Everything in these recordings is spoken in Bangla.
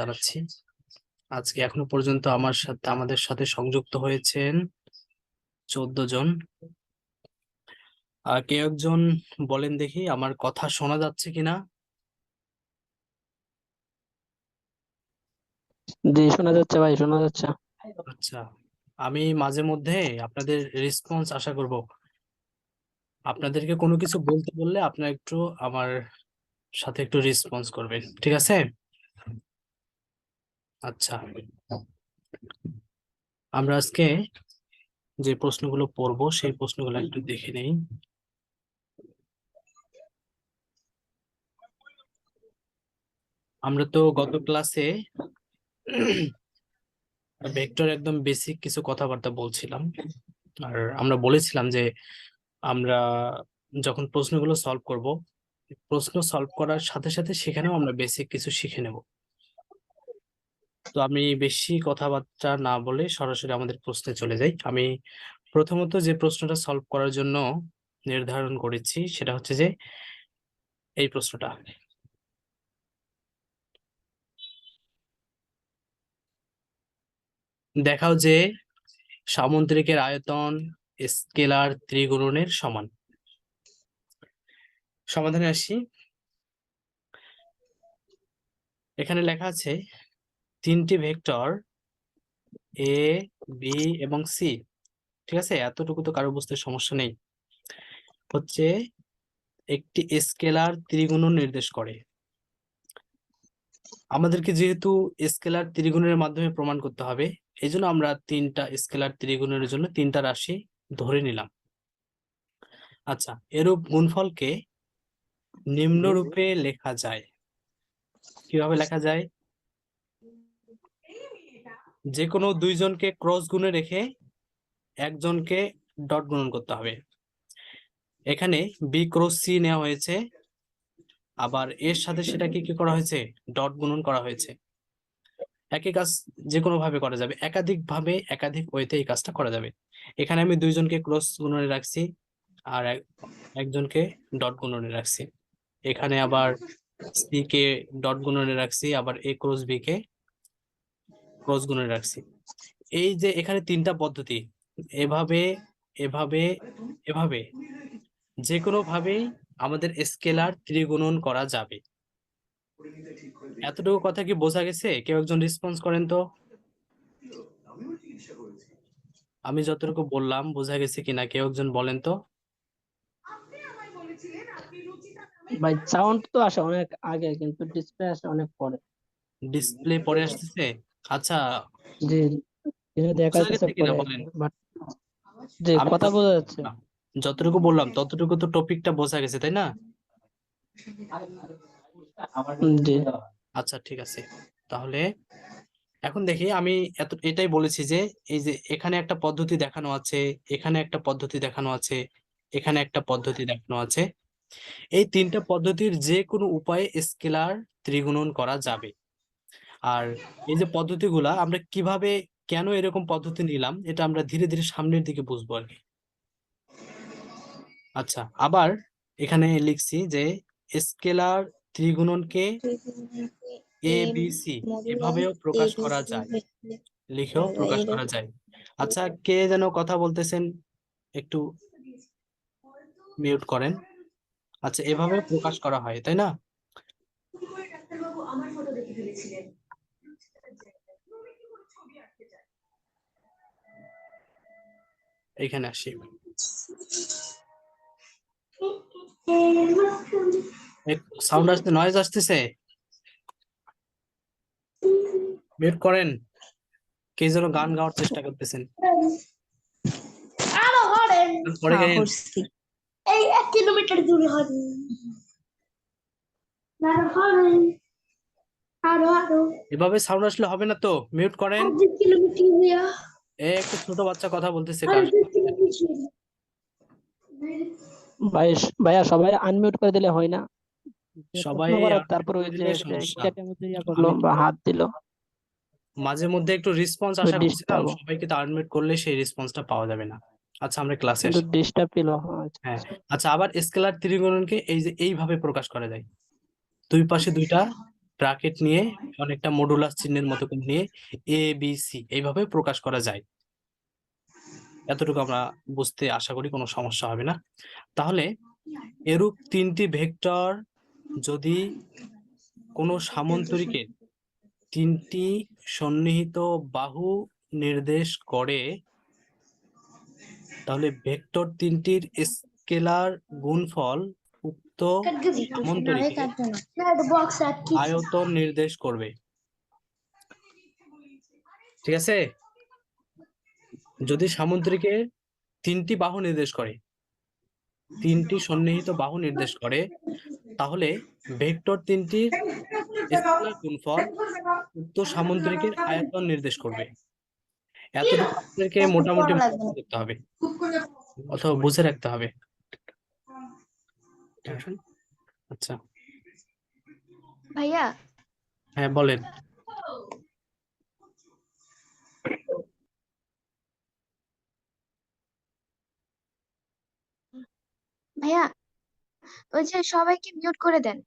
জানাচ্ছি। আজকে এখনো পর্যন্ত আমাদের সাথে সংযুক্ত হয়েছেন 14 জন। কেউ একজন বলেন দেখি আমার কথা শোনা যাচ্ছে কিনা? জি, শোনা যাচ্ছে ভাই, শোনা যাচ্ছে। আচ্ছা, আমি মাঝে মধ্যে আপনাদের রেসপন্স আশা করব। আপনাদেরকে কোনো কিছু বলতে বললে আপনারা একটু আমার সাথে একটু রেসপন্স করবেন, ঠিক আছে? আচ্ছা, আমরা আজকে যে প্রশ্নগুলো পড়বো সেই প্রশ্নগুলো একটু দেখে নেই। আমরা তো গত ক্লাসে ভেক্টর একদম বেসিক কিছু কথাবার্তা বলছিলাম, আর আমরা বলেছিলাম যে আমরা যখন প্রশ্নগুলো সলভ করব, প্রশ্ন সলভ করার সাথে সাথে সেখানেও আমরা বেসিক কিছু শিখে নেব। তো আমি বেশি কথাবার্তা না বলে সরাসরি আমাদের প্রশ্নে চলে যাই। আমি প্রথমত যে প্রশ্নটা সলভ করার জন্য নির্ধারণ করেছি সেটা হচ্ছে যে এই প্রশ্নটা। দেখাও যে সামুদ্রিকের আয়তন স্কেলার ত্রিগুণনের সমান। সমাধানে আসি। এখানে লেখা আছে তিনটি ভেক্টর এ, বি এবং সি, ঠিক আছে? এতটুকু তো কারো বুঝতে সমস্যা নেই। হচ্ছে একটি স্কেলার ত্রিগুণন নির্দেশ করে। আমাদেরকে যেহেতু স্কেলার ত্রিগুণের মাধ্যমে প্রমাণ করতে হবে, এই জন্য আমরা তিনটা স্কেলার ত্রিগুণের জন্য তিনটা রাশি ধরে নিলাম। আচ্ছা, এরূপ গুণফলকে নিম্নরূপে লেখা যায়। কিভাবে লেখা যায়? যে কোনো দুইজনকে ক্রস গুণে রেখে একজনকে ডট গুণন করতে হবে। এখানে বি ক্রস সি নেওয়া হয়েছে, আবার এর সাথে সেটাকে কি করা হয়েছে? ডট গুণন করা হয়েছে। একই কাজ যে কোনো ভাবে করা যাবে, একাধিক ভাবে একাধিক ওয়েতে এই কাজটা করা যাবে। এখানে আমি দুইজনকে ক্রস গুণনে রাখছি আর একজনকে ডট গুণনে রাখছি। এখানে আবার সি কে ডট গুণনে রাখছি, আবার এ ক্রস বি কে ক্রস গুণনে রাখছি। এই যে এখানে তিনটা পদ্ধতি, এভাবে এভাবে এভাবে যে কোনো ভাবেই আমাদের স্কেলার ত্রিগুণন করা যাবে। এতটুকু কথা কি বোঝা গেছে? কেউ একজন রেসপন্স করেন তো। আমি যতটুকু বললাম বোঝা গেছে কিনা কেউ একজন বলেন তো। ভাই সাউন্ড তো আসে অনেক আগে, কিন্তু ডিসপ্লে আসে অনেক পরে। ডিসপ্লে পরে আসতেছে? আচ্ছা, জি, যেটা দেখা বোঝা যাচ্ছে গেছে কিনা পরে আর বলেন। কি, বাট যে আমি কথা বোঝা যাচ্ছে। যতটুকু বললাম ততটুকু তো টপিকটা বোঝা গেছে, তাই না? জি আচ্ছা, ঠিক আছে। তাহলে এখন দেখি, আমি এটাই বলেছি যে এই যে এখানে একটা পদ্ধতি দেখানো আছে, এখানে একটা পদ্ধতি দেখানো আছে, এখানে একটা পদ্ধতি দেখানো আছে। এই তিনটা পদ্ধতির যে কোনো উপায়ে স্কেলার ত্রিগুণন করা যাবে। আর এই যে পদ্ধতিগুলা আমরা কিভাবে, কেন এরকম পদ্ধতি নিলাম, এটা আমরা ধীরে ধীরে সামনের দিকে বুঝবো আর কি। আচ্ছা, আবার এখানে লিখছি যে স্কেলার ত্রিগুণনকে এ বি সি এভাবেও প্রকাশ করা যায়, লিখেও প্রকাশ করা যায়। আচ্ছা, কে যেন কথা বলতেছেন, একটু মিউট করেন। আচ্ছা, এভাবে প্রকাশ করা হয়, তাই না? এখানে আসি। সাউন্ড আসতে, নয়েজ আসতেছে, মিউট করেন। কে যেন গান গাওয়ার চেষ্টা করতেছেন, পরে হ্যাঁ, গেলেন। করছি। এই 1 কিলোমিটার দূরে হবে। আরো এভাবে সাউন্ড আসলে হবে না তো, মিউট করেন। 2 কিলোমিটার হইয়া একটা ছোট বাচ্চা কথা বলতেছে আরো কার 2 সাথে? কিলোমিটার। ভাই, ভাইয়া সবাই আনমিউট করে দিলে হয় না? যে সবাই প্রশ্ন করার আনমিউট তারপর করে ওই যে দিলে সমস্যা। চ্যাটের মধ্যে ইয়া করলো আমি বা হাত দিল, মাঝে মধ্যে একটু রেসপন্স আশা করছিলাম, ডিস্টার্ব, সবাইকে তো আনমিউট করলে সেই রেসপন্সটা পাওয়া যাবে না। আচ্ছা, আমরা ক্লাসে কিন্তু আসি। ডিস্টার্ব ফিল হয়। হ্যাঁ, আচ্ছা, আবার স্কেলার ত্রিগুণনকে এই যে এইভাবে প্রকাশ করা যায়। দুই পাশে দুইটা ব্র্যাকেট নিয়ে অনেকটা মডুলাস চিহ্নের মতো করে নিয়ে এ বি সি এইভাবে প্রকাশ করা যায়। এতটুকু আমরা বুঝতে আশা করি কোনো সমস্যা হবে না। তাহলে এরূপ তিনটি ভেক্টর যদি কোনো সামান্তরিকের তিনটি সন্নিহিত বাহু নির্দেশ করে, তাহলে ভেক্টর তিনটির স্কেলার গুণফল উক্ত সামান্তরিকের বক্স আটকে আয়তন নির্দেশ করবে। ঠিক আছে, যদি সামান্তরিকের তিনটি বাহু নির্দেশ করে, তিনটি সন্নিহিত বাহু নির্দেশ করে, তাহলে ভেক্টর তিনটির স্কেলার গুণফল উক্ত সামান্তরিকের আয়তন নির্দেশ করবে। এতটুকু আপনাদেরকে মোটামুটি মুখস্থ করতে হবে অথবা বুঝে রাখতে হবে। আচ্ছা, ভাইয়া হ্যাঁ বলেন। ভাইয়া ওই যে সবাইকে মিউট করে দেন,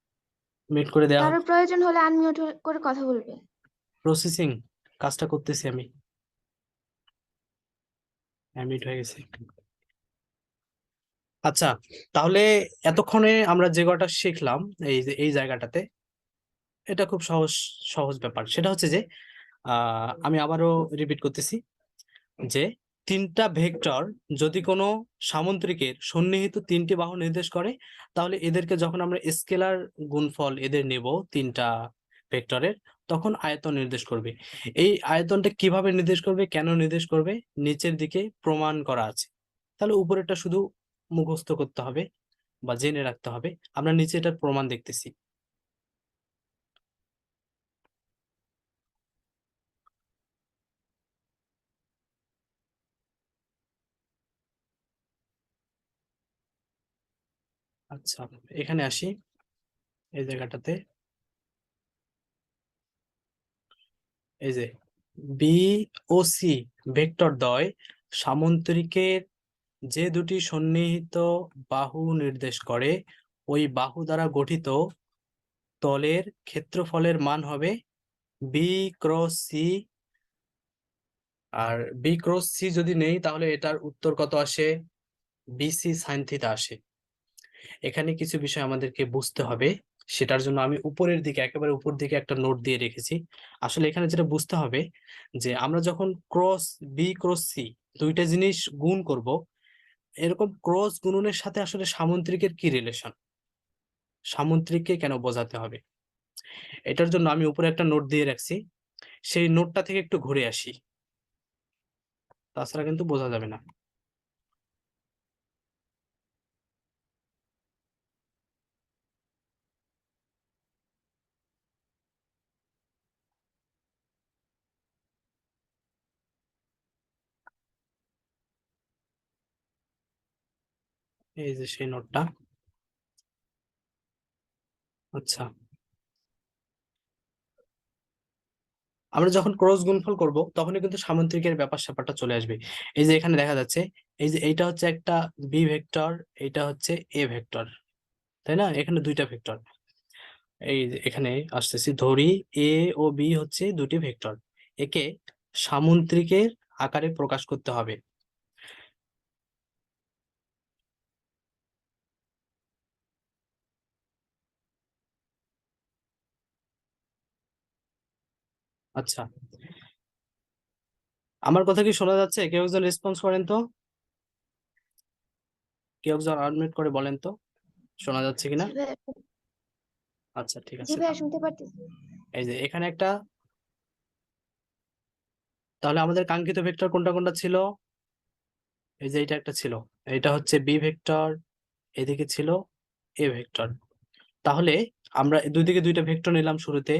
মিট করে দেওয়া কারোর প্রয়োজন হলে আনমিউট করে কথা বলবে। প্রসেসিং কাজটা করতেছি আমি। মিট হয়ে গেছে। আচ্ছা, তাহলে এতক্ষণে আমরা যে কটা শিখলাম এই যে এই জায়গাটাতে, এটা খুব সহজ সহজ ব্যাপার। সেটা হচ্ছে যে আমি আবারও রিপিট করতেছি যে তিনটা ভেক্টর যদি কোনো সামান্তরিকের সন্নিহিত তিনটি বাহু নির্দেশ করে, তাহলে এদেরকে যখন আমরা স্কেলার গুণফল এদের নেব তিনটা ভেক্টরের, তখন আয়তন নির্দেশ করবে। এই আয়তনটা কিভাবে নির্দেশ করবে, কেন নির্দেশ করবে, নিচের দিকে প্রমাণ করা আছে। তাহলে উপরেরটা শুধু মুখস্থ করতে হবে বা জেনে রাখতে হবে। আমরা নিচে এটার প্রমাণ দেখতেছি। আচ্ছা, এখানে আসি এই জায়গাটাতে। এই যে বি ও সি ভেক্টর দ্বয় সামান্তরিকের যে দুটি সন্নিহিত বাহু নির্দেশ করে, ওই বাহু দ্বারা গঠিত তলের ক্ষেত্রফলের মান হবে বি ক্রস সি। আর বি ক্রস সি যদি নেই, তাহলে এটার উত্তর কত আসে? বিসি সাইন থিটা আসে। এখানে কিছু বিষয় আমাদেরকে বুঝতে হবে, সেটার জন্য আমি উপরের দিকে একেবারে উপর দিকে একটা নোট দিয়ে রেখেছি। আসলে এখানে যেটা বুঝতে হবে যে আমরা যখন ক্রস বি ক্রস সি দুইটা জিনিস গুণ করব, এরকম ক্রস গুণনের সাথে আসলে সামান্তরিকের কি রিলেশন, সামান্তরিককে কেন বোঝাতে হবে, এটার জন্য আমি উপরে একটা নোট দিয়ে রাখছি। সেই নোটটা থেকে একটু ঘুরে আসি, তাছাড়া কিন্তু বোঝা যাবে না। এই যে সেই নোটটা। আচ্ছা, আমরা যখন ক্রস গুণফল করব তখনই কিন্তু সামান্তরিকের ব্যাপার স্যাপারটা চলে আসবে। এই যে এখানে দেখা যাচ্ছে, এই যে এইটা হচ্ছে একটা বি ভেক্টর, এইটা হচ্ছে এ ভেক্টর, তাই না? এখানে দুইটা ভেক্টর। এই যে এখানে আসতেছি, ধরি এ ও বি হচ্ছে দুটি ভেক্টর, একে সামান্তরিকের আকারে প্রকাশ করতে হবে। আচ্ছা, আমার কথা কি শোনা যাচ্ছে? কেউ একজন রেসপন্স করেন তো, কেউ একজন আনমিউট করে বলেন তো শোনা যাচ্ছে কিনা। জি ভাইয়া, আচ্ছা, ঠিক জি আছে। ভাইয়া শুনতে পারতেছি। এই যে এখানে একটা, তাহলে আমাদের কাঙ্ক্ষিত ভেক্টর কোনটা কোনটা ছিল? এই যে এটা একটা ছিল, এটা হচ্ছে বি ভেক্টর, এদিকে ছিল এ ভেক্টর। তাহলে আমরা দুই দিকে দুইটা ভেক্টর নিলাম শুরুতে।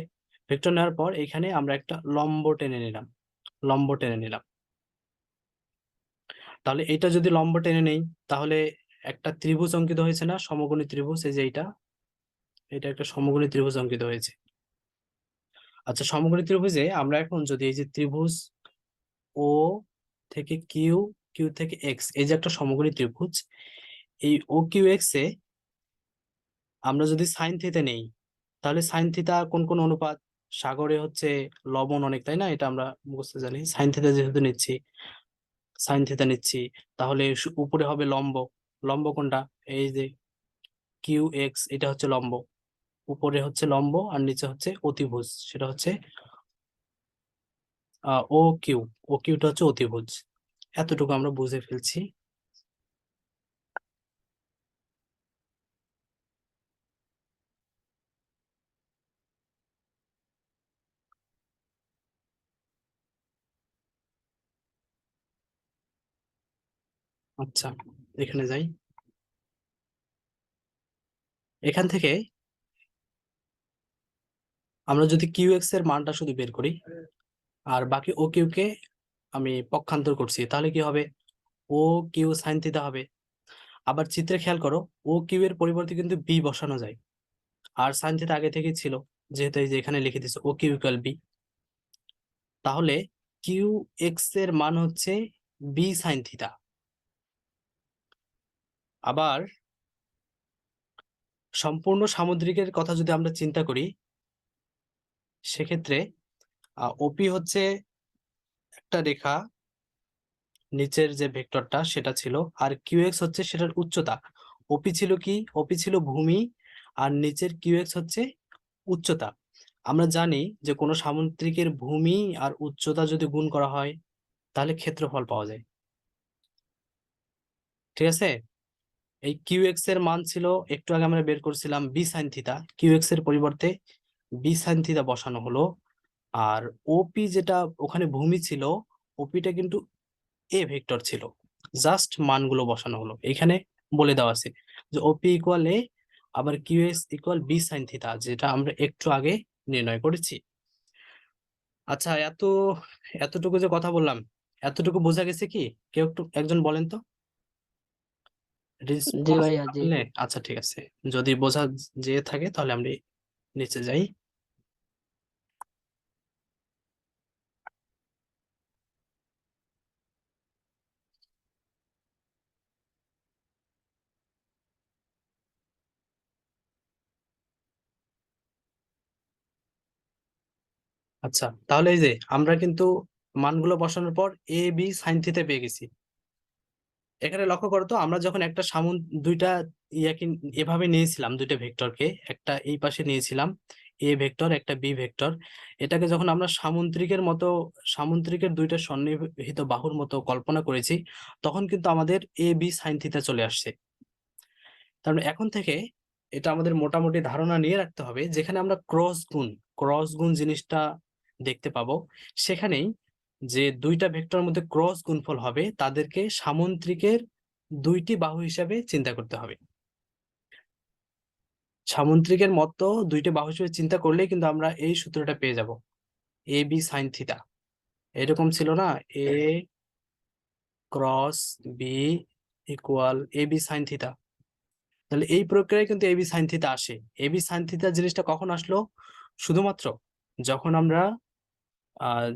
ভেক্টর নেওয়ার পর এখানে আমরা একটা লম্ব টেনে নিলাম, লম্ব টেনে নিলাম। তাহলে এটা যদি লম্ব টেনে নেই, তাহলে একটা ত্রিভুজ অঙ্কিত হয়েছে না, সমকোণী ত্রিভুজ। এই যে এটা, এটা একটা সমকোণী ত্রিভুজ অঙ্কিত হয়েছে। আচ্ছা, সমকোণী ত্রিভুজে আমরা এখন যদি এই যে ত্রিভুজ ও থেকে কিউ, কিউ থেকে এক্স, এই যে একটা সমকোণী ত্রিভুজ, এই ও কিউ এক্স এ আমরা যদি সাইন থিটা নেই, তাহলে সাইন থিতা কোন কোন অনুপাত? সাগরে হচ্ছে লবণ অনেক, তাই না? এটা আমরা মুখস্থ জানি। সাইন থিতা যেহেতু নিচ্ছি, সাইন থিতা নিচ্ছি, তাহলে উপরে হবে লম্ব। লম্ব কোনটা? এই যে কিউ এক্স, এটা হচ্ছে লম্ব। উপরে হচ্ছে লম্ব আর নিচে হচ্ছে অতিভুজ, সেটা হচ্ছে ও কিউ। ও কিউটা হচ্ছে অতিভুজ। এতটুকু আমরা বুঝে ফেলছি। আচ্ছা, এখানে যাই। এখান থেকে আমরা যদি কিউ এক্স এর মানটা শুধু বের করি আর বাকি ও কিউ কে আমি পক্ষান্তর করছি, তাহলে কি হবে? ও কিউ সাইন থিতা হবে। আবার চিত্রে খেয়াল করো, ও কিউ এর পরিবর্তে কিন্তু বি বসানো যায়। আর সাইন থিতা আগে থেকেই ছিল, যেহেতু এই যে এখানে লিখে দিচ্ছে ও কিউ ইকুয়াল বি। তাহলে কিউ এক্স এর মান হচ্ছে বি সাইন থিতা। আবার সম্পূর্ণ সামুদ্রিকের কথা যদি আমরা চিন্তা করি, সেক্ষেত্রে ওপি হচ্ছে একটা রেখা, নিচের যে ভেক্টরটা সেটা ছিল, আর কিউ এক্স হচ্ছে সেটার উচ্চতা। ওপি ছিল কি? ওপি ছিল ভূমি, আর নিচের কিউ এক্স হচ্ছে উচ্চতা। আমরা জানি যে কোনো সামুদ্রিকের ভূমি আর উচ্চতা যদি গুণ করা হয় তাহলে ক্ষেত্রফল পাওয়া যায়। ঠিক আছে? এই কিউ এক্স এর মান ছিল, একটু আগে আমরা বের করছিলাম b sine theta, q x এর পরিবর্তে বি সাইন থিতা বসানো হলো। আর ওপি যেটা ওখানে ভূমি ছিল, ওপিটা কিন্তু এ ভেক্টর ছিল, জাস্ট মানগুলো বসানো হলো। এখানে বলে দেওয়া আছে যে ওপি ইকুয়াল এ, আবার q x equal b sine theta, যেটা আমরা একটু আগে নির্ণয় করেছি। আচ্ছা, এতটুকু যে কথা বললাম, এতটুকু বোঝা গেছে কি? কেউ একটু একজন বলেন তো জি রেসপন্স ভাইয়া, জি। করলে। আচ্ছা, ঠিক আছে। যদি বোঝা যেয়ে থাকে তাহলে আমরা নিচে যাই। আচ্ছা, তাহলে এই যে আমরা কিন্তু মানগুলো বসানোর পর এ বি সাইন থিতা পেয়ে গেছি। এখানে লক্ষ্য করো তো, আমরা যখন একটা দুইটা ইয়াকে এভাবে নিয়েছিলাম, দুইটা ভেক্টরকে, একটা এই পাশে নিয়েছিলাম এ ভেক্টর, একটা বি ভেক্টর, এটাকে যখন আমরা সামুদ্রিকের মতো, সামুদ্রিকের দুইটা সন্নিহিত বাহুর মতো কল্পনা করেছি, তখন কিন্তু আমাদের এ বি সাইন থিতা চলে আসছে। তার মানে এখন থেকে এটা আমাদের মোটামুটি ধারণা নিয়ে রাখতে হবে, যেখানে আমরা ক্রস গুণ জিনিসটা দেখতে পাবো, সেখানেই যে দুইটা ভেক্টরের মধ্যে ক্রস গুণফল হবে তাদেরকে সামুদ্রিকের দুইটি বাহু হিসাবে চিন্তা করতে হবে। সামুদ্রিকের মতো দুইটি বাহু হিসেবে চিন্তা করলেই কিন্তু আমরা এই সূত্রটা পেয়ে যাব, এ বি সাইন থিতা। এরকম ছিল না, এ cross B equal A B sine থিতা। তাহলে এই প্রক্রিয়ায় কিন্তু এবি সাইন থিতা আসে। এবি সাইন থিতা জিনিসটা কখন আসলো? শুধুমাত্র যখন আমরা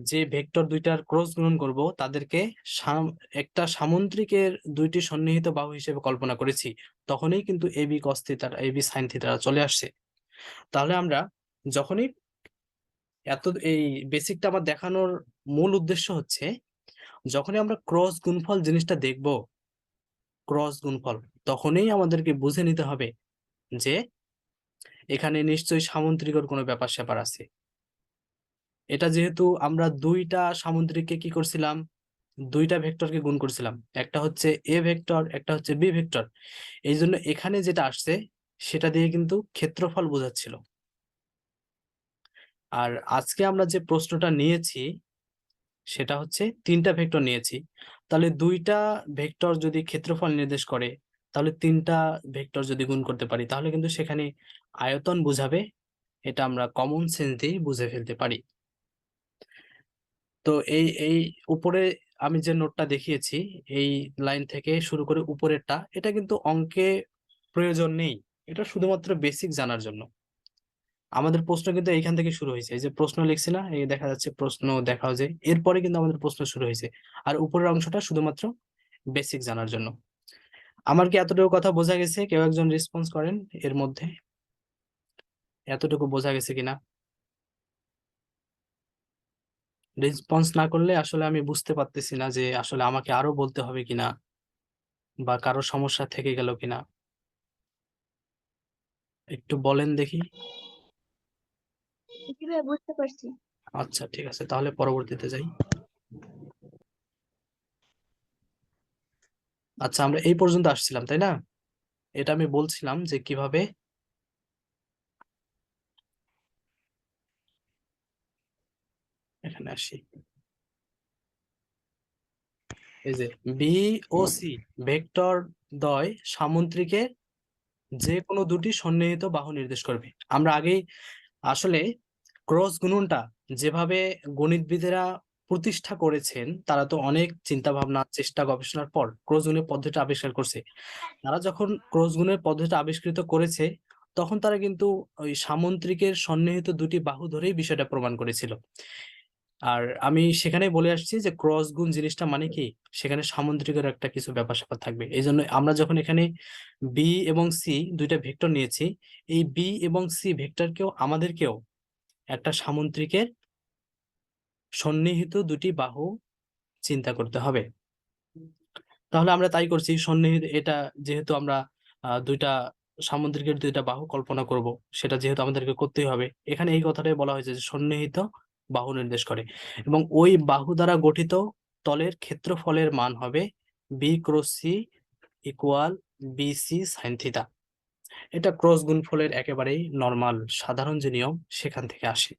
যে ভেক্টর দুইটার ক্রস গুণন করব তাদেরকে একটা সামুদ্রিকের দুইটি সন্নিহিত বাহু হিসেবে কল্পনা করেছি, তখনই কিন্তু এবি কস থিতা এবি সাইন থিতা চলে আসছে। তাহলে আমরা যখনই এই বেসিকটা আমার দেখানোর মূল উদ্দেশ্য হচ্ছে, যখনই আমরা ক্রস গুণফল জিনিসটা দেখব, ক্রস গুণফল, তখনই আমাদেরকে বুঝে নিতে হবে যে এখানে নিশ্চয়ই সামুদ্রিকের কোনো ব্যাপার স্যাপার আছে। এটা যেহেতু আমরা দুইটা সামুদ্রিককে কি করছিলাম, দুইটা ভেক্টরকে গুণ করছিলাম, একটা হচ্ছে এ ভেক্টর, একটা হচ্ছে বি ভেক্টর, এই জন্য এখানে যেটা আসছে সেটা দিয়ে কিন্তু ক্ষেত্রফল বোঝাচ্ছিল। আর আজকে আমরা যে প্রশ্নটা নিয়েছি সেটা হচ্ছে তিনটা ভেক্টর নিয়েছি, তাহলে দুইটা ভেক্টর যদি ক্ষেত্রফল নির্দেশ করে, তাহলে তিনটা ভেক্টর যদি গুণ করতে পারি তাহলে কিন্তু সেখানে আয়তন বোঝাবে। এটা আমরা কমন সেন্স দিয়ে বুঝে ফেলতে পারি। তো এই এই উপরে আমি যে নোটটা দেখিয়েছি, এই লাইন থেকে শুরু করে উপরেরটা, এটা কিন্তু অঙ্কে প্রয়োজন নেই, এটা শুধুমাত্র বেসিক জানার জন্য। আমাদের প্রশ্ন কিন্তু এইখান থেকে শুরু হয়েছে, এই যে প্রশ্ন লিখছি না, এই দেখা যাচ্ছে প্রশ্ন দেখাও যায়, এরপরে কিন্তু আমাদের প্রশ্ন শুরু হয়েছে। আর উপরের অংশটা শুধুমাত্র বেসিক জানার জন্য। আমার কি এতটুকু কথা বোঝা গেছে? কেউ একজন রেসপন্স করেন এর মধ্যে, এতটুকু বোঝা গেছে কিনা? রেসপন্স না করলে আসলে আমি বুঝতে পারতেছি না যে আসলে আমাকে আরো বলতে হবে কিনা বা কারো সমস্যা থেকে গেল কিনা। একটু বলেন দেখি। জি ভাইয়া, বুঝতে পারছি। আচ্ছা, ঠিক আছে, তাহলে পরবর্তীতে যাই। আচ্ছা, আমরা এই পর্যন্ত আসছিলাম, তাই না? এটা আমি বলছিলাম যে কিভাবে এখানে আসি। এই যে বি ও সি ভেক্টর দ্বয় সামুদ্রিকে যে কোনো দুটি সন্নিহিত বাহু নির্দেশ করবে। আমরা আগেই আসলে ক্রস গুণনটা যেভাবে গণিতবিদেরা প্রতিষ্ঠা করেছেন, তারা তো অনেক চিন্তা ভাবনা চেষ্টা গবেষণার পর ক্রস গুণের পদ্ধতি আবিষ্কার করছে। তারা যখন ক্রস গুণের পদ্ধতি আবিষ্কৃত করেছে, তখন তারা কিন্তু ওই সামুদ্রিকের সন্নিহিত দুটি বাহু ধরেই বিষয়টা প্রমাণ করেছিল। আর আমি সেখানে বলে আসছি যে ক্রস গুণ জিনিসটা মানে কি, সেখানে সামুদ্রিকের একটা কিছু ব্যাপার স্যাপার থাকবে। এই জন্য আমরা যখন এখানে বি এবং সি দুইটা ভেক্টর নিয়েছি, এই বি এবং সি ভেক্টরকেও আমাদেরকেও একটা সামুদ্রিকের সন্নিহিত দুটি বাহু চিন্তা করতে হবে। তাহলে আমরা তাই করছি, সন্নিহিত এটা যেহেতু আমরা দুইটা সামুদ্রিকের দুইটা বাহু কল্পনা করব, সেটা যেহেতু আমাদেরকে করতেই হবে, এখানে এই কথাটাই বলা হয়েছে যে সন্নিহিত বাহু নির্দেশ করে, এবং ওই বাহু দ্বারা গঠিত তলের ক্ষেত্রফলের মান হবে b cross C equal BC sine theta. এটা ক্রস গুণফলের একেবারেই নর্মাল সাধারণ যে নিয়ম, সেখান থেকে আসে।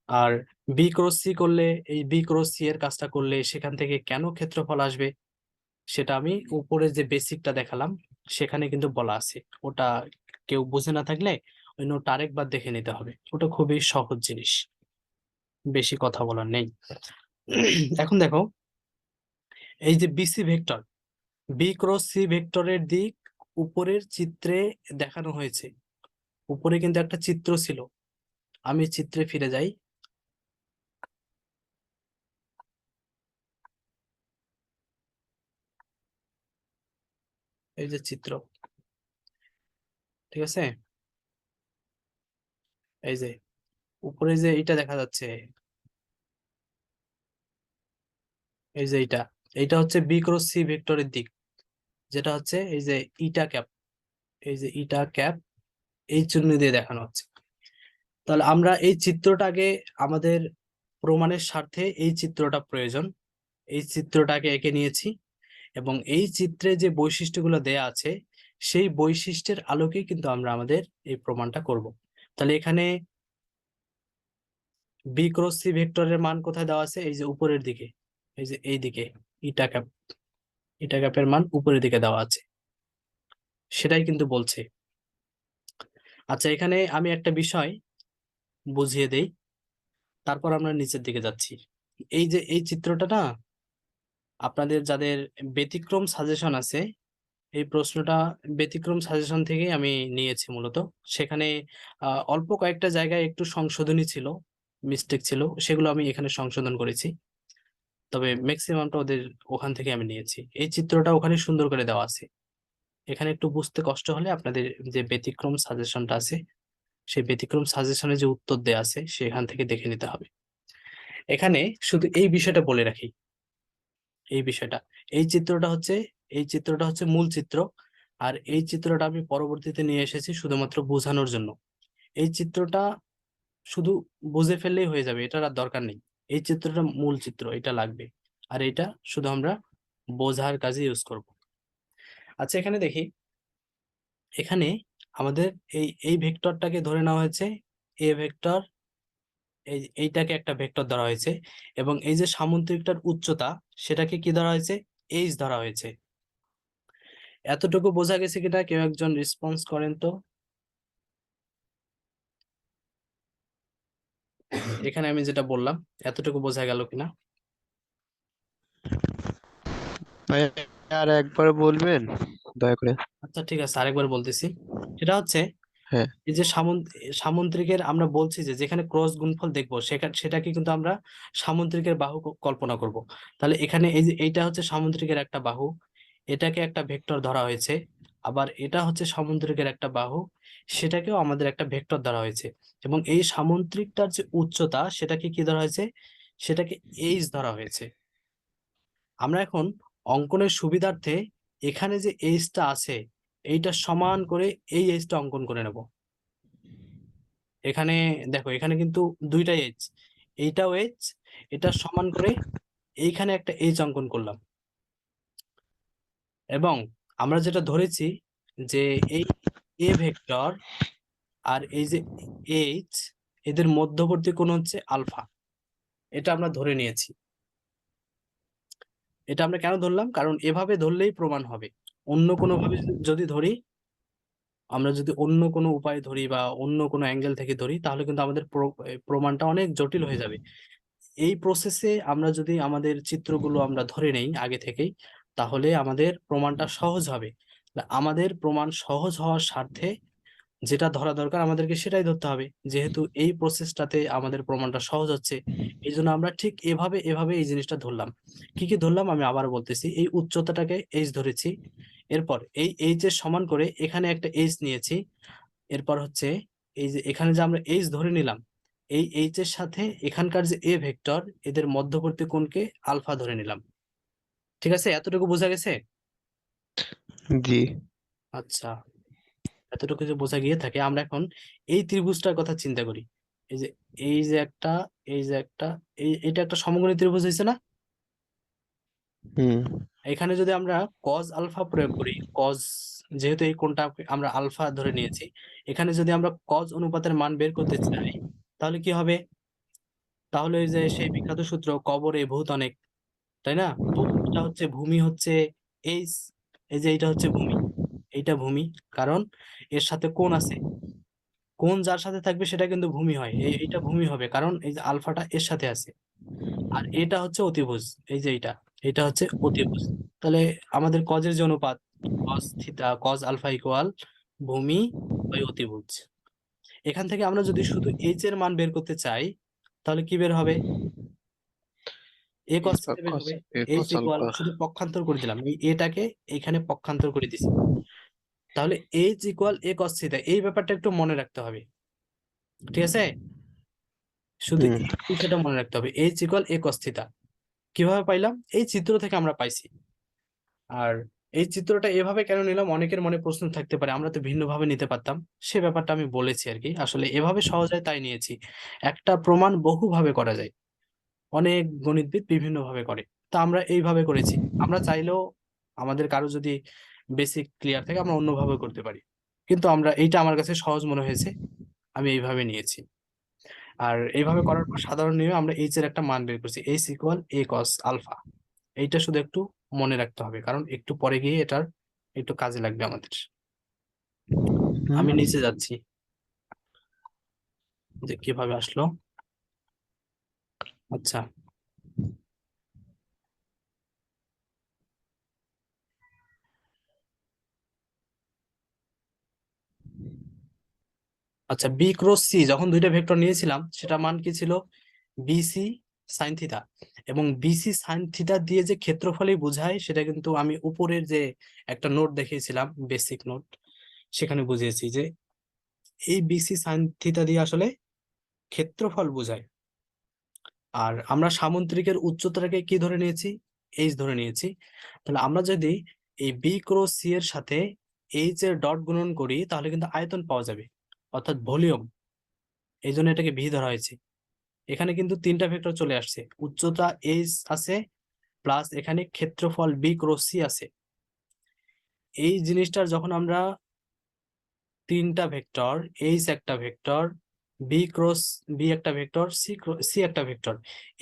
আর বি ক্রস সি করলে, এই বি ক্রস সি এর কাজটা করলে সেখান থেকে কেন ক্ষেত্রফল আসবে, সেটা আমি উপরে যে বেসিকটা দেখালাম সেখানে কিন্তু বলা আছে। ওটা কেউ বুঝে না থাকলে ওই নোটটা আরেকবার দেখে নিতে হবে, ওটা খুবই সহজ জিনিস, বেশি কথা বলার নেই। এখন দেখো, এই যে bc vector, b cross c ভেক্টরের দিক উপরের চিত্রে দেখানো হয়েছে। উপরে কিন্তু একটা চিত্র ছিল, আমি চিত্রে ফিরে যাই। এই যে চিত্র, ঠিক আছে, এই যে উপরে যে এটা দেখা যাচ্ছে, এই যে এইটা, এইটা হচ্ছে বি ক্রস সি ভেক্টরের দিক, যেটা হচ্ছে এই যে ইটা ক্যাপ, এই যে ইটা ক্যাপ, এই চিহ্ন দিয়ে দেখানো হচ্ছে। তাহলে আমরা এই চিত্রটাকে আমাদের প্রমাণের স্বার্থে এই চিত্রটা প্রয়োজন, এই চিত্রটাকে এঁকে নিয়েছি, এবং এই চিত্রে যে বৈশিষ্ট্যগুলো দেয়া আছে সেই বৈশিষ্ট্যের আলোকে কিন্তু আমরা আমাদের এই প্রমাণটা করব। তাহলে এখানে বি ক্রস সি ভেক্টরের মান কোথায় দেওয়া আছে, এই যে উপরের দিকে, এই যে এই দিকে ইটা ক্যাপ, ইটা ক্যাপের মান উপরের দিকে দেওয়া আছে, সেটাই কিন্তু বলছে। আচ্ছা, এখানে আমি একটা বিষয় বুঝিয়ে দেই, তারপর আমরা নিচের দিকে যাচ্ছি। এই যে এই চিত্রটা না, আপনাদের যাদের ব্যতিক্রম সাজেশন আছে, এই প্রশ্নটা ব্যতিক্রম সাজেশন থেকেই আমি নিয়েছি মূলত। সেখানে অল্প কয়েকটা জায়গায় একটু সংশোধনী ছিল, মিস্টেক ছিল, সেগুলো আমি এখানে সংশোধন করেছি, তবে ম্যাক্সিমামটা ওদের ওখান থেকে আমি নিয়েছি। এই চিত্রটা ওখানে সুন্দর করে দেওয়া আছে, এখানে একটু বুঝতে কষ্ট হলে আপনাদের যে ব্যতিক্রম সাজেশনটা আছে, সেই ব্যতিক্রম সাজেশনে যে উত্তর দেয়া আছে সেখান থেকে দেখে নিতে হবে। এখানে শুধু এই বিষয়টা বলে রাখি, এই বিষয়টা, এই চিত্রটা হচ্ছে, এই চিত্রটা হচ্ছে মূল চিত্র, আর এই চিত্রটা আমি পরবর্তীতে নিয়ে এসেছি শুধুমাত্র বোঝানোর জন্য। এই চিত্রটা শুধু বুঝে ফেললেই হয়ে যাবে, এটার আর দরকার নেই। এই চিত্রটা মূল চিত্র, এটা লাগবে, আর এটা শুধু আমরা বোঝার কাজে ইউজ করব। আচ্ছা, এখানে দেখি, এখানে আমাদের এই এই ভেক্টরটাকে ধরে নেওয়া হয়েছে এ ভেক্টর, এইটাকে একটা ভেক্টর ধরা হয়েছে, এবং এই যে সামুদ্রিকটার উচ্চতা সেটাকে কি ধরা হয়েছে, এইচ ধরা হয়েছে। এতটুকু বোঝা গেছে কিনা কেউ একজন রেসপন্স করেন তো। এখানে আমি যেটা বললাম এতটুকু বোঝা গেল কিনা? ভাই আর একবার বলবেন দয়া করে? আচ্ছা, ঠিক আছে, আরেকবার বলতেছি। সেটা হচ্ছে হ্যাঁ। এই যে সামুদ্রিকের আমরা বলছি যে যেখানে ক্রস গুণফল দেখবো সেটাকে কিন্তু আমরা সামুদ্রিকের বাহু কল্পনা করব। তাহলে এখানে এই যে এইটা হচ্ছে সামুদ্রিকের একটা বাহু, এটাকে একটা ভেক্টর ধরা হয়েছে, আবার এটা হচ্ছে সামুদ্রিকের একটা বাহু, সেটাকেও আমাদের একটা ভেক্টর ধরা হয়েছে। এবং এই সামুদ্রিকটার যে উচ্চতা সেটাকে কি ধরা হয়েছে, সেটাকে এইচ ধরা হয়েছে। আমরা এখন অঙ্কনের সুবিধার্থে এখানে যে এইচটা আছে এইটা সমান করে এই এইচটা অঙ্কন করে নেব। এখানে দেখো, এখানে কিন্তু দুইটাই এইচ, এইটাও এইচ, এটা সমান করে এইখানে একটা এইচ অঙ্কন করলাম। এবং আমরা যেটা ধরেছি যে এই এ ভেক্টর আর এই যে এইচ, এদের মধ্যবর্তী কোণ হচ্ছে আলফা, এটা আমরা ধরে নিয়েছি। এটা আমরা কেন ধরলাম, কারণ এভাবে ধরলেই প্রমাণ হবে। অন্য কোনো ভাবে যদি ধরি, আমরা যদি অন্য কোনো উপায় ধরি বা অন্য কোনো অ্যাঙ্গেল থেকে ধরি, তাহলে কিন্তু আমাদের প্রমাণটা অনেক জটিল হয়ে যাবে। এই প্রসেসে আমরা যদি আমাদের চিত্রগুলো আমরা ধরে নেই আগে থেকেই, তাহলে আমাদের প্রমাণটা সহজ হবে। আমাদের প্রমাণ সহজ হওয়ার স্বার্থে যেটা ধরা দরকার আমাদেরকে সেটাই ধরতে হবে, যেহেতু এই প্রসেসটাতে আমাদের প্রমাণটা সহজ হচ্ছে। এই জন্য আমরা ঠিক এভাবে এভাবে এই জিনিসটা ধরলাম। কি কি ধরলাম আমি আবার বলতেছি। এই উচ্চতাটাকে এইচ ধরেছি, এরপর এই এইচ এর সমান করে এখানে একটা এইচ নিয়েছি, এরপর হচ্ছে এই যে এখানে যে আমরা এইচ ধরে নিলাম, এই এইচ এর সাথে এখানকার যে এ ভেক্টর, এদের মধ্যবর্তী কোণকে আলফা ধরে নিলাম। ঠিক আছে, এতটুকু বোঝা গেছে? জি। আচ্ছা, এতটুকু যে বোঝা গিয়ে থাকে, আমরা এখন এই ত্রিভুজটার কথা চিন্তা করি। এই যে এই যে একটা, এই যে একটা, এটা একটা সমকোণী ত্রিভুজ হয়েছে না? হুম। এখানে যদি আমরা কজ আলফা প্রয়োগ করি, কজ, যেহেতু এই কোণটা আমরা আলফা ধরে নিয়েছি, এখানে যদি আমরা কজ অনুপাতের মান বের করতে চাই, তাহলে কি হবে? তাহলে ওই যে সেই বিখ্যাত সূত্র কবরে ভূত অনেক, তাই না? এটা হচ্ছে ভূমি হচ্ছে এইচ, এই যে এইটা হচ্ছে ভূমি, এইটা ভূমি, কারণ এর সাথে কোণ আছে। কোণ যার সাথে থাকবে সেটা কিন্তু ভূমি হয়, এইটা ভূমি হবে, কারণ এই যে আলফাটা এর সাথে আছে। আর এটা হচ্ছে অতিভুজ, এই যে এটা হচ্ছে অতিভুজ। তাহলে আমাদের কজের যে অনুপাত, cos theta cos alpha equal ভূমি বাই অতিভুজ। এখান থেকে আমরা যদি শুধু এইচ এর মান বের করতে চাই, তাহলে কি বের হবে? এ কস থিটা বের হবে। এইচ একস ইকুয়াল, আলফা। শুধু পক্ষান্তর করে দিলাম, এই এটাকে এখানে পক্ষান্তর করে দিছি। তাহলে এইচ ইকুয়াল এ কস থিটা, এই ব্যাপারটা একটু মনে রাখতে হবে। ঠিক আছে, শুধু হুম। এই বিষয়টা মনে রাখতে হবে, এইচ ইকুয়াল এ কস থিটা। কিভাবে পাইলাম? এই চিত্র থেকে আমরা পাইছি। আর এই চিত্রটা এভাবে কেন নিলাম, অনেকের মনে প্রশ্ন থাকতে পারে, আমরা তো ভিন্নভাবে নিতে পারতাম। সে ব্যাপারটা আমি বলেছি আর কি, আসলে এভাবে সহজ হয় তাই নিয়েছি। একটা প্রমাণ বহুভাবে করা যায়, অনেক গণিতবিদ বিভিন্ন ভাবে করে, তা আমরা এইভাবে করেছি। আমরা চাইলেও, আমাদের কারো যদি বেসিক ক্লিয়ার থাকে, আমরা অন্যভাবে করতে পারি, কিন্তু আমরা এইটা আমার কাছে সহজ মনে হয়েছে, আমি এইভাবে নিয়েছি। আর এইভাবে করার পর সাধারণ নিয়মে আমরা এইচ এর একটা মান বের করছি, এইচ ইকুয়াল এ কস আলফা। এইটা শুধু একটু মনে রাখতে হবে, কারণ একটু পরে গিয়ে এটার একটু কাজে লাগবে আমাদের। আমি নিচে যাচ্ছি, যে কিভাবে আসলো। আচ্ছা, আচ্ছা, বি ক্রস সি যখন দুইটা ভেক্টর নিয়েছিলাম, সেটা মান কি ছিল? BC sine theta. এবং বিসি সাইন থিটা দিয়ে যে ক্ষেত্রফলই বোঝায়, সেটা কিন্তু আমি উপরের যে একটা নোট দেখিয়েছিলাম, বেসিক নোট, সেখানে বুঝিয়েছি যে এই বিসি সাইন থিটা দিয়ে আসলে ক্ষেত্রফল বোঝায়। আর আমরা সামুদ্রিকের উচ্চতাটাকে কি ধরে নিয়েছি? এইচ ধরে নিয়েছি। তাহলে আমরা যদি এই বি ক্রস সি এর সাথে এইচ এর ডট গুণন করি, তাহলে কিন্তু আয়তন পাওয়া যাবে, অর্থাৎ ভলিউম। এই জন্য এটাকে ভি ধরা হয়েছে। এখানে কিন্তু তিনটা ভেক্টর চলে আসছে, উচ্চতা এইচ আছে, প্লাস এখানে ক্ষেত্রফল বি ক্রস সি আছে। এই জিনিসটার যখন আমরা তিনটা ভেক্টর, এইচ একটা ভেক্টর, বি ক্রস বি একটা ভেক্টর, সি একটা ভেক্টর,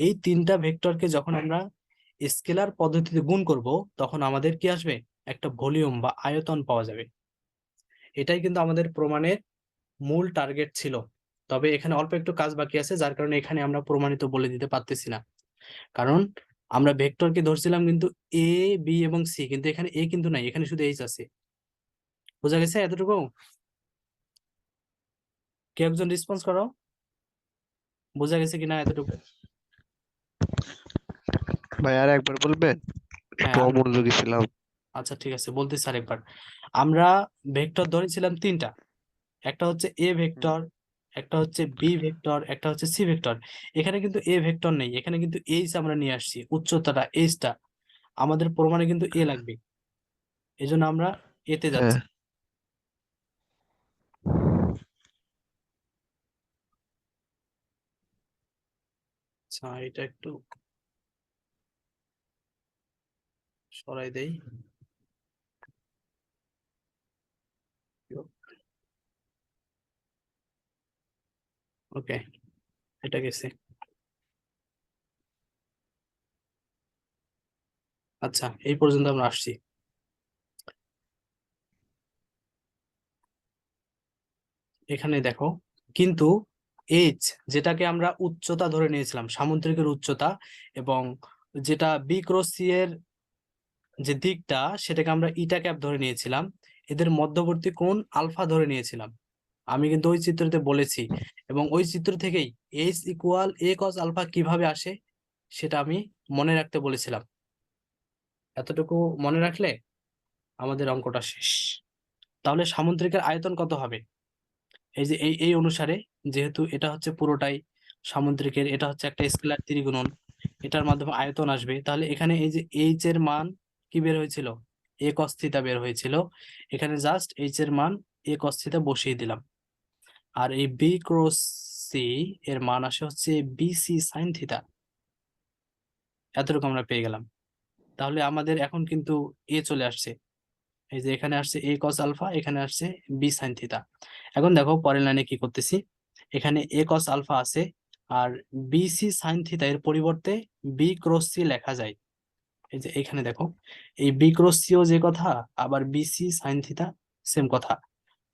এই তিনটা ভেক্টরকে যখন আমরা স্কেলার পদ্ধতিতে গুণ করব, তখন আমাদের কি আসবে? একটা ভলিউম বা আয়তন পাওয়া যাবে। এটাই কিন্তু আমাদের প্রমাণের মূল টার্গেট ছিল। তবে এখানে অল্প একটু কাজ বাকি আছে, যার কারণে এখানে আমরা প্রমাণিত বলে দিতে পারতেছি না। কারণ আমরা ভেক্টরকে ধরছিলাম কিন্তু এ, বি এবং সি, কিন্তু এখানে এ কিন্তু নাই, এখানে শুধু এইচ আছে। বোঝা গেছে এতটুকু? কে একজন রেসপন্স করো, বোঝা গেছে কিনা এতটুকু? ভাই আর একবার বলবেন, একটু হ্যাঁ, অমনোযোগী ছিলাম। আচ্ছা ঠিক আছে, বলতেছি আরেকবার। আমরা ভেক্টর ধরেছিলাম তিনটা, একটা হচ্ছে এ ভেক্টর, একটা হচ্ছে বি ভেক্টর, একটা হচ্ছে সি ভেক্টর। এখানে কিন্তু এ ভেক্টর নেই, এখানে কিন্তু এইচ আমরা নিয়ে আসছি, উচ্চতাটা এইচটা আমাদের প্রমাণে কিন্তু এ লাগবে, এই জন্য আমরা এতে হ্যাঁ যাচ্ছি। আচ্ছা, এটা একটু সরাই দেই। ওকে, এটা গেছে। আচ্ছা, এই পর্যন্ত আমরা আসছি। এখানে দেখো, কিন্তু এইচ, যেটাকে আমরা উচ্চতা ধরে নিয়েছিলাম, সামুদ্রিকের উচ্চতা, এবং যেটা বি ক্রস সি এর যে দিকটা, সেটাকে আমরা ইটা ক্যাপ ধরে নিয়েছিলাম, এদের মধ্যবর্তী কোণ আলফা ধরে নিয়েছিলাম। আমি কিন্তু ওই চিত্রতে বলেছি, এবং ওই চিত্র থেকেই এইচ ইকুয়াল এ কস আলফা কিভাবে আসে সেটা আমি মনে রাখতে বলেছিলাম। এতটুকু মনে রাখলে আমাদের অঙ্কটা শেষ। তাহলে সামুদ্রিকের আয়তন কত হবে? এই যে এই অনুসারে, যেহেতু এটা হচ্ছে পুরোটাই সামুদ্রিকের, এটা হচ্ছে একটা স্কেলার ত্রিগুণন, এটার মাধ্যমে আয়তন আসবে, তাহলে এখানে এই যে এইচ এর মান কি বের হয়েছিল, এ কস থিটা বের হয়েছিল, এখানে জাস্ট এইচ এর মান এ কস থিটা বসিয়ে দিলাম। আর এই বি ক্রস সি এর মান আসে হচ্ছে বিসি সাইন থিটা। এতটুকু আমরা পেয়ে গেলাম। তাহলে আমাদের এখন কিন্তু এ চলে আসছে, এই যে এখানে আসছে এ কস আলফা, এখানে আসছে বি সাইন থিটা। এখন দেখো পরের লাইনে কি করতেছি, এখানে এ কস আলফা আছে, আর বি সি সাইন থিটা এর পরিবর্তে বি ক্রস সি লেখা যায়। এই যে এখানে দেখো, এই বি ক্রস সিও যে কথা, আবার B C sine theta same কথা।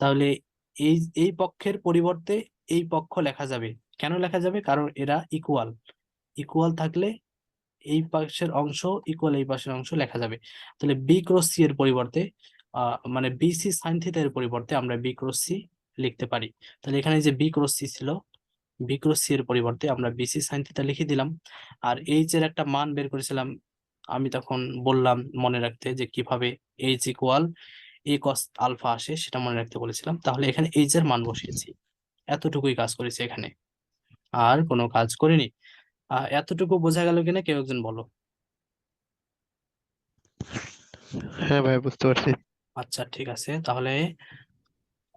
তাহলে এই এই পক্ষের পরিবর্তে এই পক্ষ লেখা যাবে। কেন লেখা যাবে? কারণ এরা ইকুয়াল, ইকুয়াল থাকলে এই পাশের অংশ ইকুয়াল এই পাশের অংশ লেখা যাবে। তাহলে বি ক্রস সি এর পরিবর্তে মানে বিসি সাইন থিটা এর পরিবর্তে আমরা বি ক্রস সি লিখতে পারি। তাহলে এখানে যে বি ক্রস সি ছিল, বি ক্রস সি এর পরিবর্তে আমরা বিসি সাইন থিটা লিখে দিলাম। আর এইচ এর একটা মান বের করেছিলাম, আমি তখন বললাম মনে রাখতে যে কিভাবে এইচ ইকুয়াল এ কস আলফা আসে, সেটা মনে রাখতে বলেছিলাম। তাহলে এখানে এইচ এর মান বসিয়েছি, এতটুকুই কাজ করেছি এখানে, আর কোনো কাজ করিনি। এতটুকু বোঝা গেল কিনা কেউ একজন বলো। হ্যাঁ ভাই, বুঝতে পারছি। আচ্ছা, ঠিক আছে, তাহলে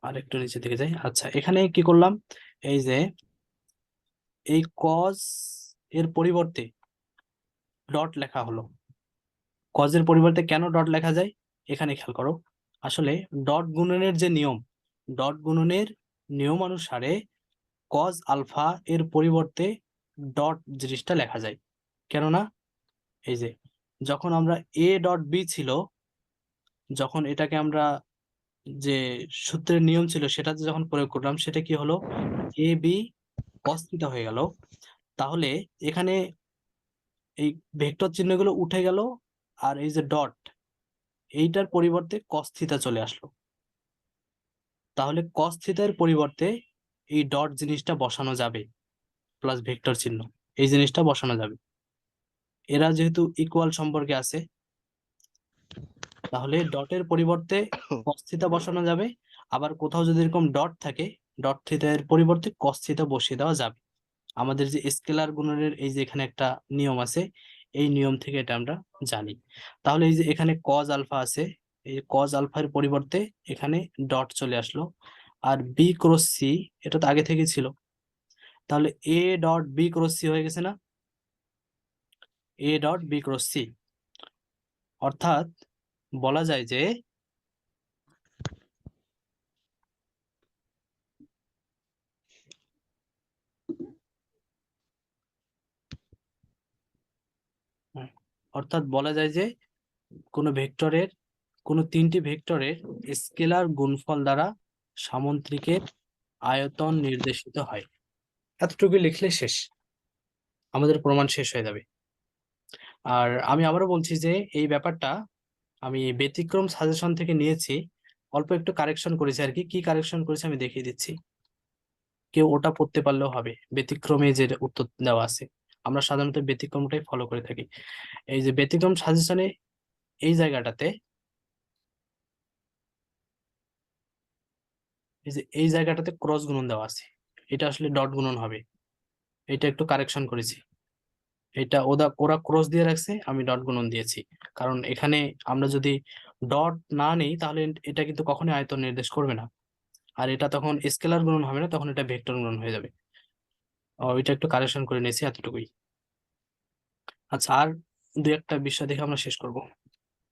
আর একটু নিচে দিকে যাই। আচ্ছা, এখানে কি করলাম, এই যে এই কজ এর পরিবর্তে ডট লেখা হলো। কজের পরিবর্তে কেন ডট লেখা যায় এখানে খেয়াল করো। আসলে ডট গুণনের যে নিয়ম, ডট গুণনের নিয়ম অনুসারে কজ আলফা এর পরিবর্তে ডট জিনিসটা লেখা যায়। কেননা এই যে যখন আমরা এ ডট বি ছিল, যখন এটাকে আমরা যে সূত্রের নিয়ম ছিল সেটাতে যখন প্রয়োগ করলাম, সেটা কি হলো, এ বি কস থিটা হয়ে গেল। তাহলে এখানে এই ভেক্টর চিহ্নগুলো উঠে গেল, আর এই যে ডট, এইটার পরিবর্তে কস থিটা চলে আসলো। তাহলে কস থিটার পরিবর্তে এই ডট জিনিসটা বসানো যাবে, প্লাস ভেক্টর চিহ্ন, এই জিনিসটা বসানো যাবে। এরা যেহেতু ইকুয়াল সম্পর্কে আছে, তাহলে ডটের পরিবর্তে কস থিটা বসানো যাবে। আবার কোথাও যদি এরকম ডট থাকে, ডট থিটা এর পরিবর্তে কস থিটা বসিয়ে দেওয়া যাবে। আমাদের যে স্কেলার গুণনের এই যে এখানে একটা নিয়ম আছে, এই নিয়ম থেকে এটা আমরা জানি। তাহলে এই যে এখানে কজ আলফা আছে, এই কজ আলফার পরিবর্তে এখানে ডট চলে আসলো। আর বি ক্রস সি, এটা তো আগে থেকে ছিল, তাহলে A dot B cross C হয়ে গেছে না, A dot B cross C. অর্থাৎ বলা যায় যে হ্যাঁ, অর্থাৎ বলা যায় যে কোনো ভেক্টরের, কোনো তিনটি ভেক্টরের স্কেলার গুণফল দ্বারা সামুদ্রিকের আয়তন নির্দেশিত হয়। এতটুকু লিখলে শেষ, আমাদের প্রমাণ শেষ হয়ে যাবে। আর আমি আবারও বলছি যে এই ব্যাপারটা আমি ব্যতিক্রম সাজেশন থেকে নিয়েছি, অল্প একটু কারেকশন করেছি আর কি। কি কারেকশন করেছি আমি দেখিয়ে দিচ্ছি, কেউ ওটা পড়তে পারলেও হবে। ব্যতিক্রমে যে উত্তর দেওয়া আছে, আমরা সাধারণত ব্যতিক্রমটাই ফলো করে থাকি। এই যে ব্যতিক্রম সাজেশনে এই জায়গাটাতে এই যে এই জায়গাটাতে ক্রস গুণন দেওয়া আছে, এটা আসলে ডট গুণন হবে, এটা একটু কারেকশন করেছি। এটা ওরা ক্রস দিয়ে রাখছে, আমি ডট গুণন দিয়েছি, কারণ এখানে আমরা যদি ডট না নেই তাহলে এটা কিন্তু কখনোই আয়তন নির্দেশ করবে না, আর এটা তখন স্কেলার গুণন হবে না, তখন এটা ভেক্টর গুণন হয়ে যাবে। ওইটা একটু কারেকশন করে নিয়েছি, এতটুকুই। আচ্ছা, আর দু একটা বিষয় দেখে আমরা শেষ করব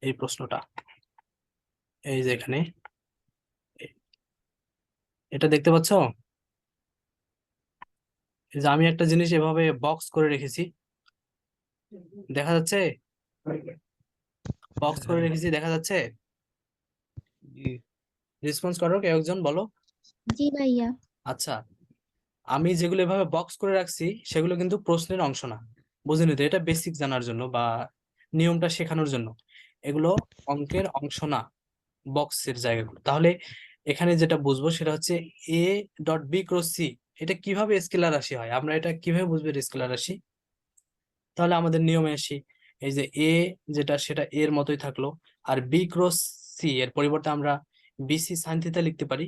এই প্রশ্নটা। এই যে এখানে এটা দেখতে পাচ্ছ, এই যে আমি একটা জিনিস এভাবে বক্স করে রেখেছি, দেখা যাচ্ছে? বক্স করে রেখেছি, দেখা যাচ্ছে? জি রেসপন্স করো, কেউ একজন বলো। জি ভাইয়া। আচ্ছা, আমি যেগুলো এভাবে বক্স করে রাখছি সেগুলো কিন্তু প্রশ্নের অংশ না, বুঝিনি তো, এটা বেসিক জানার জন্য বা নিয়মটা শেখানোর জন্য, এগুলো অঙ্কের অংশ না, বক্সের জায়গাগুলো। তাহলে এখানে যেটা বুঝবো সেটা হচ্ছে A dot B cross C, এটা কিভাবে স্কেলার রাশি হয়, আমরা এটা কিভাবে বুঝবো স্কেলার রাশি? তাহলে আমাদের নিয়মে আসি, এই যে এ যেটা সেটা এর মতোই থাকলো, আর বি ক্রস সি এর পরিবর্তে আমরা বিসি সাইন থিটা লিখতে পারি,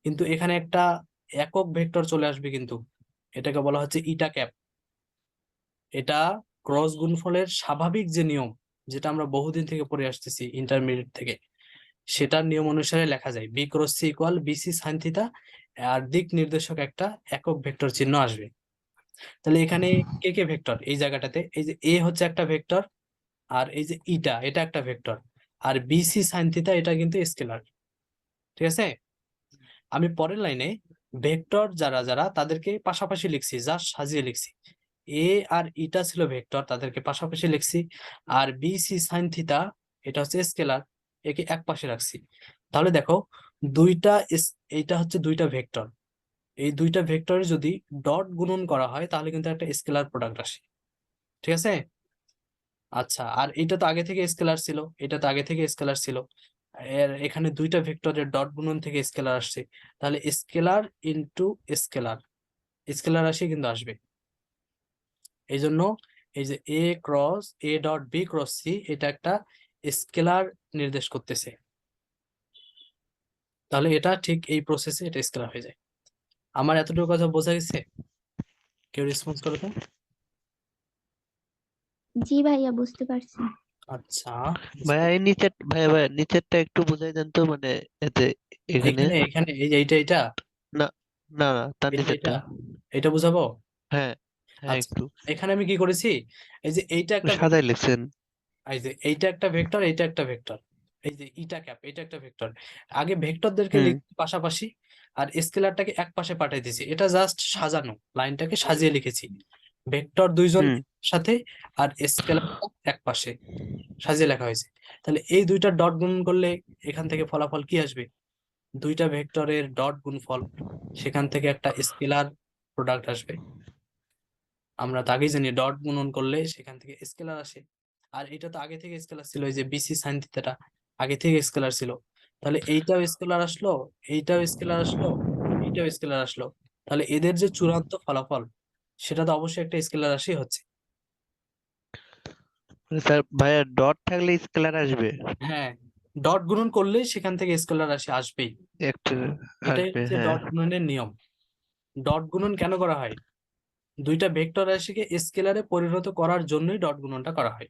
কিন্তু এখানে একটা একক ভেক্টর চলে আসবে, কিন্তু এটাকে বলা হচ্ছে ইটা ক্যাপ। এটা ক্রস গুণফলের স্বাভাবিক যে নিয়ম, যেটা আমরা বহুদিন থেকে পড়ে আসতেছি ইন্টারমিডিয়েট থেকে, সেটার নিয়ম অনুসারে লেখা যায় B cross C equal BC sine theta, আর দিক নির্দেশক একটা একক ভেক্টর চিহ্ন আসবে। তাহলে এখানে কে কে ভেক্টর, এই জায়গাটাতে এই যে এ হচ্ছে একটা ভেক্টর, আর এই যে ইটা এটা একটা ভেক্টর, আর বিসি সাইন থিটা এটা কিন্তু স্কেলার। ঠিক আছে, আমি পরের লাইনে ভেক্টর যারা যারা তাদেরকে পাশাপাশি লিখছি, জাস্ট সাজিয়ে লিখছি। এ আর ইটা ছিল ভেক্টর, তাদেরকে পাশাপাশি লিখছি, আর বিসি সাইন থিটা এটা হচ্ছে স্কেলার, একে এক পাশে রাখছি। তাহলে দেখো, এইটা হচ্ছে দুইটা ভেক্টর, এই দুইটা ভেক্টরে যদি ডট গুণন করা হয় তাহলে কিন্তু একটা স্কেলার প্রোডাক্ট আসে। ঠিক আছে, আচ্ছা, আর এটা তো আগে থেকে স্কেলার ছিল, এটা তো আগে থেকে স্কেলার ছিল, এখানে দুইটা ভেক্টরের ডট গুণন থেকে স্কেলার আসছে, তাহলে স্কেলার ইনটু স্কেলার, স্কেলার রাশি কিন্তু আসবে। এই জন্য এই যে A cross A dot B cross C এটা একটা স্কেলার নির্দেশ করতেছে, তাহলে এটা ঠিক এই প্রসেসে এটা স্কেলার হয়ে যায়। আমার এতটুকু কথা বোঝা গেছে? কেউ রেসপন্স করো তো। জি ভাইয়া, বুঝতে পারছি। আচ্ছা, ভাইয়া এই নিচের ভাইয়া ভাইয়া নিচেরটা একটু বুঝাই দেন তো, মানে এতে এখানে। এখানে এখানে এই যে এইটা না না না, তার এটা এটা নিচেরটা। এটা বুঝাবো। হ্যাঁ হ্যাঁ, আচ্ছা, একটু এখানে আমি কি করেছি, এই যে এইটা একটা সাদাই লিখছেন। এই যে এইটা একটা ভেক্টর, এইটা একটা ভেক্টর, এই যে ইটা ক্যাপ এটা একটা ভেক্টর, আগে ভেক্টরদেরকে হুম লিখছি পাশাপাশি, আর স্কেলারটাকে এক পাশে পাঠিয়ে দিয়েছি, এটা জাস্ট সাজানো, লাইনটাকে সাজিয়ে লিখেছি, ভেক্টর দুইজন হুম সাথে আর স্কেলার এক পাশে সাজিয়ে লেখা হয়েছে। তাহলে এই দুইটা ডট গুণন করলে এখান থেকে ফলাফল কি আসবে, দুইটা ভেক্টরের ডট গুণফল, সেখান থেকে একটা স্কেলার প্রোডাক্ট আসবে। আমরা তো আগেই জানি ডট গুণন করলে সেখান থেকে স্কেলার আসে, আর এটা তো আগে থেকে স্কেলার ছিল, এই যে বিসি সাইন থিটাটা আগে থেকে স্কেলার ছিল, তাহলে এইটাও স্কেলার আসলো, এইটাও স্কেলার আসলো, এইটাও স্কেলার আসলো, তাহলে এদের যে চূড়ান্ত ফলাফল সেটা তো অবশ্যই একটা স্কেলার রাশি হচ্ছে। স্যার ভাইয়া ডট থাকলে স্কেলার আসবে? হ্যাঁ, ডট গুণন করলে সেখান থেকে স্কেলার রাশি আসবেই, একটা এটাই আসবে, হচ্ছে হ্যাঁ। ডট গুণনের নিয়ম। ডট গুণন কেন করা হয়, দুইটা ভেক্টর রাশিকে স্কেলারে পরিণত করার জন্যই ডট গুণনটা করা হয়।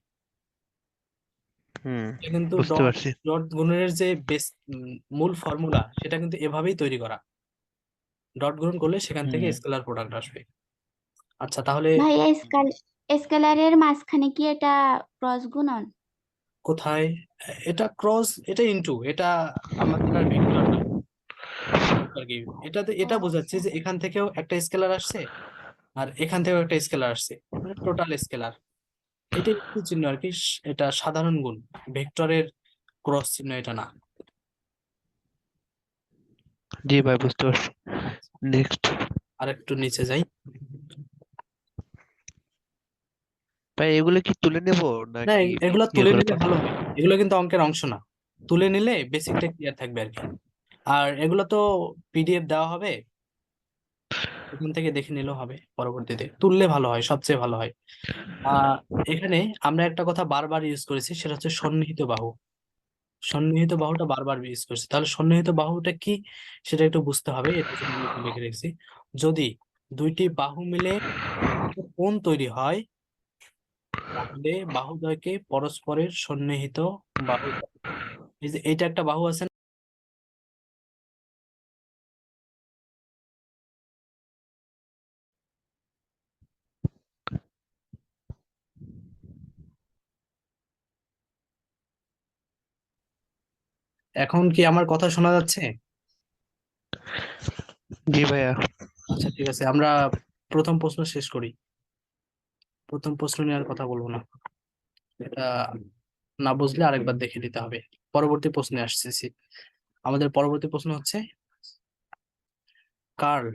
হুম, এটা কিন্তু বুঝতে ডট পারছি। ডট গুণনের যে বেস মূল ফর্মুলা সেটা কিন্তু এভাবেই তৈরি করা, ডট গুণন করলে সেখান থেকে হুম স্কেলার প্রোডাক্ট আসবে। আচ্ছা, তাহলে ভাইয়া, স্কেলারের মাঝখানে কি এটা ক্রস গুণন? কোথায়, এটা ক্রস, এটা ইনটু, এটা আমাদের আর ভেক্টর না আর কি, এটাতে ও এটা বোঝাচ্ছে আচ্ছা। যে এখান থেকেও একটা স্কেলার আসছে আর এখান থেকেও একটা স্কেলার আসছে, মানে টোটাল স্কেলার, এটা একটু চিহ্ন আর কি, এটা সাধারণ গুণ, ভেক্টরের ক্রস চিহ্ন এটা না। জি ভাই, বুঝতে পারছি। আচ্ছা, নেক্সট। আর একটু নিচে যাই। ভাই এগুলো কি তুলে নেব না, নাকি এগুলো ইয়ে তুলে করে নিলে ভালো হয়, এগুলো কিন্তু অঙ্কের অংশ না, তুলে নিলে বেসিকটা ক্লিয়ার থাকবে আর কি। আর এগুলো তো পিডিএফ দেওয়া হবে, ওখান থেকে দেখে নিলেও হবে, পরবর্তীতে তুললে ভালো হয়, সবচেয়ে ভালো হয়। আহ এখানে আমরা একটা কথা বারবার ইউজ করেছি, সেটা হচ্ছে সন্নিহিত বাহু। সন্নিহিত বাহুটা বারবার ইউজ করছে, তাহলে সন্নিহিত বাহুটা কি সেটা একটু বুঝতে হবে। এটা জন্য আমি একটু লিখে রেখেছি, যদি দুইটি বাহু মিলে কোণ তৈরি হয় তাহলে বাহুদ্বয়কে পরস্পরের সন্নিহিত বাহু বলে। এই যে এইটা একটা বাহু আছে না? এখন কি আমার কথা শোনা যাচ্ছে? জি ভাইয়া। আচ্ছা ঠিক আছে, আমরা প্রথম প্রশ্ন শেষ করি। প্রথম প্রশ্ন নিয়ে আর কথা বলবো না, এটা না বুঝলে আরেকবার দেখে নিতে হবে। পরবর্তী প্রশ্নে আসতেছি। আমাদের পরবর্তী প্রশ্ন হচ্ছে কার্ল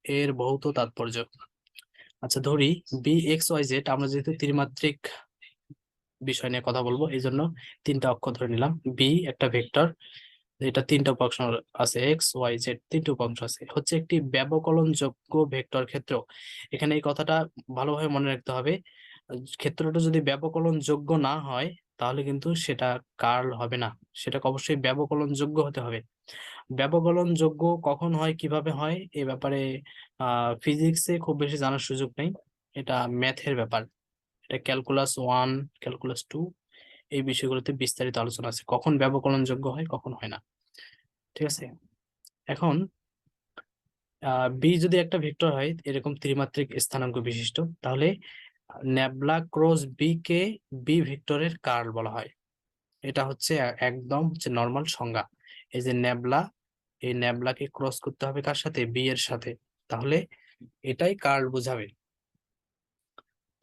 এর ভৌত তাৎপর্য। আচ্ছা ধরি বি এক্স ওয়াই জেড, আমরা যেহেতু ত্রিমাত্রিক বিষয় নিয়ে কথা বলবো এই জন্য তিনটা অক্ষর ধরে নিলাম। বি একটা ভেক্টর, এটা তিনটা উপাংশ আছে, এক্স ওয়াই জেড তিনটা উপাংশ আছে, হচ্ছে একটি ব্যবকলনযোগ্য ভেক্টর ক্ষেত্র। এখানে এই কথাটা ভালোভাবে মনে রাখতে হবে, ক্ষেত্রটা যদি ব্যবকলনযোগ্য না হয় তাহলে কিন্তু সেটা কার্ল হবে না, সেটাকে অবশ্যই ব্যবকলনযোগ্য হতে হবে। ব্যবকলনযোগ্য কখন হয়, কিভাবে হয়, এ ব্যাপারে ফিজিক্সে খুব বেশি জানার সুযোগ নেই, এটা ম্যাথের ব্যাপার। এটা ক্যালকুলাস 1, ক্যালকুলাস 2 এই বিষয়গুলোতে বিস্তারিত আলোচনা আছে, কখন ব্যবকলনযোগ্য হয় কখন হয় না। ঠিক আছে, এখন বি যদি একটা ভেক্টর হয় এরকম ত্রিমাত্রিক স্থানাঙ্ক বিশিষ্ট, তাহলে nabla cross B K B ভেক্টরের কার্ল বলা হয়। এটা হচ্ছে একদম হচ্ছে নর্মাল সংজ্ঞা। এই যে ন্যাবলা, এই ন্যাবলাকে ক্রস করতে হবে কার সাথে, বি এর সাথে, তাহলে এটাই কার্ল বোঝাবে।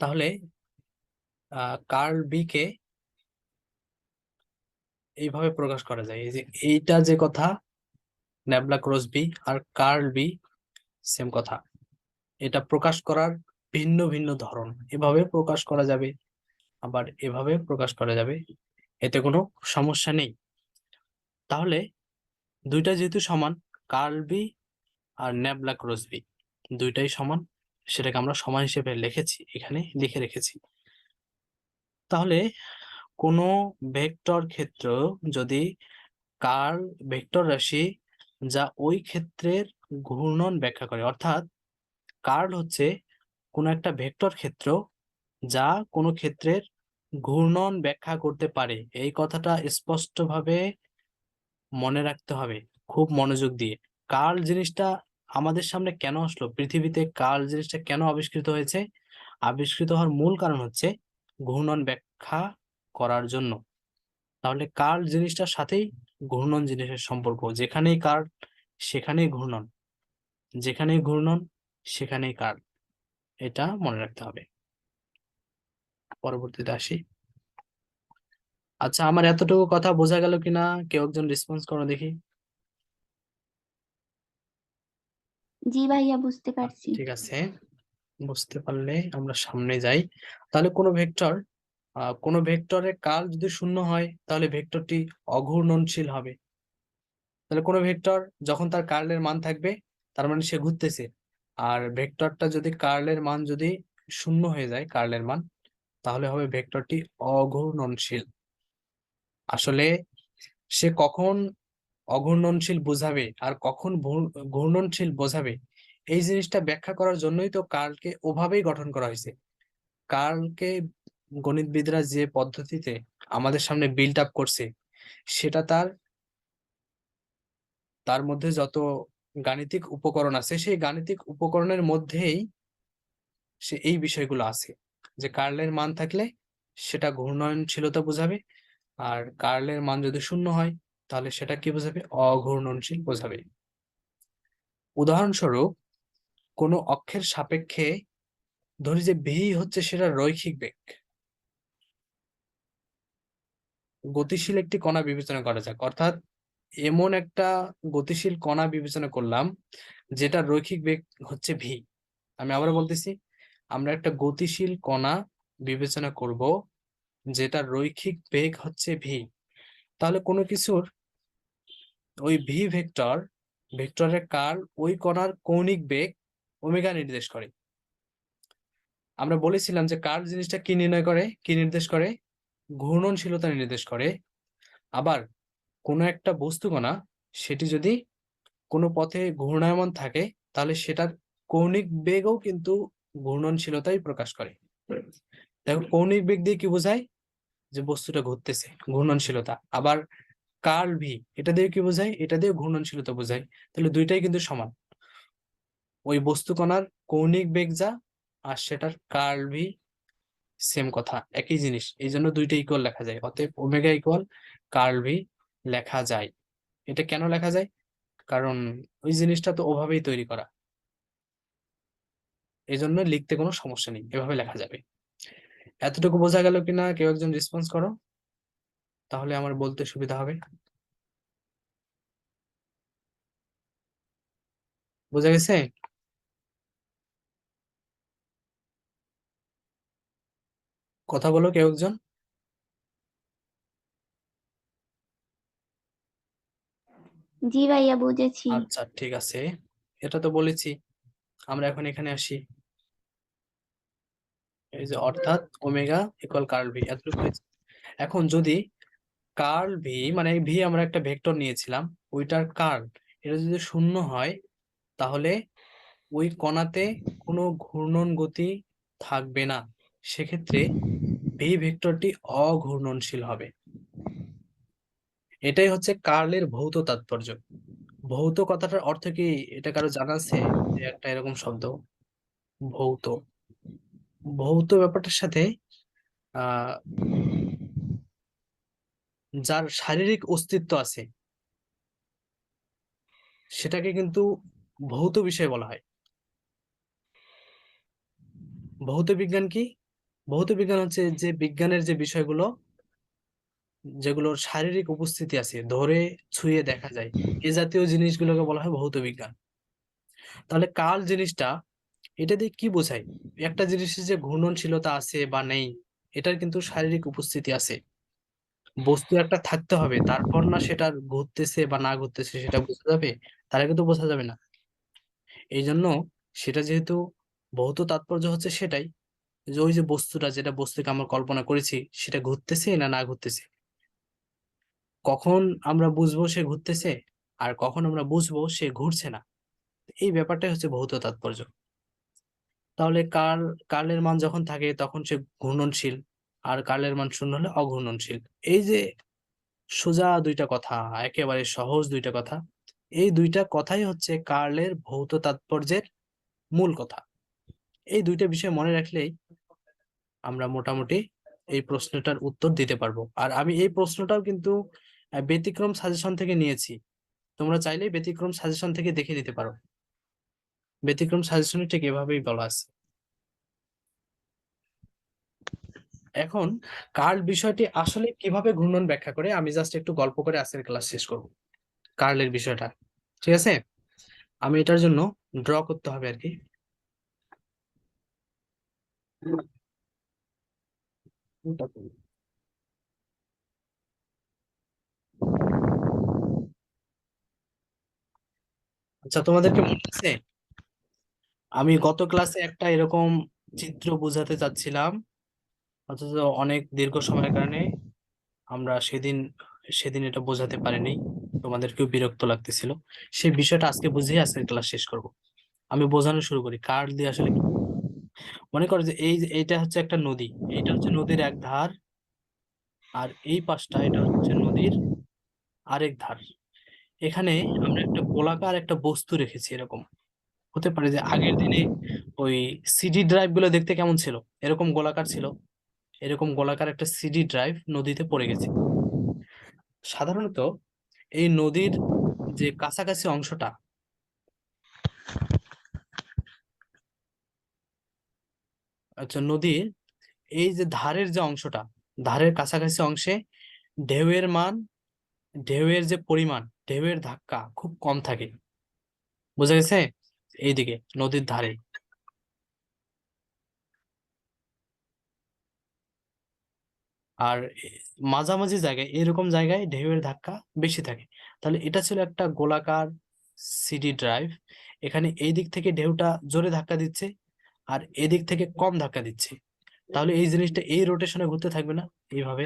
তাহলে কার্ল বি কে এইভাবে প্রকাশ করা যায়, এই যে এইটা যে কথা, ন্যাবলা ক্রস বি আর কার্ল বি সেম কথা। এটা প্রকাশ করার ভিন্ন ভিন্ন ধরন, এভাবে প্রকাশ করা যাবে আবার এভাবে প্রকাশ করা যাবে, এতে কোনো সমস্যা নেই। তাহলে দুইটা যেহেতু সমান, কার্ল বি আর ন্যাবলা ক্রস বি দুইটাই সমান, সেটাকে আমরা সমান হিসেবে লিখেছি, এখানে লিখে রেখেছি। তাহলে কোনো ভেক্টর ক্ষেত্র যদি কার্ল ভেক্টর রাশি যা ওই ক্ষেত্রের ঘূর্ণন ব্যাখ্যা করে, অর্থাৎ কার্ল হচ্ছে কোনো একটা ভেক্টর ক্ষেত্র যা কোনো ক্ষেত্রের ঘূর্ণন ব্যাখ্যা করতে পারে, এই কথাটা স্পষ্টভাবে মনে রাখতে হবে খুব মনোযোগ দিয়ে। কার্ল জিনিসটা আমাদের সামনে কেন আসলো, পৃথিবীতে কার্ল জিনিসটা কেন আবিষ্কৃত হয়েছে, আবিষ্কৃত হওয়ার মূল কারণ হচ্ছে ঘূর্ণন ব্যাখ্যা করার জন্য। তাহলে কার্ল জিনিসটার সাথেই ঘূর্ণন জিনিসের সম্পর্ক, যেখানেই কার্ল সেখানেই ঘূর্ণন, যেখানেই ঘূর্ণন সেখানেই কার্ল, এটা মনে রাখতে হবে। পরবর্তীতে আসি। আচ্ছা আমার এতটুকু কথা বোঝা গেল কিনা, কেউ একজন রেসপন্স করো দেখি। জি ভাইয়া, বুঝতে পারছি। ঠিক আছে, বুঝতে পারলে আমরা সামনে যাই। তাহলে কোনো ভেক্টরের কার্ল যদি শূন্য হয় তাহলে ভেক্টরটি অঘূর্ণনশীল হবে। তাহলে কোনো ভেক্টর যখন তার কার্লের মান থাকবে তার মানে সে ঘুরতেছে, আর ভেক্টরটা যদি কার্লের মান যদি শূন্য হয়ে যায়, কার্লের মান, তাহলে হবে ভেক্টরটি অঘূর্ণনশীল। আসলে সে কখন অঘূর্ণনশীল বোঝাবে আর কখন ঘূর্ণনশীল বোঝাবে, এই জিনিসটা ব্যাখ্যা করার জন্যই তো কার্লকে ওভাবেই গঠন করা হয়েছে। কার্লকে গণিতবিদরা যে পদ্ধতিতে আমাদের সামনে বিল্ড আপ করছে, সেটা তার তার মধ্যে যত গাণিতিক উপকরণ আছে সেই গাণিতিক উপকরণের মধ্যেই সে এই বিষয়গুলো আছে, যে কার্লের মান থাকলে সেটা ঘূর্ণনশীলতা বোঝাবে, আর কার্লের মান যদি শূন্য হয় তাহলে সেটা কি বোঝাবে, অঘূর্ণনশীল বোঝাবে। উদাহরণস্বরূপ কোনো অক্ষের সাপেক্ষে ধরি যে ভি হচ্ছে সেটা রৈখিক বেগ, গতিশীল একটি কণা বিবেচনা করা যাক, অর্থাৎ এমন একটা গতিশীল কণা বিবেচনা করলাম যেটা রৈখিক বেগ হচ্ছে ভি। আমি আবার বলতেছি, আমরা একটা গতিশীল কণা বিবেচনা করব যেটা রৈখিক বেগ হচ্ছে ভি। তাহলে কোনো কিছুর ওই ভি ভেক্টরের কার্ল ওই কণার কৌণিক বেগ ওমেগা নির্দেশ করে। আমরা বলেছিলাম যে কার্ল জিনিসটা কি নির্ণয় করে, কি নির্দেশ করে, ঘূর্ণনশীলতা নির্দেশ করে। আবার কোনো একটা বস্তুকণা সেটি যদি কোনো পথে ঘূর্ণায়মান থাকে তাহলে সেটার কৌণিক বেগও কিন্তু ঘূর্ণনশীলতাই প্রকাশ করে। দেখো কৌণিক বেগ দিয়ে কি বোঝায়? যে বস্তুটা ঘুরতেছে, ঘূর্ণনশীলতা। আবার কার্ল ভি এটা দিয়ে কি বোঝায়? এটা দিয়ে ঘূর্ণনশীলতা বোঝায়। তাহলে দুইটাই কিন্তু সমান। ওই বস্তুকণার কৌণিক বেগ যা আর সেটার কার্ল ভি সেম কথা, একই জিনিস, এই জন্য দুইটা ইকুয়াল লেখা যায়। অতএব ওমেগা ইকুয়াল কার্ল ভি লেখা যায়। এটা কেন লেখা যায়? কারণ ওই জিনিসটা তো ওভাবেই তৈরি করা, এই জন্য লিখতে কোনো সমস্যা নেই, এভাবে লেখা যাবে। এতটুকু বোঝা গেল কিনা কেউ একজন রেসপন্স করো, তাহলে আমার বলতে সুবিধা হবে। বোঝা গেছে? কথা বলো কেউ একজন। জি ভাইয়া, বুঝেছি। আচ্ছা ঠিক আছে, এটা তো বলেছি। আমরা এখন এখানে আসি। এই যে অর্থাৎ ওমেগা ইকুয়াল কার্ল ভি, এতটুকু হয়েছে। এখন যদি কার্ল ভি মানে ভি আমরা একটা ভেক্টর নিয়েছিলাম, ওইটার কার্ল এটা যদি শূন্য হয় তাহলে ওই কণাতে কোনো ঘূর্ণন গতি থাকবে না। সেক্ষেত্রে ভি ভেক্টরটি অঘূর্ণনশীল হবে। এটাই হচ্ছে কার্লের ভৌত তাৎপর্য। ভৌত কথাটার অর্থ কি এটা কারো জানা আছে? যে একটা এরকম শব্দ ভৌত, ভৌত ব্যাপারটার সাথে আহ যার শারীরিক অস্তিত্ব আছে সেটাকে কিন্তু ভৌত বিষয় বলা হয়। ভৌত বিজ্ঞান কি? ভৌত বিজ্ঞান হচ্ছে যে বিজ্ঞানের যে বিষয়গুলো যেগুলোর শারীরিক উপস্থিতি আছে, ধরে ছুঁয়ে দেখা যায়, এ জাতীয় জিনিসগুলোকে বলা হয় ভৌত বিজ্ঞান। তাহলে কাল জিনিসটা এটা দিয়ে কি বোঝায়? একটা জিনিসের যে ঘূর্ণনশীলতা আছে বা নেই, এটার কিন্তু শারীরিক উপস্থিতি আছে। বস্তু একটা থাকতে হবে, তারপর না সেটা ঘুরতেছে বা না ঘুরতেছে সেটা বোঝা যাবে, তার আগে তো বোঝা যাবে না। এই জন্য সেটা যেহেতু ভৌত তাৎপর্য হচ্ছে সেটাই, যে ওই যে বস্তুটা, যেটা বস্তুকে আমরা কল্পনা করেছি সেটা ঘুরতেছে না না ঘুরতেছে, কখন আমরা বুঝবো সে ঘুরতেছে আর কখন আমরা বুঝবো সে ঘুরছে না, এই ব্যাপারটাই হচ্ছে ভৌত তাৎপর্য। তাহলে কার্লের মান যখন থাকে তখন সে ঘূর্ণনশীল, আর কার্লের মান শূন্য হলে অঘূর্ণনশীল। এই যে সোজা দুইটা কথা, একেবারে সহজ দুইটা কথা, এই দুইটা কথাই হচ্ছে কার্লের ভৌত তাৎপর্যের মূল কথা। এই দুইটা বিষয় মনে রাখলেই আমরা মোটামুটি এই প্রশ্নটার উত্তর দিতে পারবো। আর আমি এই প্রশ্নটাও কিন্তু ব্যতিক্রম সাজেশন থেকে নিয়েছি, তোমরা চাইলেই ব্যতিক্রম সাজেশন থেকে দেখে নিতে পারো। ব্যতিক্রম সাজেশনে ঠিক এভাবেই বলা আছে। এখন কার্ল বিষয়টি আসলে কিভাবে ঘূর্ণন ব্যাখ্যা করে আমি জাস্ট একটু গল্প করে আজকের ক্লাস শেষ করব। কার্লের বিষয়টা, ঠিক আছে? আমি এটার জন্য ড্র করতে হবে আর কি। আচ্ছা তোমাদেরকে মনে আছে আমি গত ক্লাসে একটা এরকম চিত্র বোঝাতে চাচ্ছিলাম, অথচ অনেক দীর্ঘ সময়ের কারণে আমরা সেদিন সেদিন এটা বোঝাতে পারিনি, তোমাদেরকেও বিরক্ত লাগতেছিল। সেই বিষয়টা আজকে বুঝিয়ে আজকের ক্লাস শেষ করব। আমি বোঝানো শুরু করি কার্ল দিয়ে আসলে কি। মনে করো যে এইটা হচ্ছে একটা নদী, এইটা হচ্ছে নদীর এক ধার, আর এই পাশটা এটা হচ্ছে নদীর আরেক ধার। এখানে আমরা একটা গোলাকার একটা বস্তু রেখেছি, এরকম হতে পারে যে আগের দিনে ওই সিডি ড্রাইভ গুলো দেখতে কেমন ছিল, এরকম গোলাকার ছিল। এরকম গোলাকার একটা সিডি ড্রাইভ নদীতে পড়ে গেছে। সাধারণত এই নদীর যে কাছাকাছি অংশটা, আচ্ছা নদীর এই যে ধারের যে অংশটা, ধারের কাছাকাছি অংশে ঢেউয়ের মান, ঢেউয়ের যে পরিমাণ, ঢেউয়ের ধাক্কা খুব কম থাকে। বোঝা গেছে? এইদিকে নদীর ধারে। আর মাঝামাঝি জায়গায় এরকম জায়গায় ঢেউয়ের ধাক্কা বেশি থাকে। তাহলে এটা ছিল একটা গোলাকার সিডি ড্রাইভ। এখানে এই দিক থেকে ঢেউটা জোরে ধাক্কা দিচ্ছে আর এদিক থেকে কম ধাক্কা দিচ্ছে। তাহলে এই জিনিসটা এই রোটেশনে ঘুরতে থাকবে না এইভাবে?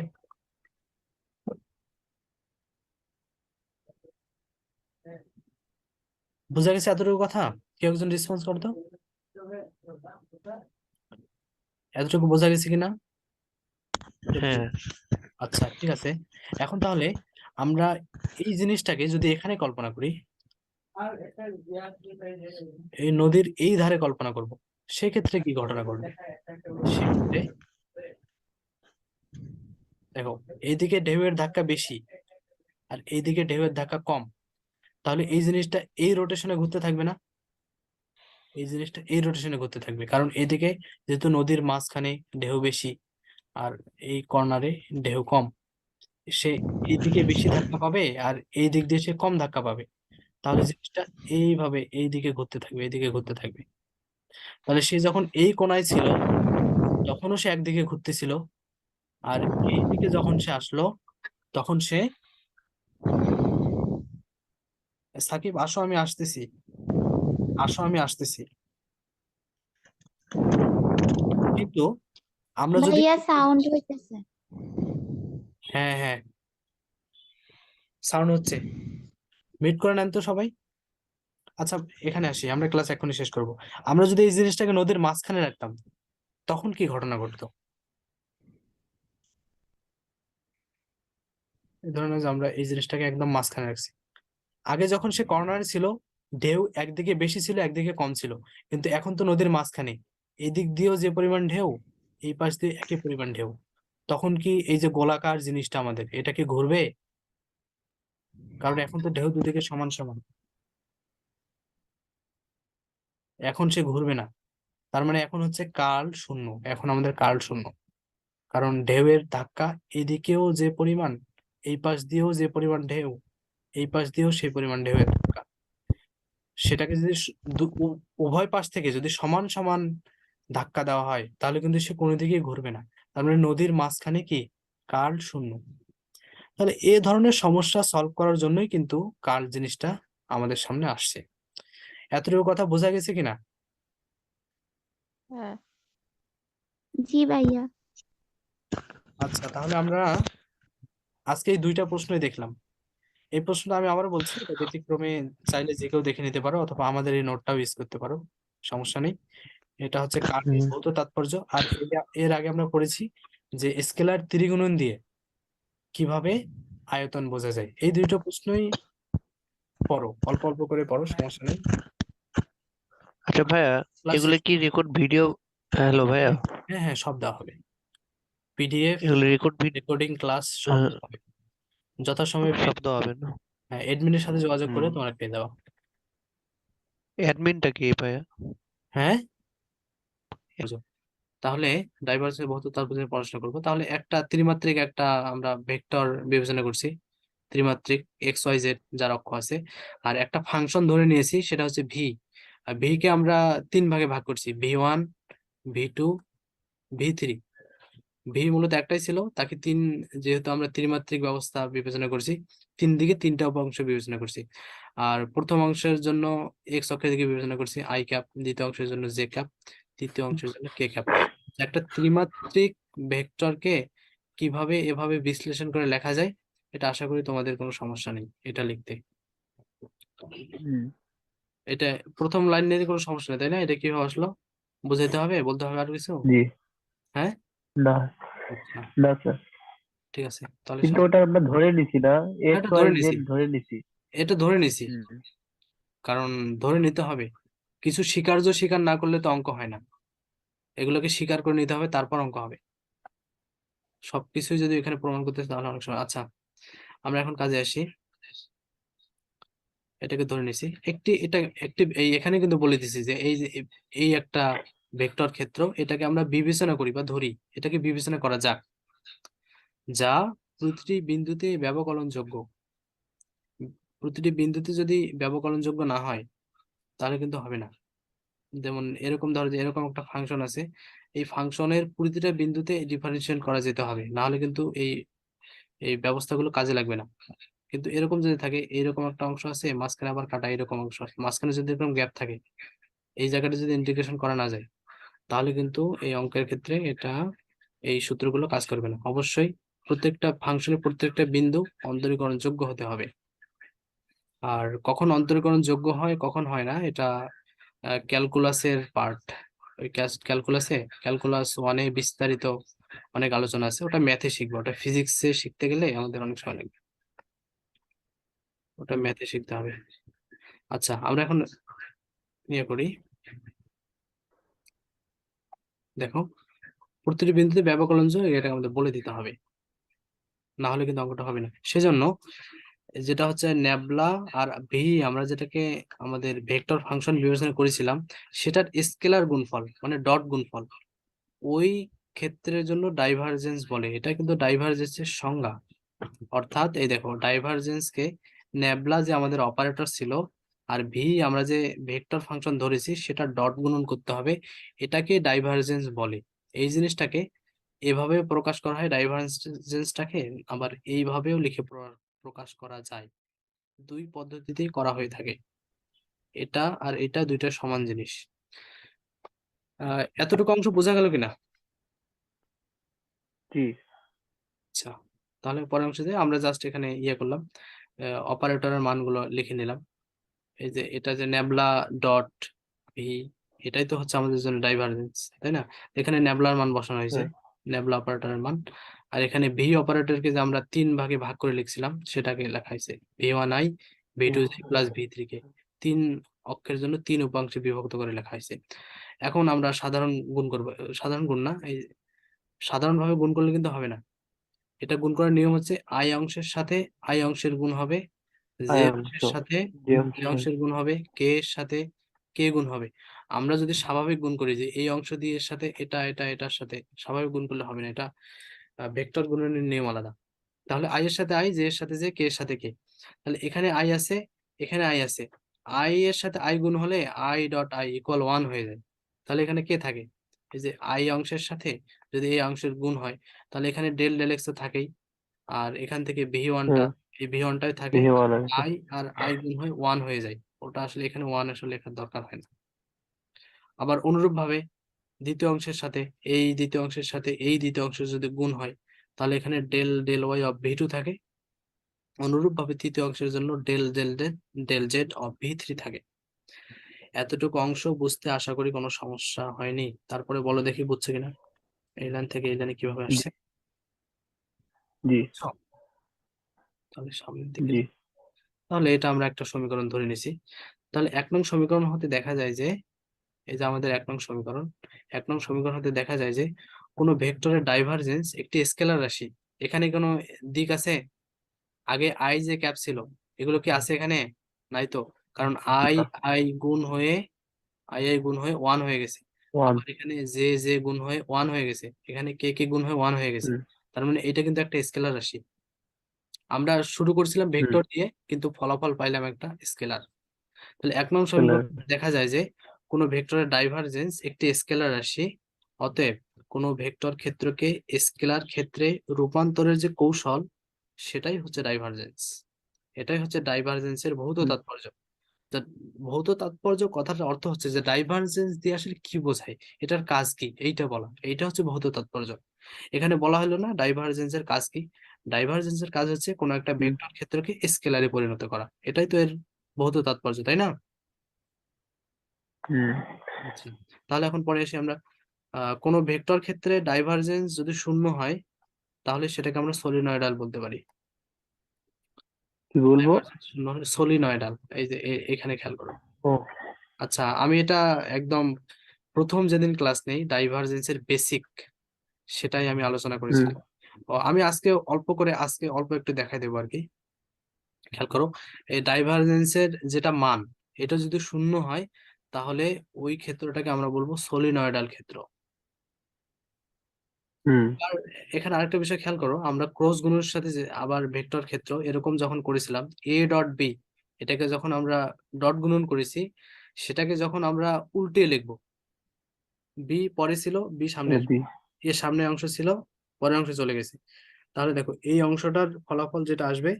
বোঝা গেছে এতটুকু কথা? কেউ একজন রেসপন্স করতো, এতটুকু বোঝা গেছে কিনা? হ্যাঁ আচ্ছা ঠিক আছে। এখন তাহলে আমরা এই জিনিসটাকে যদি এখানে কল্পনা করি, এই নদীর এই ধারে কল্পনা করব, সেক্ষেত্রে কি ঘটনা ঘটবে? সেক্ষেত্রে দেখো, এইদিকে ঢেউয়ের ধাক্কা বেশি আর এইদিকে ঢেউয়ের ধাক্কা কম, তাহলে এই জিনিসটা এই রোটেশনে ঘুরতে থাকবে না? এই জিনিসটা এই রোটেশনে ঘুরতে থাকবে, কারণ এদিকে যেহেতু নদীর মাঝখানে ঢেউ বেশি আর এই কর্নারে ঢেউ কম, সে এইদিকে বেশি ধাক্কা পাবে আর এই দিক দিয়ে সে কম ধাক্কা পাবে। তাহলে জিনিসটা এইভাবে এইদিকে ঘুরতে থাকবে, এইদিকে ঘুরতে থাকবে। তাহলে সে যখন এই কোণায় ছিল তখনও সে একদিকে ঘুরতেছিল, আর এইদিকে যখন সে আসলো তখন সে, সাকিব আসো আমি আসতেছি, আসো আমি আসতেছি। কিন্তু আমরা যদি, ভাইয়া সাউন্ড হইতেছে। হ্যাঁ হ্যাঁ সাউন্ড হচ্ছে, মিট করে নেন তো সবাই। আচ্ছা এখানে আসি, আমরা ক্লাস এখনই শেষ করব। আমরা যদি এই জিনিসটাকে নদীর মাঝখানে রাখতাম তখন কি ঘটনা ঘটতো? এই ধরনের যে আমরা এই জিনিসটাকে একদম মাঝখানে রাখছি, আগে যখন সে কর্নারে ছিল ঢেউ একদিকে বেশি ছিল একদিকে কম ছিল, কিন্তু এখন তো নদীর মাঝখানে, এদিক দিয়েও যে পরিমাণ ঢেউ, এই পাশ দিয়ে একই পরিমাণ ঢেউ, তখন কি এই যে গোলাকার জিনিসটা আমাদের এটা কি ঘুরবে? কারণ এখন তো ঢেউ দুদিকে সমান সমান, এখন সে ঘুরবে না। তার মানে এখন হচ্ছে কাল শূন্য, এখন আমাদের কাল শূন্য, কারণ ঢেউয়ের ধাক্কা এদিকেও যে পরিমাণ, এই পাশ দিয়েও যে পরিমাণ ঢেউ, এই পাশ দিয়েও সেই পরিমাণ ঢেউয়ের ধাক্কা। সেটাকে যদি উভয় পাশ থেকে যদি সমান সমান ধাক্কা দেওয়া হয় তাহলে কিন্তু সে কোনো দিকেই ঘুরবে না। তার মানে নদীর মাঝখানে কি কার্ল শূন্য। তাহলে এ ধরনের সমস্যা সলভ করার জন্যই কিন্তু কার্ল জিনিসটা আমাদের সামনে আসছে। এতটুকু কথা বোঝা গেছে কিনা? হ্যাঁ জি ভাইয়া। আচ্ছা তাহলে আমরা আজকে এই দুইটা প্রশ্নই দেখলাম। এই প্রশ্নটা আমি আবারও বলছি, এটা ব্যতিক্রমে চাইলে যে কেউ দেখে নিতে পারো অথবা আমাদের এই নোটটাও ইউজ করতে পারো, সমস্যা নেই। এটা হচ্ছে কার্ভের হুম। ভৌত তাৎপর্য। আর এর আগে আমরা পড়েছি যে স্কেলার ত্রিগুণন দিয়ে কিভাবে আয়তন বোঝা যায়। এই দুইটা প্রশ্নই পড়ো, অল্প অল্প করে পড়ো, সমস্যা নেই। আচ্ছা ভাইয়া, ক্লাস এগুলো শেষ। কি রেকর্ড ভিডিও? হ্যালো ভাইয়া, হ্যাঁ হ্যাঁ সব দেওয়া হবে, পিডিএফ, এগুলো রেকর্ড রেকর্ডিং ক্লাস সব দেওয়া হবে যথাসময়ে পেয়ে। সব দেওয়া হবে না? হ্যাঁ এডমিনের সাথে যোগাযোগ করে হুম। তোমরা পেয়ে যাও। অ্যাডমিনটা কি ভাইয়া? হ্যাঁ বুঝো। তাহলে ডাইভারসিটি ভৌত তাৎপর্য নিয়ে পড়াশোনা করবো। তাহলে একটা ত্রিমাত্রিক একটা আমরা ভেক্টর বিবেচনা করছি, ত্রিমাত্রিক এক্স ওয়াই জেড যার অক্ষ আছে, আর একটা ফাংশন ধরে নিয়েছি সেটা হচ্ছে ভি। আর ভি কে আমরা তিন ভাগে ভাগ করছি, ভি1, ভি2, ভি3। ভি মূলত একটাই ছিল, তাকে তিন, যেহেতু আমরা ত্রিমাত্রিক ব্যবস্থা বিবেচনা করছি, তিন দিকে তিনটা উপাংশ বিবেচনা করছি। আর প্রথম অংশের জন্য এক্স অক্ষের দিকে বিবেচনা করছি আই ক্যাপ, দ্বিতীয় অংশের জন্য জে ক্যাপ, তৃতীয় অংশের জন্য কে ক্যাপ। একটা ত্রিমাত্রিক ভেক্টরকে কিভাবে এভাবে বিশ্লেষণ করে লেখা যায়, এটা আশা করি তোমাদের কোনো সমস্যা নেই এটা লিখতে। এটা প্রথম লাইন নিয়ে কোনো সমস্যা নেই তাই না? এটা কিভাবে আসলো বুঝাইতে হবে, বলতে হবে আর কিছু? জি হ্যাঁ না, আচ্ছা না স্যার, ঠিক আছে তাহলে কিন্তু ওটা আমরা ধরে নিছি না, এক্স এটা ওয়াই ধরে নিছি, জেড ধরে নিছি। এটা ধরে নিছি, হুম। কারণ ধরে নিতে হবে। কিছু স্বীকার্য স্বীকার না করলে তো অঙ্ক হয় না, এগুলোকে স্বীকার করে নিতে হবে তারপর অঙ্ক হবে। সবকিছুই যদি এখানে প্রমাণ করতে তাহলে অনেক সময়। আচ্ছা আমরা এখন কাজে আসি। এটাকে ধরে নিছি একটি, এটা একটি, এই এখানে কিন্তু বলে দিছি যে এই যে এই একটা ভেক্টর ক্ষেত্র, এটাকে আমরা বিবেচনা করি বা ধরি, এটাকে বিবেচনা করা যাক, যা প্রতিটি বিন্দুতে ব্যবকলনযোগ্য। প্রতিটি বিন্দুতে যদি ব্যবকলনযোগ্য না হয় তাহলে কিন্তু হবে না। যেমন এরকম ধরো যে এরকম একটা ফাংশন আছে, এই ফাংশনের প্রতিটা বিন্দুতে ডিফারেন্সিয়েট করা যেতে হবে, না হলে কিন্তু এই এই ব্যবস্থাগুলো কাজে লাগবে না। কিন্তু এরকম যদি থাকে, এইরকম একটা অংশ আছে মাঝখানে আবার কাটা, এরকম অংশ আছে মাঝখানে যদি এরকম গ্যাপ থাকে, এই জায়গাটা যদি ইন্টিগ্রেশন করা না যায় তাহলে কিন্তু এই অঙ্কের ক্ষেত্রে এটা, এই সূত্রগুলো কাজ করবে না। অবশ্যই প্রত্যেকটা ফাংশনের প্রত্যেকটা বিন্দু অন্তরীকরণযোগ্য হতে হবে। আর কখন অন্তরীকরণ যোগ্য হয় কখন হয় না এটা ক্যালকুলাসের পার্ট। ওই ক্যালকুলাস 1-এ বিস্তারিত অনেক আলোচনা আছে, ওটা ম্যাথে শিখবো, ওটা ফিজিক্সে শিখতে গেলে আমাদের অনেক সময় লাগবে, ওটা ম্যাথে শিখতে হবে। আচ্ছা আমরা এখন ইয়ে করি, দেখো প্রতিটি বিন্দুতে ব্যবকলন এটা আমাদের বলে দিতে হবে, না হলে কিন্তু অঙ্কটা হবে না। সেজন্য যেটা হচ্ছে ন্যাবলা আর ভি, আমরা যেটাকে আমাদের ভেক্টর ফাংশন বিবেচনা করেছিলাম সেটার স্কেলার গুণফল মানে ডট গুণফল, ওই ক্ষেত্রের জন্য ডাইভারজেন্স বলে। এটা কিন্তু ডাইভারজেন্সের সংজ্ঞা। অর্থাৎ এই দেখো ডাইভারজেন্সকে ন্যাবলা যে আমাদের অপারেটর ছিল আর ভি আমরা যে ভেক্টর ফাংশন ধরেছি সেটা ডট গুণন করতে হবে, এটাকে ডাইভারজেন্স বলে। এই জিনিসটাকে এভাবে প্রকাশ করা হয় ডাইভারজেন্সটাকে, আবার এইভাবেও লিখে প্রকাশ করা যায়, দুই পদ্ধতিতেই করা হয়ে থাকে। এটা আর এটা দুইটা সমান জিনিস। এতটুকু অংশ বোঝা গেল কিনা? জি। আচ্ছা তাহলে পরের অংশে আমরা জাস্ট এখানে ইয়ে করলাম, অপারেটরের মানগুলো লিখে নিলাম। এই যে এটা যে ন্যাবলা ডট ভি, এটাই তো হচ্ছে আমাদের জন্য ডাইভারজেন্স, তাই না? এখানে ন্যাবলার মান বসানো হয়েছে, ন্যাবলা অপারেটরের মান। আর এখানে ভি অপারেটরকে যে আমরা 3 ভাগে ভাগ করে লিখছিলাম সেটাকে লেখা হয়েছে V1I V2J প্লাস V3 কে 3 অক্ষের জন্য 3 উপাংশে বিভক্ত করে লেখা হয়েছে। এখন আমরা সাধারণ গুণ করব, সাধারণ গুণ না, এই সাধারণভাবে গুণ করলে কিন্তু হবে না। এটা গুণ করার নিয়ম হচ্ছে আই অংশের সাথে আই অংশের গুণ হবে, জে আই অংশের অংশ সাথে যে জে অংশ অংশের গুণ হবে, কে এর সাথে কে গুণ হবে। আমরা যদি স্বাভাবিক গুণ করি যে এই অংশ দিয়ে এর সাথে এটা এটা এটার সাথে, স্বাভাবিক গুণ করলে হবে না, এটা ভেক্টর গুণনের নিয়ম আলাদা। তাহলে আই এর সাথে আই, জে এর সাথে জে, কে এর সাথে কে। তাহলে এখানে আই আছে, এখানে আই আছে, আই এর সাথে আই গুণ হলে আই ডট আই ইকুয়াল 1 হয়ে যায়। তাহলে এখানে কে থাকে, এই যে আই অংশের সাথে যদি এই অংশের গুণ হয় তাহলে এখানে ডেল ডেল এক্স তো থাকেই, আর এখান থেকে ভি1টা, এই ভি1টাই থাকে, বিহিমান আছে। আই আর আই গুণ হয় 1 হয়ে যায়, ওটা আসলে এখানে 1 আসলে লেখার দরকার হয় না। আবার অনুরূপ ভাবে দ্বিতীয় অংশের সাথে এই দ্বিতীয় অংশের সাথে এই দ্বিতীয় অংশের যদি গুণ হয় তাহলে এখানে ডেল ডেল ওয়াই অফ ভি2 থাকে। অনুরূপ ভাবে তৃতীয় অংশের জন্য del del del del Z of ভি3 থাকে। এতটুকু অংশ বুঝতে আশা করি কোনো সমস্যা হয়নি। তারপরে বলো দেখি বুঝছে কিনা, এই লাইন থেকে এই লাইনে কিভাবে আসছে। জি তাহলে সামনের দিকে জি। তাহলে এটা আমরা একটা সমীকরণ ধরে নিছি। তাহলে 1 নং সমীকরণ হতে দেখা যায় যে, এই যে আমাদের 1 নং সমীকরণ, 1 নং সমীকরণ হতে দেখা যায় যে কোনো ভেক্টরের ডাইভারজেন্স একটি স্কেলার রাশি। এখানে কোনো দিক আছে? আগে আই যে ক্যাপ ছিল এগুলো কি আছে এখানে? নাই তো, কারণ আই আই গুণ হয়ে আই আই গুণ হয়ে 1 হয়ে গেছে। 1 আবার এখানে জে জে গুণ হয়ে 1 হয়ে গেছে, এখানে কে কে গুণ হয়ে 1 হয়ে গেছে। তার মানে এটা কিন্তু একটা স্কেলার রাশি। আমরা শুরু করছিলাম ভেক্টর দিয়ে কিন্তু ফলাফল পাইলাম একটা স্কেলার। তাহলে 1 নং সমীকরণ দেখা যায় যে কোনো ভেক্টরের ডাইভারজেন্স একটি স্কেলার রাশি, অতএব কোনো ভেক্টর ক্ষেত্রকে স্কেলার ক্ষেত্রে রূপান্তরের যে কৌশল সেটাই হচ্ছে ডাইভারজেন্স। এটাই হচ্ছে ডাইভারজেন্সের ভৌত তাৎপর্য। তা ভৌত তাৎপর্য কথাটার অর্থ হচ্ছে যে ডাইভারজেন্স দিয়ে আসলে কি বোঝায়, এটার কাজ কি, এইটা বলা, এইটা হচ্ছে ভৌত তাৎপর্য। এখানে বলা হলো না ডাইভারজেন্সের কাজ কি। ডাইভারজেন্সের কাজ হচ্ছে কোনো একটা ভেক্টর ক্ষেত্রকে স্কেলারে পরিণত করা, এটাই তো এর ভৌত তাৎপর্য, তাই না? আচ্ছা তাহলে এখন পরে আসি আমরা, কোনো ভেক্টর ক্ষেত্রে ডাইভারজেন্স যদি শূন্য হয় তাহলে সেটাকে আমরা সলিনয়েডাল বলতে পারি। কি বলবো? সলিনয়েডাল, এই যে এখানে খেয়াল করো। ও আচ্ছা আমি এটা একদম প্রথম যেদিন ক্লাস নেই ডাইভারজেন্সের বেসিক সেটাই আমি আলোচনা করেছিলাম। আমি আজকে অল্প একটু দেখাই দেবো আর কি। খেয়াল করো, এই ডাইভারজেন্সের যেটা মান এটা যদি শূন্য হয় তাহলে ওই ক্ষেত্রটাকে আমরা বলবো সলিনয়েডাল ক্ষেত্র। আর এখানে আরেকটা বিষয় খেয়াল করো, আমরা ক্রস গুণের সাথে যে আবার ভেক্টর ক্ষেত্র এরকম যখন করেছিলাম এ ডট বি, এটাকে যখন আমরা ডট গুণন করেছি সেটাকে যখন আমরা উল্টে লিখবো, বি পরে ছিল বি সামনে আসবে, এর সামনে অংশ ছিল পরের অংশে চলে গেছে, তাহলে দেখো এই অংশটার ফলাফল যেটা আসবে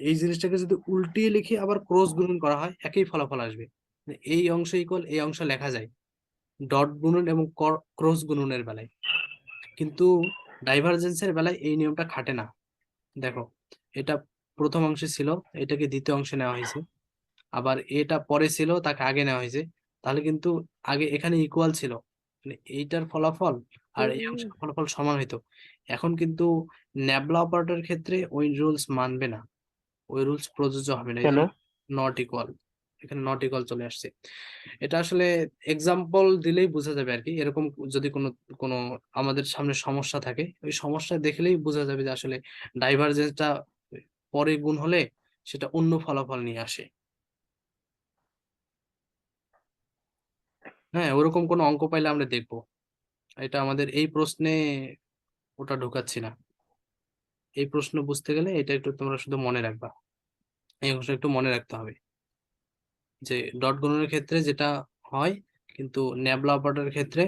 এই জিনিসটাকে যদি উল্টিয়ে লিখে আবার ক্রস গুণন করা হয় একই ফলাফল আসবে। এই অংশ ইকুয়াল এই অংশ লেখা যায় ডট গুণন এবং ক্রস গুণনের বেলায়, কিন্তু ডাইভারজেন্সের বেলায় এই নিয়মটা খাটে না। দেখো এটা প্রথম অংশে ছিল, এটাকে দ্বিতীয় অংশে নেওয়া হয়েছে, আবার এটা পরে ছিল, তাকে আগে নেওয়া হয়েছে, তাহলে কিন্তু আগে এখানে ইকুয়াল ছিল, মানে এইটার ফলাফল আর এই অংশের ফলাফল সমান হইতো। এখন কিন্তু ন্যাবলা অপারেটরের ক্ষেত্রে ওই রুলস মানবে না, ওই রুলস প্রযোজ্য হবে না, এই কেন? জন্য নট ইকুয়াল, এখানে নট ইকুয়াল চলে আসছে। এটা আসলে এক্সাম্পল দিলেই বোঝা যাবে আর কি। এরকম যদি কোনো কোনো আমাদের সামনে সমস্যা থাকে, ওই সমস্যা দেখলেই বোঝা যাবে যে আসলে ডাইভারজেন্সটা পরে গুণ হলে সেটা অন্য ফলাফল নিয়ে আসে। হ্যাঁ, ওরকম কোনো অঙ্ক পাইলে আমরা দেখবো। এটা আমাদের এই প্রশ্নে ওটা ঢোকাচ্ছি না। এই প্রশ্ন বুঝতে গেলে এটা একটু তোমরা শুধু মনে রাখবা, এই অংশটা একটু মনে রাখতে হবে যে ডট গুণনের ক্ষেত্রে যেটা হয়, কিন্তু ন্যাবলা অপারেটরের ক্ষেত্রে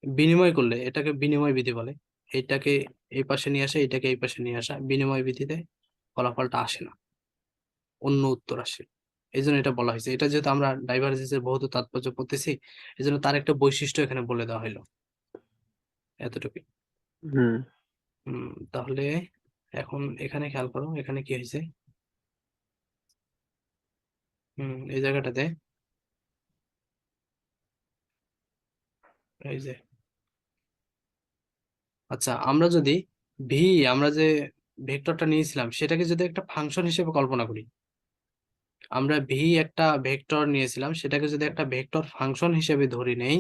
বিনিময় করলে এটাকে বিনিময় বিধি বলে। এইটাকে এই পাশে নিয়ে আসা, এটাকে এই পাশে নিয়ে আসা, বিনিময় বিধিতে ফলাফলটা আসে না, অন্য উত্তর আসে। এই জন্য এটা বলা হয়েছে। এটা যেহেতু আমরা ডাইভারজেন্সের বহুত তাৎপর্য পড়তেছি, এই জন্য তার একটা বৈশিষ্ট্য এখানে বলে দেওয়া হলো, এতটুকুই। হুম। তাহলে এখন এখানে খেয়াল করো, এখানে কি হয়েছে। এই জায়গাটাতে এই যে, আচ্ছা আমরা যদি ভি, আমরা যে ভেক্টরটা নিয়েছিলাম সেটাকে যদি একটা ফাংশন হিসেবে কল্পনা করি, আমরা ভি একটা ভেক্টর নিয়েছিলাম, সেটাকে যদি একটা ভেক্টর ফাংশন হিসেবে ধরে নেই,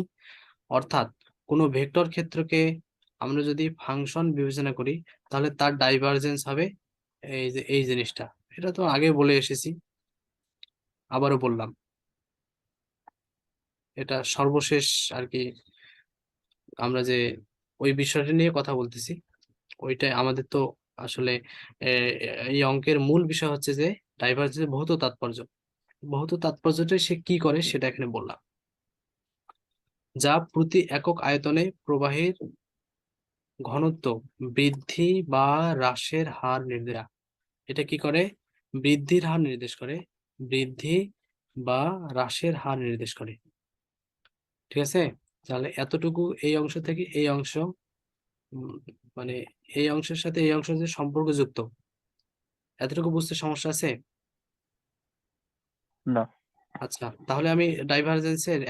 অর্থাৎ কোনো ভেক্টর ক্ষেত্রকে আমরা যদি ফাংশন বিবেচনা করি, তাহলে তার ডাইভারজেন্স হবে এই যে এই জিনিসটা। এটা তো আগে বলে এসেছি, আবারও বললাম, এটা সর্বশেষ আর কি। আমরা যে ওই বিষয়টা নিয়ে কথা বলতেছি, ওইটাই আমাদের তো আসলে এই অঙ্কের মূল বিষয় হচ্ছে যে ডাইভারজেন্স ভৌত তাৎপর্য। ভৌত তাৎপর্যটা সে কি করে সেটা এখানে বললাম, যা প্রতি একক আয়তনে প্রবাহের ঘনত্ব বৃদ্ধি বা হ্রাসের হার নির্দেশ। এটা কি করে? বৃদ্ধির হার নির্দেশ করে, বৃদ্ধি বা হ্রাসের হার নির্দেশ করে। ঠিক আছে, তাহলে এতটুকু এই অংশ থেকে এই অংশ, মানে এই অংশের সাথে এই অংশের যে সম্পর্কযুক্ত, এতটুকু বুঝতে সমস্যা আছে? না। আচ্ছা, তাহলে আমি ডাইভারজেন্সের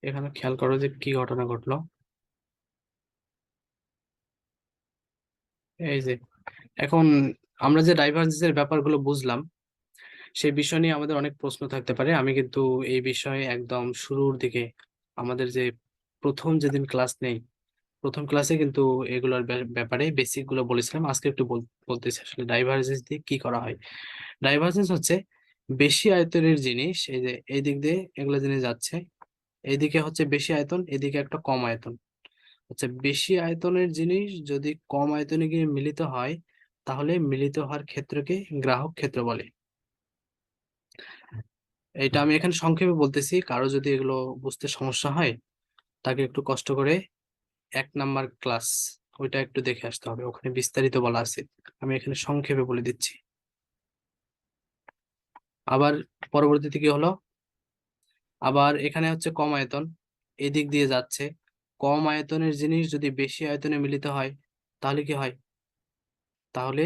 এখানে খেয়াল করো যে কি ঘটনা ঘটলো। এই যে এখন আমরা যে ডাইভারজেন্সের ব্যাপারগুলো বুঝলাম, সেই বিষয় নিয়ে আমাদের অনেক প্রশ্ন থাকতে পারে। আমি কিন্তু এই বিষয়ে একদম শুরুর দিকে, আমাদের যে প্রথম যেদিন ক্লাস নেই, প্রথম ক্লাসে কিন্তু এগুলোর ব্যাপারে বেসিক গুলো বলেছিলাম। আজকে একটু বলতেছি আসলে ডাইভারজেন্স দিয়ে কি করা হয়। ডাইভারজেন্স হচ্ছে বেশি আয়তনের জিনিস, এই যে এই দিক দিয়ে এগুলো জিনিস যাচ্ছে, এইদিকে হচ্ছে বেশি আয়তন, এদিকে একটা কম আয়তন। আচ্ছা, বেশি আয়তনের জিনিস যদি কম আয়তনে গিয়ে মিলিত হয়, তাহলে মিলিত হওয়ার ক্ষেত্রকে গ্রাহক ক্ষেত্র বলে। এটা আমি এখানে সংক্ষেপে বলতেছি, কারো যদি এগুলো বুঝতে সমস্যা হয় তাকে একটু কষ্ট করে 1 নাম্বার ক্লাস ওইটা একটু দেখে আসতে হবে, ওখানে বিস্তারিত বলা আছে। আমি এখানে সংক্ষেপে বলে দিচ্ছি। আবার পরবর্তীতে কি হলো, আবার এখানে হচ্ছে কম আয়তন, এদিক দিয়ে যাচ্ছে। কম আয়তনের জিনিস যদি বেশি আয়তনে মিলিত হয়, তাহলে কি হয়? তাহলে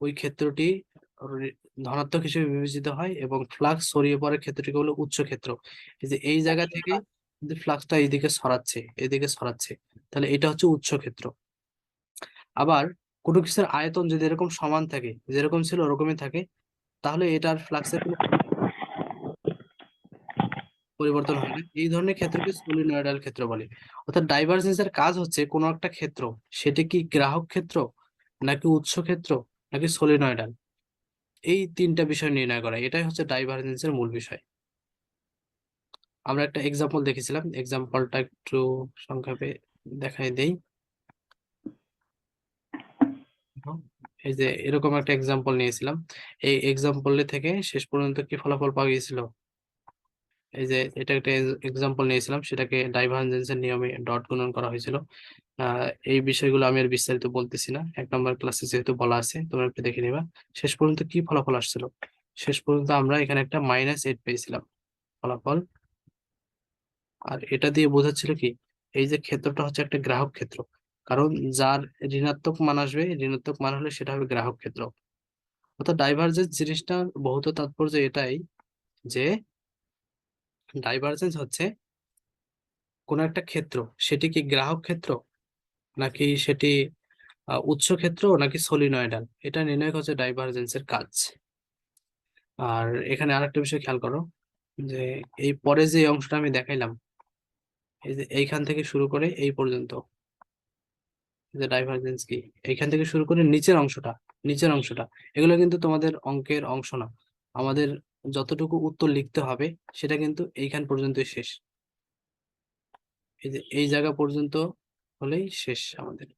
ওই ক্ষেত্রটি ধনাত্মক হিসেবে বিবেচিত হয় এবং ফ্লাক্স ছড়িয়ে পড়ার ক্ষেত্রটিকে হলো উচ্চ ক্ষেত্র। এই যে এই জায়গা থেকে যদি ফ্লাক্সটা এইদিকে ছড়াচ্ছে, এদিকে ছড়াচ্ছে, তাহলে এটা হচ্ছে উচ্চ ক্ষেত্র। আবার কোনো কিছুর আয়তন যদি এরকম সমান থাকে, যেরকম ছিল ওরকমই থাকে, তাহলে এটার ফ্লাক্সের কোনো পরিবর্তন হয় না। এই ধরনের ক্ষেত্রকে সলিনয়েডাল ক্ষেত্র বলে। অর্থাৎ ডাইভারজেন্সের কাজ হচ্ছে কোনো একটা ক্ষেত্র, সেটা কি গ্রাহক ক্ষেত্র, নাকি উৎস ক্ষেত্র, নাকি সলিনয়েডাল, এই 3টা বিষয় নির্ণয় করা। এটাই হচ্ছে ডাইভারজেন্সের মূল বিষয়। আমরা একটা এক্সাম্পল দেখেছিলাম, এক্সাম্পলটা একটু সংক্ষেপে দেখাই দেই। এই যে এরকম একটা এক্সাম্পল নিয়েছিলাম, এই এক্সাম্পল থেকে শেষ পর্যন্ত কি ফলাফল পাওয়া গিয়েছিল। এই যে এটা একটা এক্সাম্পল নিয়েছিলাম, সেটাকে ডাইভারজেন্সের নিয়মে ডট গুণন করা হয়েছিল। এই বিষয়গুলো আমি আর বিস্তারিত বলতেছি না, 1 নাম্বার ক্লাসে যেহেতু বলা আছে তোমরা একটু দেখে নিবা। শেষ পর্যন্ত কি ফলাফল আসছিল, শেষ পর্যন্ত আমরা এখানে একটা -8 পেয়েছিলাম ফলাফল। আর এটা দিয়ে বোঝাচ্ছিল কি, এই যে ক্ষেত্রটা হচ্ছে একটা গ্রাহক ক্ষেত্র, কারণ যার ঋণাত্মক মান আসবে, ঋণাত্মক মান হলে সেটা হবে গ্রাহক ক্ষেত্র। অর্থাৎ ডাইভারজেন্স জিনিসটার বহুত তাৎপর্য এটাই যে ডাইভারজেন্স হচ্ছে কোন একটা ক্ষেত্র, সেটি কি গ্রাহক ক্ষেত্র নাকি সেটি উৎস ক্ষেত্র নাকি সলিনয়েডাল, এটা নির্ণয় হচ্ছে ডাইভারজেন্সের কাজ। আর এখানে আরেকটা বিষয় খেয়াল করো যে এই পরে যে অংশটা আমি দেখাইলাম, এই যে এইখান থেকে শুরু করে এই পর্যন্ত যে ডাইভারজেন্স কি, এইখান থেকে শুরু করে নিচের অংশটা এগুলো কিন্তু তোমাদের অঙ্কের অংশ না। আমাদের যতটুকু উত্তর লিখতে হবে সেটা কিন্তু এইখান পর্যন্তই শেষ। এই যে এই জায়গা পর্যন্ত হলেই শেষ আমাদের,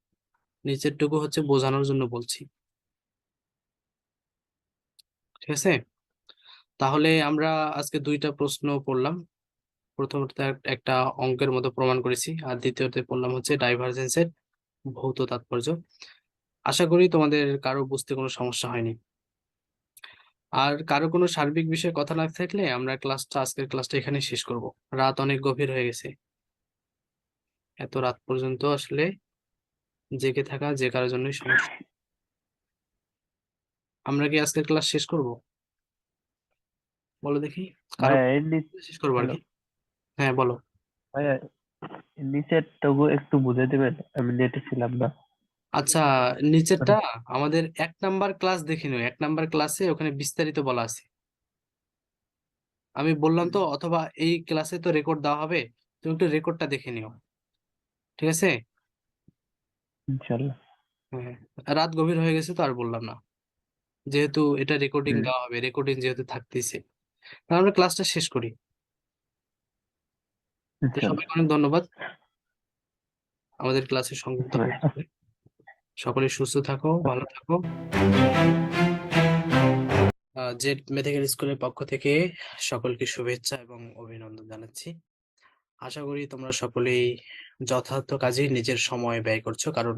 নিচেরটুকু হচ্ছে বোঝানোর জন্য বলছি। ঠিক আছে, তাহলে আমরা আজকে দুইটা প্রশ্ন পড়লাম। প্রথমত একটা অঙ্কের মতো প্রমাণ করেছি, আর দ্বিতীয়তে পড়লাম হচ্ছে ডাইভারজেন্সের ভৌত তাৎপর্য। আশা করি তোমাদের কারো বুঝতে কোনো সমস্যা হয়নি। আর কারো কোনো সার্বিক বিষয়ে কথা না থাকলে আমরা আজকের ক্লাসটা এখানে শেষ করব। রাত অনেক গভীর হয়ে গেছে, এত রাত পর্যন্ত আসলে জেগে থাকা যে কারোর জন্যই সমস্যা। আমরা কি আজকের ক্লাস শেষ করব? বলো দেখি, কারো ভাইয়া শেষ করবো আর হ্যালো কি। হ্যাঁ বলো। ভাইয়া, এর নিচের টুকু একটু বুঝে দিবেন, আমি নেটে ছিলাম না। আচ্ছা, নিচেরটা আমাদের 1 নাম্বার ক্লাস দেখে নিও, 1 নাম্বার ক্লাসে ওখানে বিস্তারিত বলা আছে। আমি বললাম তো, অথবা এই ক্লাসে তো রেকর্ড দেওয়া হবে, তুমি একটু রেকর্ডটা দেখে নিও, ঠিক আছে? ইনশাল্লাহ। হ্যাঁ, রাত গভীর হয়ে গেছে তো আর বললাম না, যেহেতু এটা রেকর্ডিং হুম, দেওয়া হবে, রেকর্ডিং যেহেতু থাকতেছে, তাহলে আমরা ক্লাসটা শেষ করি। তো ইনশাল্লাহ। সবাইকে অনেক ধন্যবাদ আমাদের ক্লাসে সংযুক্ত আচ্ছা হওয়ার ভাইয়া। জন্য। সকলে সুস্থ থাকো, ভালো থাকো। জেড মেডিকেল স্কুলের পক্ষ থেকে সকলকে শুভেচ্ছা এবং অভিনন্দন জানাচ্ছি। আশা করি তোমরা সকলেই যথার্থ কাজে নিজের সময় ব্যয় করছো, কারণ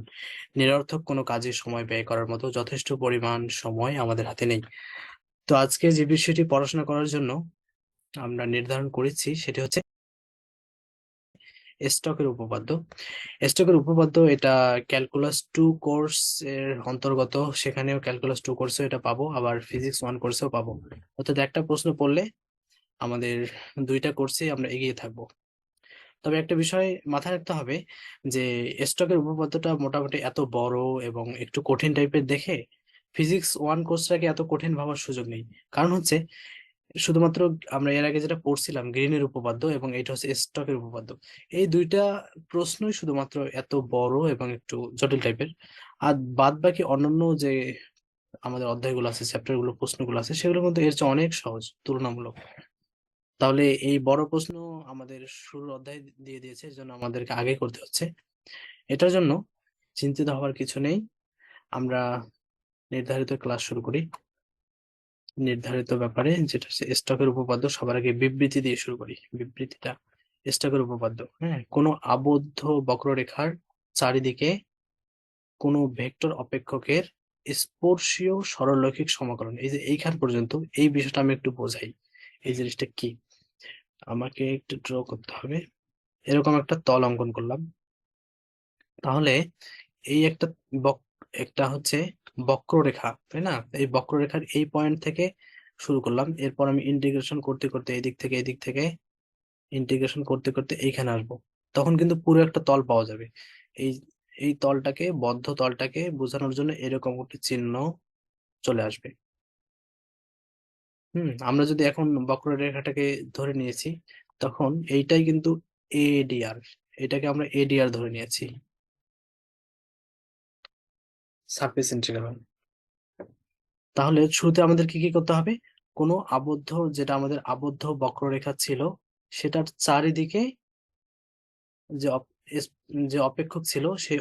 নিরর্থক কোনো কাজে সময় ব্যয় করার মতো যথেষ্ট পরিমাণ সময় আমাদের হাতে নেই। তো আজকে যে বিষয়টি পড়াশোনা করার জন্য আমরা নির্ধারণ করেছি সেটি হচ্ছে স্টকের উপপাদ্য। স্টকের উপপাদ্য এটা ক্যালকুলাস 2 কোর্স এর অন্তর্গত, সেখানেও ক্যালকুলাস 2 কোর্সেও এটা পাবো, আবার ফিজিক্স 1 কোর্সেও পাবো। অর্থাৎ একটা প্রশ্ন পড়লে আমাদের দুইটা কোর্সেই আমরা এগিয়ে থাকবো। তবে একটা বিষয় মাথায় রাখতে হবে যে স্টকের উপপাদ্যটা মোটামুটি এত বড় এবং একটু কঠিন টাইপের দেখে ফিজিক্স 1 কোর্সটাকে এত কঠিন ভাবার সুযোগ নেই। কারণ হচ্ছে শুধুমাত্র আমরা এর আগে যেটা পড়ছিলাম গ্রিনের উপপাদ্য এবং এটা হচ্ছে স্টকের উপপাদ্য, এই দুইটা প্রশ্নই শুধুমাত্র এত বড় এবং একটু জটিল টাইপের। আর বাদ বাকি অন্যান্য যে আমাদের অধ্যায়গুলো আছে, চ্যাপ্টারগুলো, প্রশ্নগুলো আছে, সেগুলো কিন্তু এর চেয়ে অনেক সহজ তুলনামূলক। তাহলে এই বড় প্রশ্ন আমাদের শুরুর অধ্যায় দিয়ে দিয়েছে, এর জন্য আমাদেরকে আগে করতে হচ্ছে। এটার জন্য চিন্তিত হওয়ার কিছু নেই, আমরা নির্ধারিত ক্লাস শুরু করি। নির্ধারিত ব্যাপারে যেটা হচ্ছে স্টকের উপপাদ্য, সবার আগে বিবৃতি দিয়ে শুরু করি। বিবৃতিটা স্টকের উপপাদ্য, হ্যাঁ, কোনো আবদ্ধ বক্ররেখার চারিদিকে কোনো ভেক্টর অপেক্ষকের স্পর্শীয় সরলরৈখিক সমাকলন। এই যে এইখান পর্যন্ত এই বিষয়টা আমি একটু বোঝাই, এই জিনিসটা কি। আমাকে একটু ড্র করতে হবে, এরকম একটা তল অঙ্কন করলাম। তাহলে এই একটা হচ্ছে বক্ররেখা, তাই না? এই বক্ররেখার এই পয়েন্ট থেকে শুরু করলাম, এরপর আমি ইন্টিগ্রেশন করতে করতে এদিক থেকে ইন্টিগ্রেশন করতে করতে এইখানে আসবো। তখন কিন্তু পুরো একটা তল পাওয়া যাবে। এই এই তলটাকে, বদ্ধ তলটাকে বোঝানোর জন্য এরকম একটা চিহ্ন চলে আসবে। আমরা যদি এখন বক্ররেখাটাকে ধরে নিয়েছি, তখন এইটাই কিন্তু এডিআর, এটাকে আমরা এডিআর ধরে নিয়েছি, সারফেস ইন্টিগ্রাল। তাহলে শুরুতে আমাদের কি করতে হবে? কোনো আবদ্ধ, যেটা আমাদের আবদ্ধ বক্ররেখা ছিল, সেটার চারিদিকে যে যে অপেক্ষক ছিল, সেই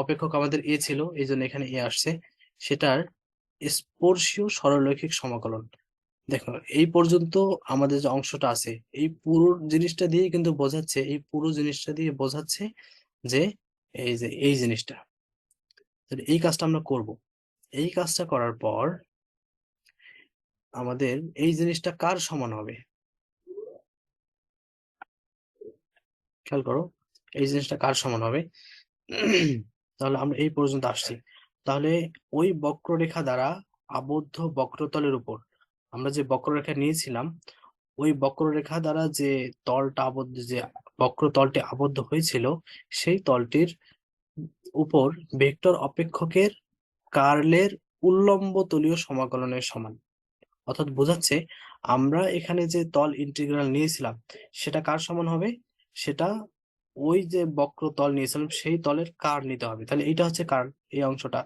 অপেক্ষক আমাদের এ ছিল, এই জন্য এখানে এ আসছে, সেটার স্পর্শীয় সরলরৈখিক সমাকলন। দেখো এই পর্যন্ত আমাদের যে অংশটা আছে, এই পুরো জিনিসটা দিয়ে কিন্তু বোঝাচ্ছে, এই পুরো জিনিসটা দিয়ে বোঝাচ্ছে যে এই জিনিসটা, তাহলে এই কাজটা আমরা করব। এই কাজটা করার পর আমাদের এই জিনিসটা কার সমান হবে খেয়াল করো, এই জিনিসটা কার সমান হবে? তাহলে আমরা এই পর্যন্ত আসছি। তাহলে ওই বক্ররেখা দ্বারা আবদ্ধ বক্রতলের উপর আমরা যে বক্ররেখা নিয়েছিলাম, ওই বক্ররেখা দ্বারা যে তলটা আবদ্ধ, যে বক্রতলটি আবদ্ধ হয়েছিল, সেই তলটির উপর ভেক্টর অপেক্ষকের কার্লের উল্লম্ব তলীয় সমাকলনের সমান। অর্থাৎ বোঝাচ্ছে আমরা এখানে যে তল ইন্টিগ্রাল নিয়েছিলাম সেটা কার সমান হবে, সেটা ওই যে বক্রতল নিয়েছিলাম সেই তলের কার্ল নিতে হবে। তাহলে এইটা হচ্ছে কার্ল, এই অংশটা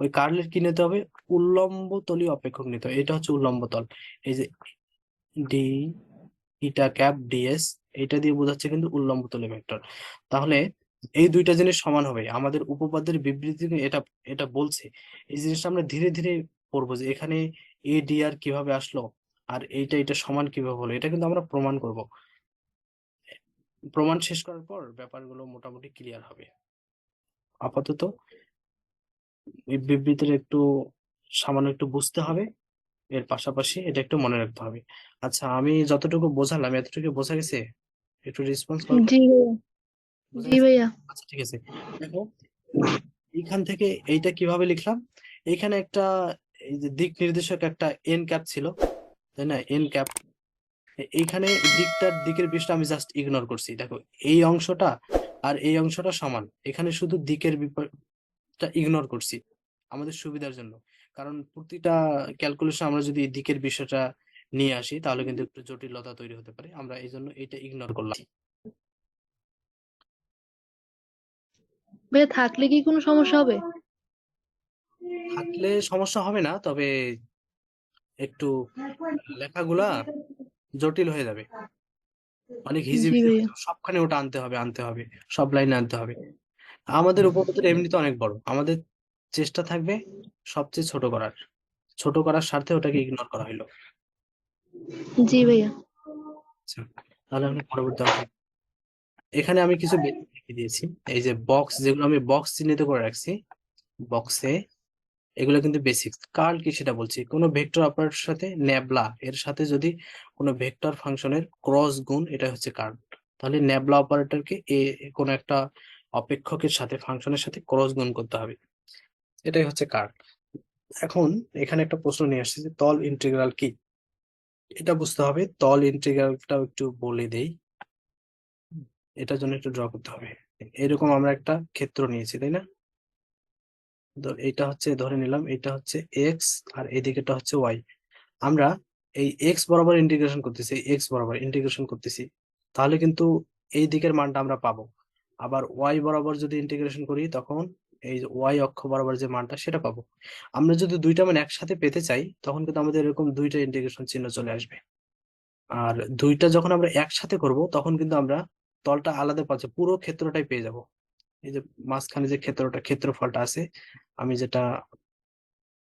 ওই কার্লের কি নিতে হবে, উল্লম্ব তলীয় অপেক্ষক নিতে হবে। এটা হচ্ছে উল্লম্ব তল, এই যে ডি ইটা ক্যাপ ডিএস, এটা দিয়ে বোঝাচ্ছে কিন্তু উল্লম্ব তলীয় ভেক্টর। তাহলে এই দুইটা জিনিস সমান হবে, আমাদের উপপাদ্যের বিবৃতি এটা এটা বলছে। এই জিনিসটা আমরা ধীরে ধীরে পড়বো যে এখানে এ ডি আর কিভাবে আসলো আর এটা সমান কিভাবে হলো, এটা কিন্তু আমরা প্রমাণ করব। প্রমাণ শেষ করার পর ব্যাপারগুলো মোটামুটি ক্লিয়ার হবে। আপাতত এই বিবৃতিটা একটু সামান্য একটু বুঝতে হবে, এর পাশাপাশি এটা একটু মনে রাখতে হবে। আচ্ছা, আমি যতটুকু বোঝালাম এতটুকু বোঝা গেছে? একটু রেসপন্স করো তো। জি ভাইয়া। বোঝা জি গেছে? ভাইয়া। আচ্ছা ঠিক আছে। দেখো এইখান থেকে এইটা কিভাবে লিখলাম, এইখানে একটা এই যে দিক নির্দেশক একটা এন ক্যাপ ছিল, তাই না, এন ক্যাপ। এইখানে দিকের বিষয়টা আমি জাস্ট ইগনোর করছি। দেখো এই অংশটা আর এই অংশটা সমান, এখানে শুধু দিকের বিপরীতটা ইগনোর করছি আমাদের সুবিধার জন্য। কারণ প্রতিটা ক্যালকুলেশন আমরা যদি এই দিকের বিষয়টা নিয়ে আসি তাহলে কিন্তু একটু জটিলতা তৈরি হতে পারে, আমরা এই জন্য এটা ইগনোর করলাম। ভাইয়া থাকলে কি কোনো সমস্যা হবে? থাকলে সমস্যা হবে না, তবে একটু লেখাগুলা জটিল হয়ে যাবে, অনেক জি হিজিবিজি হয়ে ভাইয়া। যাবে, সবখানে ওটা আনতে হবে, সব লাইনে আনতে হবে। আমাদের উপপাদ্যটা এমনিতে অনেক বড়, আমাদের চেষ্টা থাকবে সবচেয়ে ছোট করার স্বার্থে ওটাকে ইগনোর করা হলো। জি ভাইয়া। আচ্ছা, তাহলে আমরা পরবর্তী অংশে, এখানে আমি কিছু বেসিক লিখে দিয়েছি। এই যে বক্স, যেগুলো আমি বক্স চিহ্নিত করে রাখছি বক্সে, এগুলো কিন্তু বেসিক। কার্ল কি সেটা বলছি, কোনো ভেক্টর অপারেটরের সাথে ন্যাবলা এর সাথে যদি কোনো ভেক্টর ফাংশনের ক্রস গুণ, এটা হচ্ছে কার্ল। তাহলে ন্যাবলা অপারেটরকে কোনো একটা অপেক্ষকের সাথে ফাংশনের সাথে ক্রস গুণ করতে হবে, এটাই হচ্ছে কার্ল। এখন এখানে একটা প্রশ্ন নিয়ে আসছে যে তল ইন্টিগ্রাল কি, এটা বুঝতে হবে। তল ইন্টিগ্রালটাও একটু বলে দেই, এটার জন্য একটু ড্র করতে হবে। এরকম আমরা একটা ক্ষেত্র নিয়েছি, তাই না? তো এটা হচ্ছে, ধরে নিলাম এটা হচ্ছে এক্স আর এদিকেটা হচ্ছে ওয়াই। আমরা এই এক্স বরাবর ইন্টিগ্রেশন করতেছি, তাহলে কিন্তু এই দিকের মানটা আমরা পাবো। আবার ওয়াই বরাবর যদি ইন্টিগ্রেশন করি তখন এই ওয়াই অক্ষ বরাবর যে মানটা সেটা পাবো। আমরা যদি দুইটা মান একসাথে পেতে চাই তখন কিন্তু আমাদের এরকম দুইটা ইন্টিগ্রেশন চিহ্ন চলে আসবে। আর দুইটা যখন আমরা একসাথে করব তখন কিন্তু আমরা তলটা আলাদা পাচ্ছি, পুরো ক্ষেত্রটাই পেয়ে যাব। এই যে মাঝখানে যে ক্ষেত্রফলটা আছে, আমি যেটা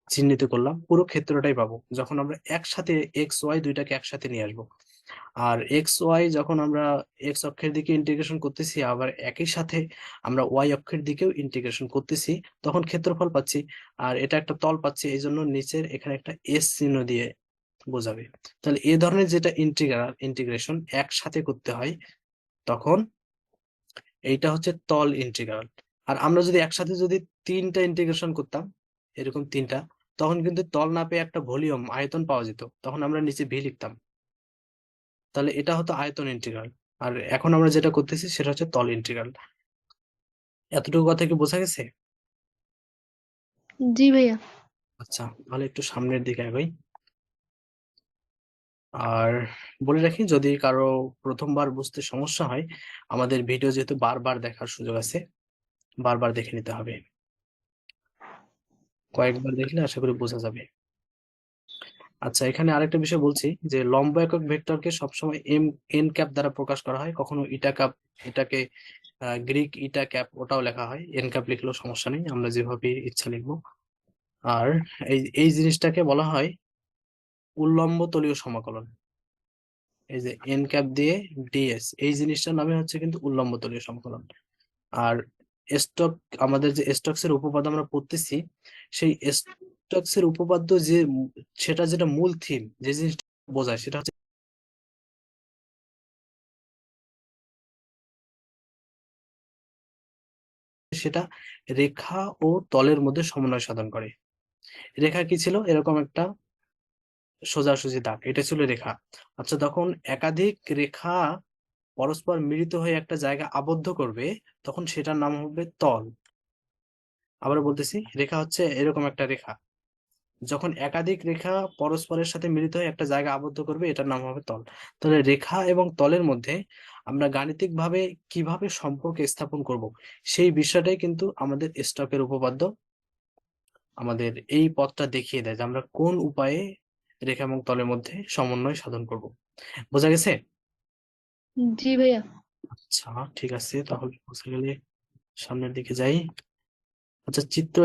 চিহ্নিত করলাম, পুরো ক্ষেত্রটাই পাবো যখন আমরা একসাথে এক্স ওয়াই দুইটাকে একসাথে নিয়ে আসবো। আর এক্স ওয়াই যখন আমরা এক্স অক্ষের দিকে ইন্টিগ্রেশন করতেছি, আবার একই সাথে আমরা ওয়াই অক্ষের দিকেও ইন্টিগ্রেশন করতেছি, তখন ক্ষেত্রফল পাচ্ছি আর এটা একটা তল পাচ্ছি। এই জন্য নিচের এখানে একটা এস চিহ্ন দিয়ে বোঝাবে। তাহলে এই ধরনের যেটা ইন্টিগ্রেশন একসাথে করতে হয় তখন এইটা হচ্ছে তল ইন্টিগ্রাল। আর আমরা যদি একসাথে যদি তিনটা ইন্টিগ্রেশন করতাম, এরকম তিনটা, তখন কিন্তু তল না পেয়ে একটা ভলিউম আয়তন পাওয়া যেত, তখন আমরা নিচে ভি লিখতাম। তাহলে এটা হতো আয়তন ইন্টিগ্রাল। আর এখন আমরা যেটা করতেছি সেটা হচ্ছে তল ইন্টিগ্রাল। এতটুকু কথা কি বোঝা গেছে? জি ভাইয়া। আচ্ছা, তাহলে একটু সামনের দিকে এগোই। আর বলে রাখি, যদি কারো প্রথমবার বুঝতে সমস্যা হয়, আমাদের ভিডিও যেহেতু বারবার দেখার সুযোগ আছে, বারবার দেখে নিতে হবে, কয়েকবার দেখলে আশা করি বোঝা যাবে। আচ্ছা, এখানে আরেকটা বিষয় বলছি যে লম্ব একক ভেক্টরকে সবসময় এন ক্যাপ দ্বারা প্রকাশ করা হয়, কখনো ইটা ক্যাপ, এটাকে গ্রিক ইটা ক্যাপ ওটাও লেখা হয়, এন ক্যাপ লিখলেও সমস্যা নেই, আমরা যেভাবে ইচ্ছা লিখবো। আর এই এই জিনিসটাকে বলা হয় উল্লম্ব তলীয় সমাকলন। এই যে এন ক্যাপ দিয়ে ডিএস, এই জিনিসটার নামে হচ্ছে কিন্তু উল্লম্ব তলীয় সমাকলন। আর স্টক, আমাদের যে স্টকস এর উপপাদ্য আমরা পড়তেছি, সেই স্টকস এর উপপাদ্য যে সেটা যেটা মূল থিম, যে জিনিসটা বোঝায় সেটা হচ্ছে সেটা রেখা ও তলের মধ্যে সমন্বয় সাধন করে। রেখা কি ছিল? এরকম একটা সোজাসুজি দাগ, এটা ছিল রেখা। আচ্ছা, তখন একাধিক রেখা পরস্পর মিলিত হয়ে একটা জায়গা আবদ্ধ করবে, তখন সেটার নাম হবে তল। আবার বলতেছি, রেখা হচ্ছে এরকম একটা রেখা, যখন একাধিক রেখা পরস্পরের সাথে মিলিত হয়ে একটা জায়গা আবদ্ধ করবে, এটার নাম হবে তল। তাহলে রেখা এবং তলের মধ্যে আমরা গাণিতিকভাবে কিভাবে সম্পর্ক স্থাপন করব, সেই বিষয়টাই কিন্তু আমাদের স্টকের উপপাদ্য আমাদের এই পথটা দেখিয়ে দেয় যে আমরা কোন উপায়ে রেখা এবং তলের মধ্যে সমন্বয় সাধন করব। বোঝা গেছে? জি ভাইয়া। আচ্ছা, ঠিক আছে, তাহলে বোঝা গেলে সামনের দিকে যাই। আচ্ছা,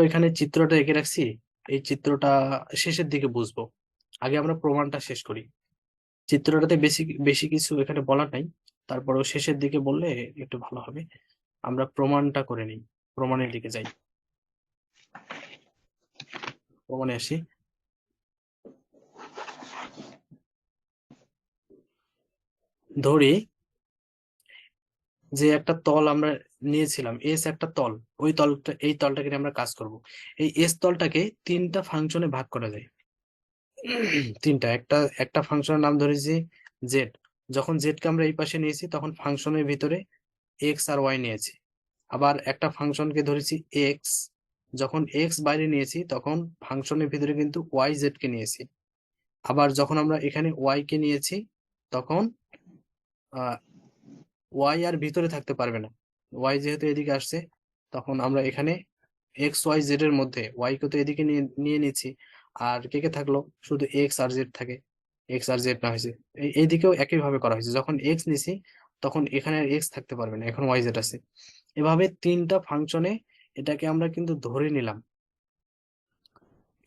এখানে চিত্রটা এঁকে রাখছি, এই চিত্রটা শেষের দিকে বুঝবো। আগে আমরা প্রমাণটা শেষ করি। চিত্রটাতে বেশি বেশি কিছু এখানে বলার নাই, তারপরেও শেষের দিকে বললে একটু ভালো হবে। আমরা প্রমাণটা করে নিই, প্রমাণের দিকে যাই, প্রমাণে আসি। ধরি যে একটা তল আমরা নিয়েছিলাম, এস একটা তল, ওই তলটা, এই তলটাকে নিয়ে আমরা কাজ করব। এই এস তলটাকে তিনটা ফাংশনে ভাগ করা যায়। তিনটা, একটা একটা ফাংশনের নাম ধরেছি জেড। যখন জেড কে আমরা এই পাশে নিয়েছি, তখন ফাংশনের ভিতরে এক্স আর ওয়াই নিয়েছি। আবার একটা ফাংশনকে ধরেছি এক্স, যখন এক্স বাইরে নিয়েছি, তখন ফাংশনের ভিতরে কিন্তু ওয়াই জেড কে নিয়েছি। আবার যখন আমরা এখানে ওয়াই কে নিয়েছি, তখন ওয়াই আর ভিতরে থাকতে পারবে না, ওয়াই যেহেতু এদিকে আসছে, তখন আমরা এখানে এক্স ওয়াই জেড এর মধ্যে ওয়াই কে তো এদিকে নিয়ে নিয়ে নিচ্ছি, আর কে কে থাকলো? শুধু এক্স আর জেড থাকে, এক্স আর জেড না হয়েছে। এইদিকেও একই ভাবে করা হয়েছে, যখন এক্স নিছি তখন এখানে আর এক্স থাকতে পারবে না, এখন ওয়াই জেড আছে। এভাবে তিনটা ফাংশনে এটাকে আমরা কিন্তু ধরে নিলাম।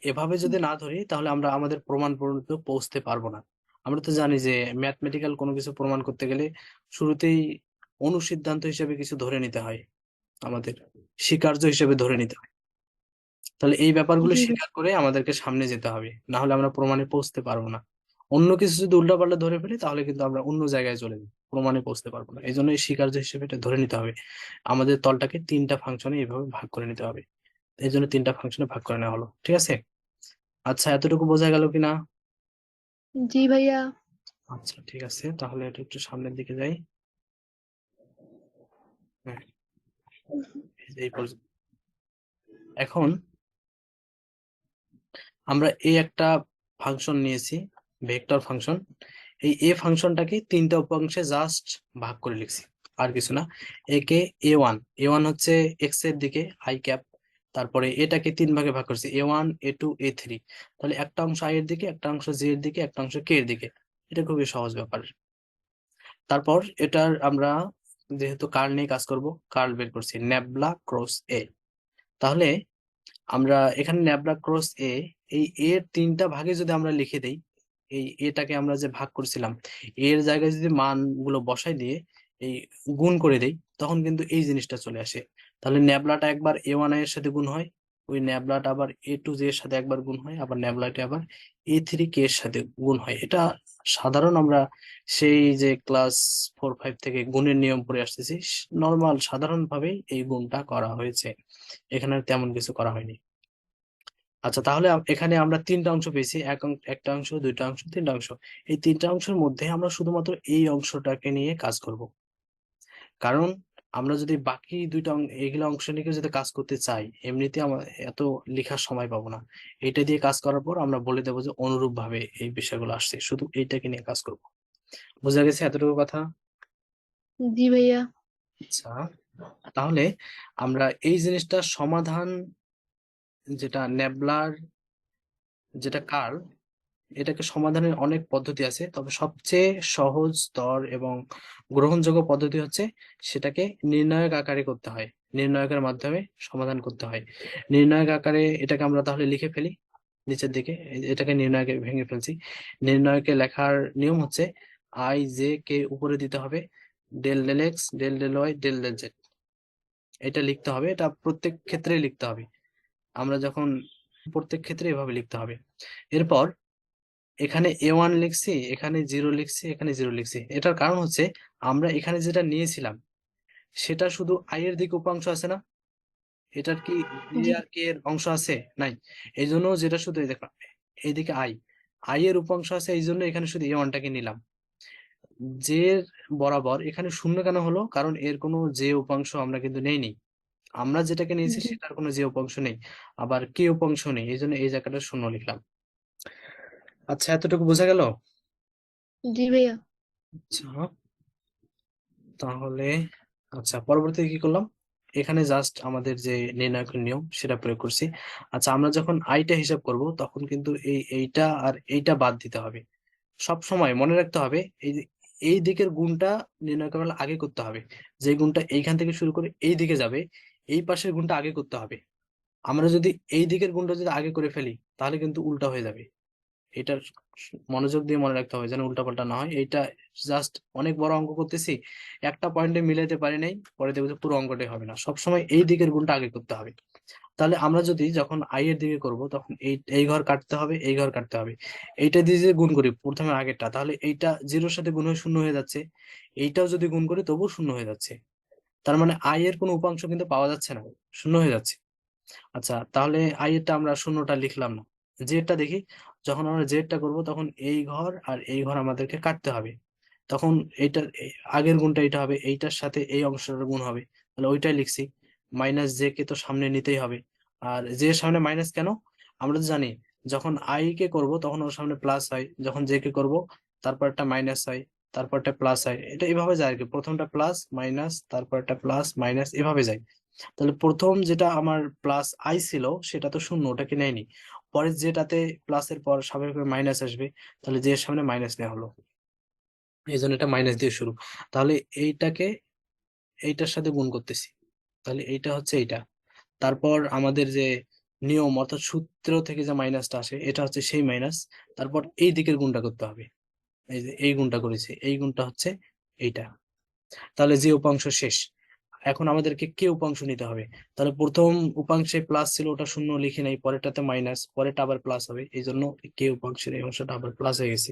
এভাবে যদি না ধরি, তাহলে আমরা আমাদের প্রমাণ পর্যন্ত পৌঁছতে পারবো না। আমরা তো জানি যে ম্যাথমেটিক্যাল কোনো কিছু প্রমাণ করতে গেলে শুরুতেই অনুসিদ্ধান্ত হিসেবে কিছু ধরে নিতে হয়, আমাদের স্বীকার্য হিসেবে ধরে নিতে হয়। তাহলে এই ব্যাপারগুলো জি স্বীকার করে আমাদেরকে সামনে যেতে হবে, না হলে আমরা প্রমাণে পৌঁছতে পারবো না। অন্য কিছু যদি উল্টাপাল্টা ধরে ফেলি, তাহলে কিন্তু আমরা অন্য জায়গায় চলে যাবো, প্রমাণে পৌঁছতে পারবো না। এই জন্য এই স্বীকার্য হিসেবে এটা ধরে নিতে হবে, আমাদের তলটাকে তিনটা ফাংশনে এইভাবে ভাগ করে নিতে হবে। এই জন্য তিনটা ফাংশনে ভাগ করে নেওয়া হলো, ঠিক আছে? আচ্ছা, এতটুকু বোঝা গেল কিনা? জি ভাইয়া। আচ্ছা, ঠিক আছে, তাহলে এটা একটু সামনের দিকে যাই। হ্যাঁ, এই পর্যন্ত। এখন আমরা এই একটা ফাংশন নিয়েছি, ভেক্টর ফাংশন। এই এ ফাংশনটাকে তিনটা উপাংশে জাস্ট ভাগ করে লিখছি, আর কিছু না। একে এ ওয়ান হচ্ছে এক্স এর দিকে আই ক্যাপ, তারপরে এটাকে তিন ভাগে ভাগ করছি, এ1 এ2 এ3। তাহলে একটা অংশ আই এর দিকে, একটা অংশ জি এর দিকে, একটা অংশ কে এর দিকে। এটা খুবই সহজ ব্যাপার। তারপর এটার আমরা যেহেতু কার্ল নিয়ে কাজ করব, কার্ল বের করছি ন্যাবলা ক্রস এ। তাহলে আমরা এখানে ন্যাবলা ক্রস এ, এই এর তিনটা ভাগে যদি আমরা লিখে দেই, এই এটাকে আমরা যে ভাগ করছিলাম, এর জায়গায় যদি মানগুলো বসাই দিয়ে এই গুণ করে দেই, তখন কিন্তু এই জিনিসটা চলে আসে। তাহলে ন্যাবলাটা একবার এ1 এর সাথে গুণ হয়, ওই ন্যাবলাটা আবার এ2 জে এর সাথে একবার গুণ হয়, আবার ন্যাবলাটা আবার এ3 কে এর সাথে গুণ হয়। এটা সাধারণ, আমরা সেই যে ক্লাস 4-5 থেকে গুণের নিয়ম পড়ে আসতেছি, নর্মাল সাধারণ ভাবেই এই গুণটা করা হয়েছে, এখানে আর তেমন কিছু করা হয়নি। আচ্ছা, তাহলে এখানে আমরা তিনটা অংশ পেয়েছি, একটা অংশ, দুইটা অংশ, তিনটা অংশ। এই তিনটা অংশের মধ্যে আমরা শুধুমাত্র এই অংশটাকে নিয়ে কাজ করব, কারণ আমরা যদি বাকি দুইটা এগুলা অংশ নিয়ে যদি কাজ করতে চাই, এমনিতে আমরা এত লেখার সময় পাবো না। এটা দিয়ে কাজ করার পর আমরা বলে দেবো যে অনুরূপ ভাবে এই বিষয়গুলো আসছে, শুধু এইটাকে নিয়ে কাজ করব। বোঝা গেছে এতটুকু কথা? জি ভাইয়া। আচ্ছা, তাহলে আমরা এই জিনিসটার সমাধান, যেটা নেবলার, যেটা কার্ল, এটাকে সমাধানের অনেক পদ্ধতি আছে, তবে সবচেয়ে সহজ স্তর এবং গ্রহণযোগ্য পদ্ধতি হচ্ছে সেটাকে নির্ণায়ক আকারে করতে হয়, নির্ণায়কের মাধ্যমে সমাধান করতে হয়। নির্ণায়ক আকারে এটাকে আমরা তাহলে লিখে ফেলি নিচের দিকে, এটাকে নির্ণায়কে ভেঙে ফেলছি। নির্ণায়কে লেখার নিয়ম হচ্ছে আই জে কে উপরে দিতে হবে, del del x, del del y, del del z. এটা লিখতে হবে, এটা প্রত্যেক ক্ষেত্রে লিখতে হবে, আমরা যখন প্রত্যেক ক্ষেত্রে এভাবে লিখতে হবে। এরপর এখানে এ1 লিখছি, এখানে 0 লিখছি, এখানে 0 লিখছি। এটার কারণ হচ্ছে আমরা এখানে যেটা নিয়েছিলাম সেটা শুধু আই এর দিকে উপাংশ আছে না, এটার কি জে জি আর কে এর অংশ আছে? নাই। এই জন্য যেটা শুধু এই দেখো এইদিকে আই এর উপাংশ আছে, এই জন্য এখানে শুধু A1টাকে নিলাম। জে এর বরাবর এখানে শূন্য কেন হলো? কারণ এর কোনো যে উপাংশ আমরা কিন্তু নেইনি। আমরা যেটাকে নিয়েছি জি সেটার কোনো যে উপাংশ নেই, আবার কে উপাংশ নেই, এই জন্য এই জায়গাটা শূন্য লিখলাম। আচ্ছা, এতটুকু বোঝা গেল? জি ভাইয়া। আচ্ছা, তাহলে আচ্ছা পরবর্তীতে কি করলাম? এখানে জাস্ট আমাদের যে নির্ণায়কের নিয়ম সেটা প্রয়োগ করছি। আচ্ছা, আমরা যখন আইটা হিসাব করব তখন কিন্তু এইটা আর এইটা বাদ দিতে হবে। সব সময় মনে রাখতে হবে এই যে এই দিকের গুণটা নির্ণয় করার আগে করতে হবে। যে গুণটা এইখান থেকে শুরু করে এই দিকে যাবে, এই পাশের গুণটা আগে করতে হবে। আমরা যদি এই দিকের গুণটা যদি আগে করে ফেলি তাহলে কিন্তু উল্টা হয়ে যাবে। এটা মনোযোগ দিয়ে মনে রাখতে হবে যেন উল্টাপাল্টা না হয়। এইটা জাস্ট অনেক বড় অঙ্ক করতেছি, একটা পয়েন্টে মিলাইতে পারি নাই, পরে দেখবো যে পুরো অঙ্কটাই হবে না। সবসময় এই দিকের গুণটা আগে করতে হবে। তাহলে আমরা যদি যখন আই এর দিকে করব তখন এই ঘর কাটতে হবে, এই ঘর কাটতে হবে। এইটা দিয়ে যে গুণ করি প্রথমে আগেরটা, তাহলে এইটা জিরোর সাথে গুণ হয়ে শূন্য হয়ে যাচ্ছে। এইটাও যদি গুণ করি তবুও শূন্য হয়ে যাচ্ছে। তার মানে আই এর কোনো উপাংশ কিন্তু পাওয়া যাচ্ছে না, শূন্য হয়ে যাচ্ছে। আচ্ছা, তাহলে আই এরটা আমরা শূন্যটা লিখলাম না। জেডটা দেখি, যখন আমরা জেডটা করব তখন এই ঘর আর এই ঘর আমাদেরকে কাটতে হবে। তখন এইটার আগের গুণটা এটা হবে, এইটার সাথে এই অংশটার গুণ হবে, তাহলে ওইটাই লিখছি। মাইনাস জে কে তো সামনে নিতেই হবে। আর জে এর সামনে মাইনাস কেন? আমরা তো জানি যখন আই কে করব তখন ওর সামনে প্লাস হয়, যখন জে কে করব তারপর একটা মাইনাস হয়, তারপর একটা প্লাস হয়। এটা এভাবে যায় আর কি, প্রথমটা প্লাস মাইনাস তারপর একটা প্লাস মাইনাস এভাবে যায়। তাহলে প্রথম যেটা আমার প্লাস আই ছিল সেটা তো শূন্য, ওটাকে নেয়নি। পরে যেটাতে প্লাসের পর স্বাভাবিকভাবে মাইনাস আসবে, তাহলে যে এর সামনে মাইনাস নেওয়া হলো, এই জন্য এটা মাইনাস দিয়ে শুরু। তাহলে এইটাকে এইটার সাথে গুণ করতেছি, তাহলে এইটা হচ্ছে এইটা। তারপর আমাদের যে নিয়ম অর্থাৎ সূত্র থেকে যে মাইনাসটা আসে এটা হচ্ছে সেই মাইনাস। তারপর এই দিকের গুণটা করতে হবে, এই যে এই গুণটা করেছি, এই গুণটা হচ্ছে এইটা। তাহলে যে উপাংশ শেষ। এখন আমাদেরকে কে উপাংশ নিতে হবে। তাহলে প্রথম উপাংশে প্লাস ছিল, ওটা শূন্য লিখে নাই, পরেরটাতে মাইনাস, পরেরটা আবার প্লাস হবে, এই জন্য কে উপাংশের এই অংশটা আবার প্লাস হয়ে গেছে।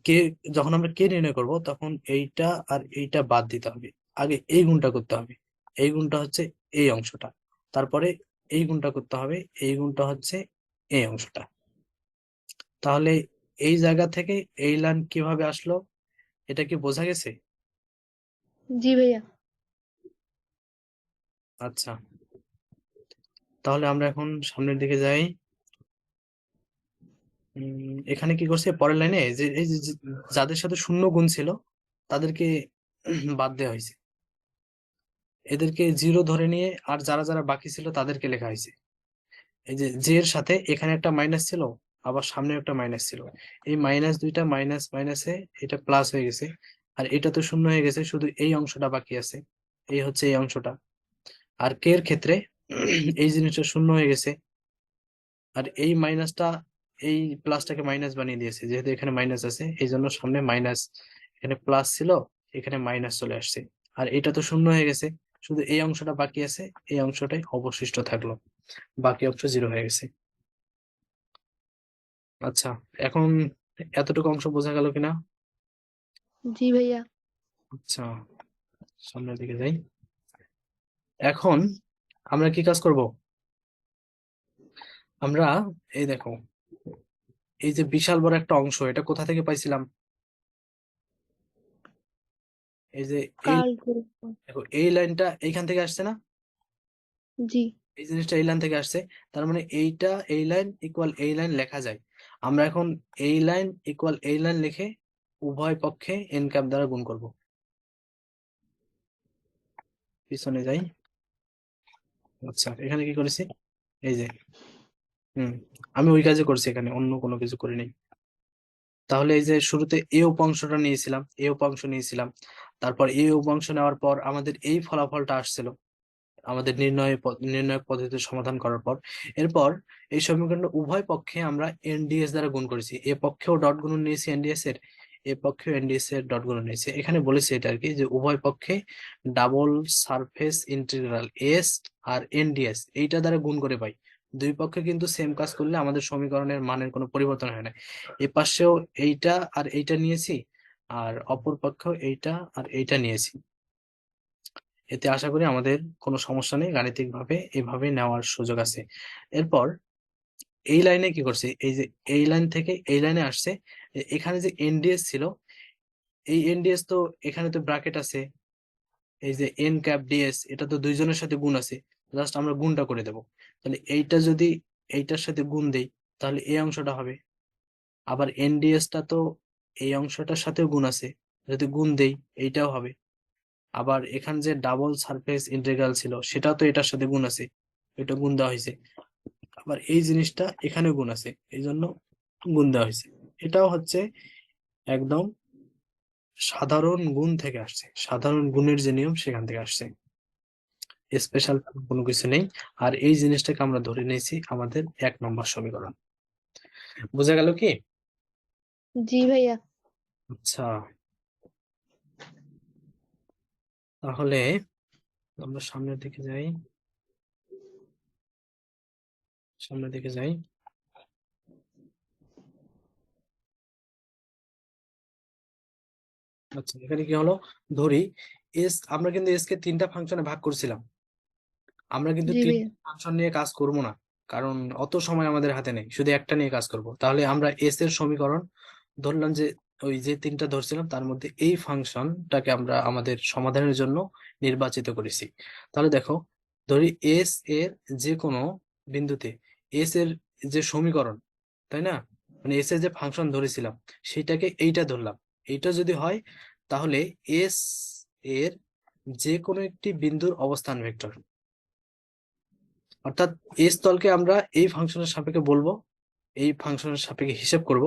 কে, যখন আমরা কে নির্ণয় করব তখন এইটা আর এইটা বাদ দিতে হবে। আগে এই গুণটা করতে হবে, এই গুণটা হচ্ছে এই অংশটা। তারপরে এই গুণটা করতে হবে, এই গুণটা হচ্ছে এই অংশটা। তাহলে এই জায়গা থেকে এই লাইন কিভাবে আসলো, এটা কি বোঝা গেছে? জি ভাইয়া। আচ্ছা, তাহলে আমরা এখন সামনের দিকে যাই। এখানে কি করছে পরের লাইনে, যে এই যে যাদের সাথে শূন্য গুণ ছিল তাদেরকে বাদ দেওয়া হয়েছে, এদেরকে জিরো ধরে নিয়ে আর যারা যারা বাকি ছিল তাদেরকে লেখা হয়েছে। এই যে জে এর সাথে এখানে একটা মাইনাস ছিল, আবার সামনে একটা মাইনাস ছিল, এই মাইনাস দুইটা মাইনাস মাইনাসে এটা প্লাস হয়ে গেছে। আর এটা তো শূন্য হয়ে গেছে, শুধু এই অংশটা বাকি আছে, এই হচ্ছে এই অংশটা। আর কে এর ক্ষেত্রে এই জিনিসটা শূন্য হয়ে গেছে, আর এই মাইনাসটা এই প্লাসটাকে মাইনাস বানিয়ে দিয়েছে, যেহেতু এখানে মাইনাস আছে এই জন্য সামনে মাইনাস, এখানে প্লাস ছিল এখানে মাইনাস চলে আসছে। আর এটা তো শূন্য হয়ে গেছে, শুধু এই অংশটা বাকি আছে, এই অংশটাই অবশিষ্ট থাকলো, বাকি অংশ জিরো হয়ে গেছে। আচ্ছা, এখন এতটুকু অংশ বোঝা গেল কিনা? জি ভাইয়া। আচ্ছা, সামনের দিকে যাই। এখন আমরা কি কাজ করব? আমরা এই দেখো, এই যে বিশাল বড় একটা অংশ, এটা কোথা থেকে পাইছিলাম? এই যে এই কাল করে। দেখো এই লাইনটা এইখান থেকে আসছে না, জি এই জিনিসটা এই লাইন থেকে আসছে। তার মানে এইটা এই লাইন ইকুয়াল এই লাইন লেখা যায়। আমরা এখন এই লাইন ইকুয়াল এই লাইন লিখে উভয় পক্ষে এন ক্যাপ দ্বারা গুণ করব। পিছনে যাই। আচ্ছা, এখানে কি করেছি, এই যে আমি ওই কাজে করছি, এখানে অন্য কোনো কিছু করি নাই। তাহলে এই যে শুরুতে এ উপাংশটা নিয়েছিলাম, এ উপাংশ নিয়েছিলাম, তারপর এই উপাংশ নেওয়ার পর আমাদের এই ফলাফলটা আসছিল আমাদের নির্ণয় পদ্ধতিতে সমাধান করার পর। এরপর এই সমীকরণ উভয় পক্ষে আমরা এনডিএস দ্বারা গুণ করেছি, এ পক্ষেও ডট গুণন নিয়েছি এনডিএস এর, এ পক্ষেও এনডিএস এর ডট গুণন নিয়েছি। এখানে বলেছি এটা আর কি, যে উভয় পক্ষে ডাবল সারফেস ইন্টিগ্রাল এস আর এনডিএস এইটা দ্বারা গুণ করে পাই। দুই পক্ষে কিন্তু সেম কাজ করলে আমাদের সমীকরণের মানের কোনো পরিবর্তন হয় না। এ পাশেও এইটা আর এইটা নিয়েছি, আর অপর পক্ষেও এইটা আর এইটা নিয়েছি। এতে আশা করি আমাদের কোনো সমস্যা নেই, গাণিতিক ভাবে এভাবে নেওয়ার সুযোগ আছে। এরপর এই লাইনে কি করছে, এই যে এই লাইন থেকে এই লাইনে আসছে, এখানে যে এনডিএস ছিল, এই এনডিএস তো এখানে তো ব্র্যাকেট আছে, এই যে এন ক্যাপ ডিএস, এটা তো দুইজনের সাথে গুণ আছে, জাস্ট আমরা গুণটা করে দেব। তাহলে এইটা যদি এইটার সাথে গুণ দেই তাহলে এই অংশটা হবে, আবার এনডিএস টা তো এই অংশটার সাথেও গুণ আছে, যদি গুণ দেই এইটাও হবে। আবার এখানে যে ডাবল সারফেস ইন্টিগ্রাল ছিল সেটাও তো এটার সাথে গুণ আছে, এটা গুণ দেওয়া হয়েছে। আবার এই জিনিসটা এখানে গুণ আছে, এই জন্য গুণ দেওয়া হয়েছে। এটাও হচ্ছে একদম সাধারণ গুণ থেকে আসছে, সাধারণ গুণের যে নিয়ম সেখান থেকে আসছে, স্পেশাল কোনো কিছু নেই। আর এই জিনিসটাকে আমরা ধরে নিয়েছি আমাদের 1 নম্বর সমীকরণ। বোঝা গেল কি? जी भैया। আচ্ছা, তাহলে আমরা সামনের দিকে যাই, সামনের দিকে যাই। আচ্ছা, এখানে কি হলো, ধরি এস, আমরা কিন্তু এস কে 3টা ফাংশনে ভাগ করছিলাম। আমরা কিন্তু जी 3 भैया। ফাংশন নিয়ে কাজ করব না, কারণ অত সময় আমাদের হাতে নেই, শুধু একটা নিয়ে কাজ করব। তাহলে আমরা এস এর সমীকরণ ধরলাম যে ওই যে 3টা ধরছিলাম তার মধ্যে এই ফাংশনটাকে আমরা আমাদের সমাধানের জন্য নির্বাচিত করেছি। তাহলে দেখো, ধরি এস এর যে কোনো বিন্দুতে এস এর যে সমীকরণ, তাই না, মানে এস এর যে ফাংশন ধরেছিলাম সেইটাকে এইটা ধরলাম, এইটা যদি হয় তাহলে এস এর যে কোনো একটি বিন্দুর অবস্থান ভেক্টর, অর্থাৎ এস তলকে আমরা এই ফাংশনের সাপেক্ষে বলবো, এই ফাংশনের সাপেক্ষে হিসেব করব,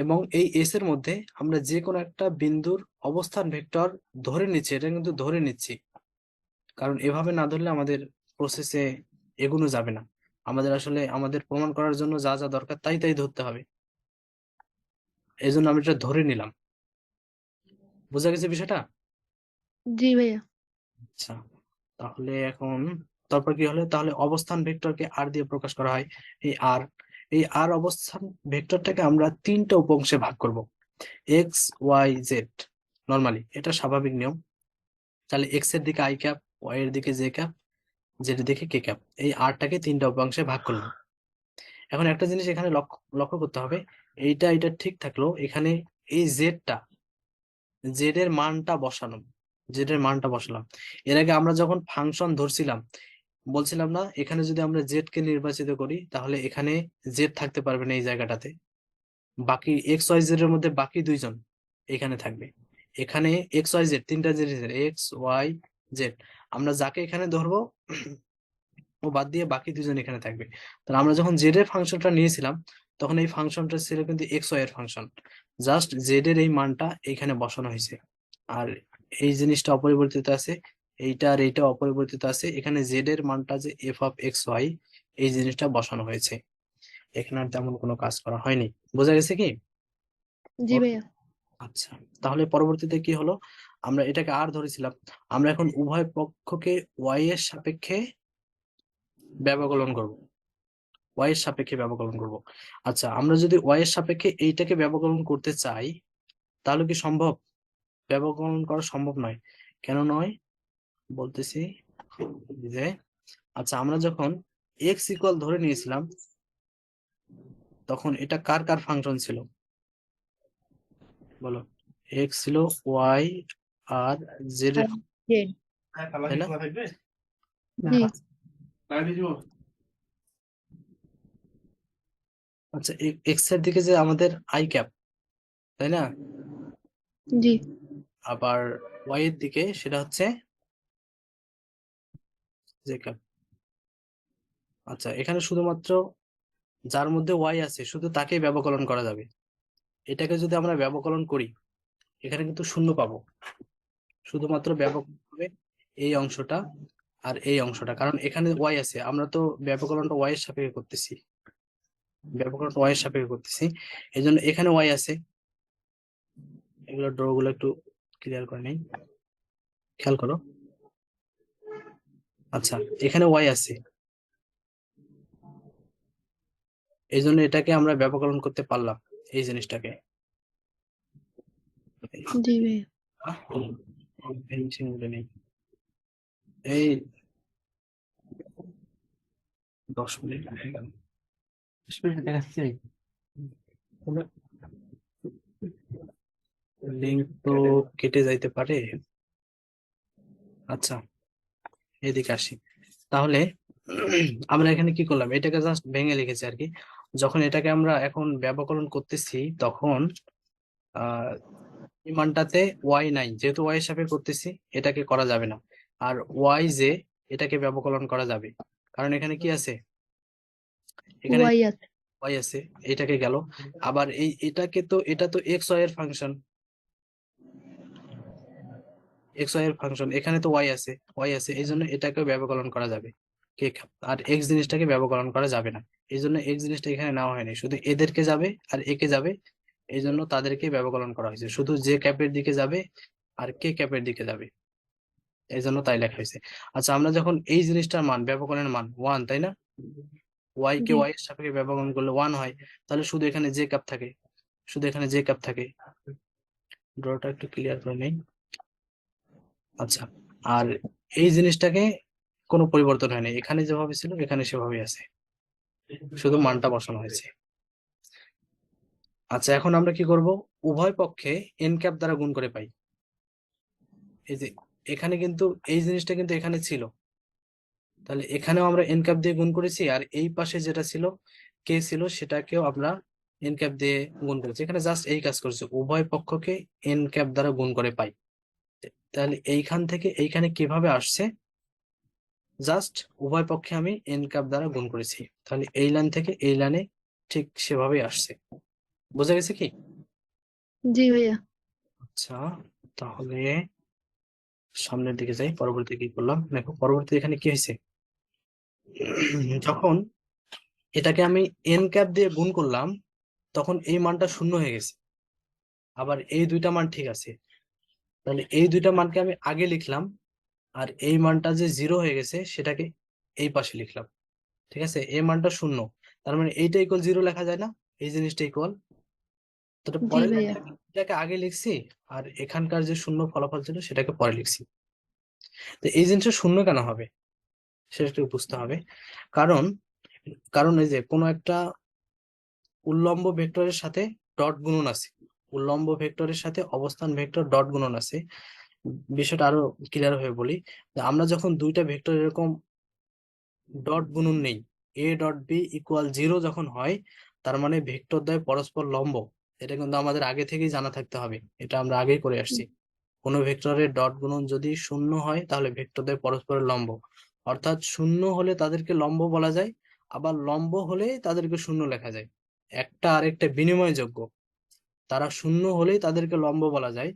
এবং এই এস এর মধ্যে আমরা যে কোনো একটা বিন্দুর অবস্থান ভেক্টর ধরে নিচ্ছি, এটা কিন্তু ধরে নিচ্ছি, কারণ এভাবে না ধরলে আমাদের প্রসেসে এগোনো যাবে না। আমাদের আসলে আমাদের প্রমাণ করার জন্য যা যা দরকার তাই তাই ধরতে হবে, এই জন্য আমি এটা ধরে নিলাম। বোঝা গেছে বিষয়টা? जी भैया। আচ্ছা, তাহলে এখন তারপর কি হলো, তাহলে অবস্থান ভেক্টরকে আর দিয়ে প্রকাশ করা হয়, এই আর, এই আর অবস্থান ভেক্টরটাকে আমরা 3টা উপ অংশে ভাগ করব, এক্স ওয়াই জেড। নর্মালি এটা স্বাভাবিক নিয়ম। তাহলে এক্স এর দিকে আই ক্যাপ, ওয়াই এর দিকে জে ক্যাপ, জেড এর দিকে কে ক্যাপ, এই আরটাকে 3টা উপাংশে ভাগ করলাম। এখন একটা জিনিস এখানে লক্ষ্য লক্ষ্য করতে হবে, এইটা এটা ঠিক থাকলো, এখানে এই জেডটা, জেড এর মানটা বসানো, জেড এর মানটা বসালাম। এর আগে আমরা যখন ফাংশন ধরছিলাম বলছিলাম না, এখানে যদি আমরা জেড কে নির্বাচিত করি তাহলে এখানে জেড থাকতে পারবে না এই জায়গাটাতে, বাকি এক্স ওয়াই জেড এর মধ্যে বাকি দুইজন এখানে থাকবে। এখানে এক্স ওয়াই জেড, 3টা জেড, এক্স ওয়াই জেড, আমরা যাকে এখানে ধরবো ও বাদ দিয়ে বাকি দুজন এখানে থাকবে। তাহলে আমরা যখন জেড এর ফাংশনটা নিয়েছিলাম তখন এই ফাংশনটা ছিল কিন্তু এক্স ওয়াই এর ফাংশন, জাস্ট জেড এর এই মানটা এখানে বসানো হয়েছে, আর এই জিনিসটা অপরিবর্তিত আছে, এইটা আর এইটা অপরিবর্তিত আছে, এখানে জেড এর মানটা যে এফ অফ এক্স ওয়াই, এই জিনিসটা বসানো হয়েছে, এখানে আর তেমন কোনো কাজ করা হয়নি। বোঝা গেছে কি? जी भैया। আচ্ছা, তাহলে পরবর্তীতে কি হলো, আমরা এটাকে আর ধরেছিলাম, আমরা এখন উভয় পক্ষকে ওয়াই এর সাপেক্ষে ব্যবকলন করব, ওয়াই এর সাপেক্ষে ব্যবকলন করব। আচ্ছা, আমরা যদি ওয়াই এর সাপেক্ষে এইটাকে ব্যবকলন করতে চাই তাহলে কি সম্ভব? ব্যবকলন করা সম্ভব নয়। কেন নয় বলতেছি যে, আচ্ছা আমরা যখন এক্স ইকুয়াল ধরে নিয়েছিলাম তখন এটা কার কার ফাংশন ছিল বলো? এক্স ছিল ওয়াই আর জেড এর, जेड। তাই না? जी। আচ্ছা, এক্স এর দিকে যে আমাদের আই ক্যাপ, তাই না, जी। আবার ওয়াই এর দিকে সেটা হচ্ছে জে ক্যাপ। আচ্ছা, এখানে শুধুমাত্র যার মধ্যে ওয়াই আছে শুধু তাকেই ব্যবকলন করা যাবে। এটাকে যদি আমরা ব্যবকলন করি এখানে কিন্তু শূন্য পাবো, শুধুমাত্র ব্যবকলন হবে এই অংশটা আর এই অংশটা, কারণ এখানে ওয়াই আছে, আমরা তো ব্যবকলনটা ওয়াই এর সাপেক্ষে করতেছি, ব্যবকলনটা ওয়াই এর সাপেক্ষে করতেছি, এই জন্য এখানে ওয়াই আছে। এগুলো ড্র গুলো একটু ক্লিয়ার করে নেই, খেয়াল করো। আচ্ছা, এখানে ওয়াই আছে, এই জন্য এটাকে আমরা ব্যবকলন করতে পারলাম এই জিনিসটাকে। जी भैया। ফিনিশিং নেই। এই 10 মিনিট হয়ে গেল। 10 মিনিট দেখাচ্ছে লিঙ্ক তো কেটে যাইতে পারে। আচ্ছা, এদিকে আসি তাহলে। আমরা এখানে কি করলাম, এটাকে জাস্ট ভেঙে লিখেছি আর কি। যখন এটাকে আমরা এখন ব্যবকলন করতেছি তখন আহ এই মানটাতে ওয়াই নাই, যেহেতু ওয়াই এর সাপেক্ষে করতেছি এটাকে করা যাবে না। আর ওয়াই যে এটাকে ব্যবকলন করা যাবে, কারণ এখানে কি আছে, এখানে ওয়াই আছে। ওয়াই আছে, এটাকে গেল। আবার এটাকে তো, এটা তো এক্স ওয়াই এর ফাংশন, এক্স ওয়াই এর ফাংশন, এখানে তো ওয়াই আছে, এই জন্য এটাকেও ব্যবকলন করা যাবে। আর এক্স জিনিসটাকে ব্যবকলন করা যাবে না, এই জন্য এক্স জিনিসটা এখানে নেওয়া হয়নি, শুধু এদেরকে যাবে আর একে যাবে, এই জন্য তাদেরকে ব্যবকলন করা হয়েছে। শুধু যে ক্যাপের দিকে যাবে আর কে ক্যাপের দিকে যাবে, এই জন্য তাই লেখা হয়েছে। আচ্ছা, আমরা যখন এই জিনিসটার মান, ব্যবকলনের মান 1, তাই না, ওয়াই কে জি ওয়াই এর সাপেক্ষে ব্যবকলন করলে 1 হয়, তাহলে শুধু এখানে যে ক্যাপ থাকে, শুধু এখানে যে ক্যাপ থাকে। ড্রটা একটু ক্লিয়ার করে নেই। আচ্ছা, আর এই জিনিসটাকে কোনো পরিবর্তন হয়নি, এখানে যেভাবে ছিল এখানে সেভাবেই আছে, শুধু মানটা বসানো হয়েছে। আচ্ছা, এখন আমরা কি করব, উভয় পক্ষে এন ক্যাপ দ্বারা গুণ করে পাই। এই যে এখানে কিন্তু এই জিনিসটা কিন্তু এখানে ছিল, তাহলে এখানেও আমরা এন ক্যাপ দিয়ে গুণ করেছি, আর এই পাশে যেটা ছিল কে ছিল সেটাকেও আমরা এন ক্যাপ দিয়ে গুণ করেছি। এখানে জাস্ট এই কাজ করেছি, উভয় পক্ষকে এন ক্যাপ দ্বারা গুণ করে পাই। তাহলে এইখান থেকে এইখানে কিভাবে আসছে, জাস্ট উভয় পক্ষে আমি এন ক্যাপ দ্বারা গুণ করেছি, তাহলে এই লাইন থেকে এই লাইনে ঠিক সেভাবেই আসছে। বোঝা গেছে কি? জি ভাইয়া। আচ্ছা, তাহলে সামনের দিকে যাই, পরবর্তী কি করলাম দেখো। পরবর্তী এখানে কি হয়েছে, যখন এটাকে আমি এন ক্যাপ দিয়ে গুণ করলাম তখন এই মানটা 0 হয়ে গেছে, আবার এই দুইটা মান ঠিক আছে, তাহলে এই দুইটা মানকে আমি আগে লিখলাম, আর এই মানটা যে 0 হয়ে গেছে সেটাকে এই পাশে লিখলাম। ঠিক আছে, এই মানটা 0, তার মানে এইটা ইকুয়াল 0 লেখা যায় না, এই জিনিসটা ইকুয়াল। তো এটা জি পরের ভাইয়া। লাইনটাকে এটাকে আগে লিখছি, আর এখানকার যে 0 ফলাফল ছিল সেটাকে পরে লিখছি। তো এই জিনিসটা 0 কেন হবে সেটা একটু বুঝতে হবে। কারণ কারণ এই যে কোনো একটা উল্লম্ব ভেক্টরের সাথে ডট গুণন আছে, উল্লম্ব ভেক্টরের সাথে অবস্থান ভেক্টর ডট গুণন আছে। বিষয়টা আরো ক্লিয়ার হয়ে বলি, যে আমরা যখন দুইটা ভেক্টর এরকম ডট গুণন নেই, এ ডট বি ইকুয়াল 0 যখন হয়, তার মানে ভেক্টর দ্বয় পরস্পর লম্ব। এটা কিন্তু আমাদের আগে থেকেই জানা থাকতে হবে, এটা আমরা আগেই করে আসছি। কোনো ভেক্টরের ডট গুণন যদি 0 হয় তাহলে ভেক্টর দ্বয় পরস্পরের লম্ব, অর্থাৎ 0 হলে তাদেরকে লম্ব বলা যায়, আবার লম্ব হলে তাদেরকে 0 লেখা যায়। একটা আরেকটা বিনিময়যোগ্য, তারা 0 হলেই তাদেরকে লম্ব বলা যায়,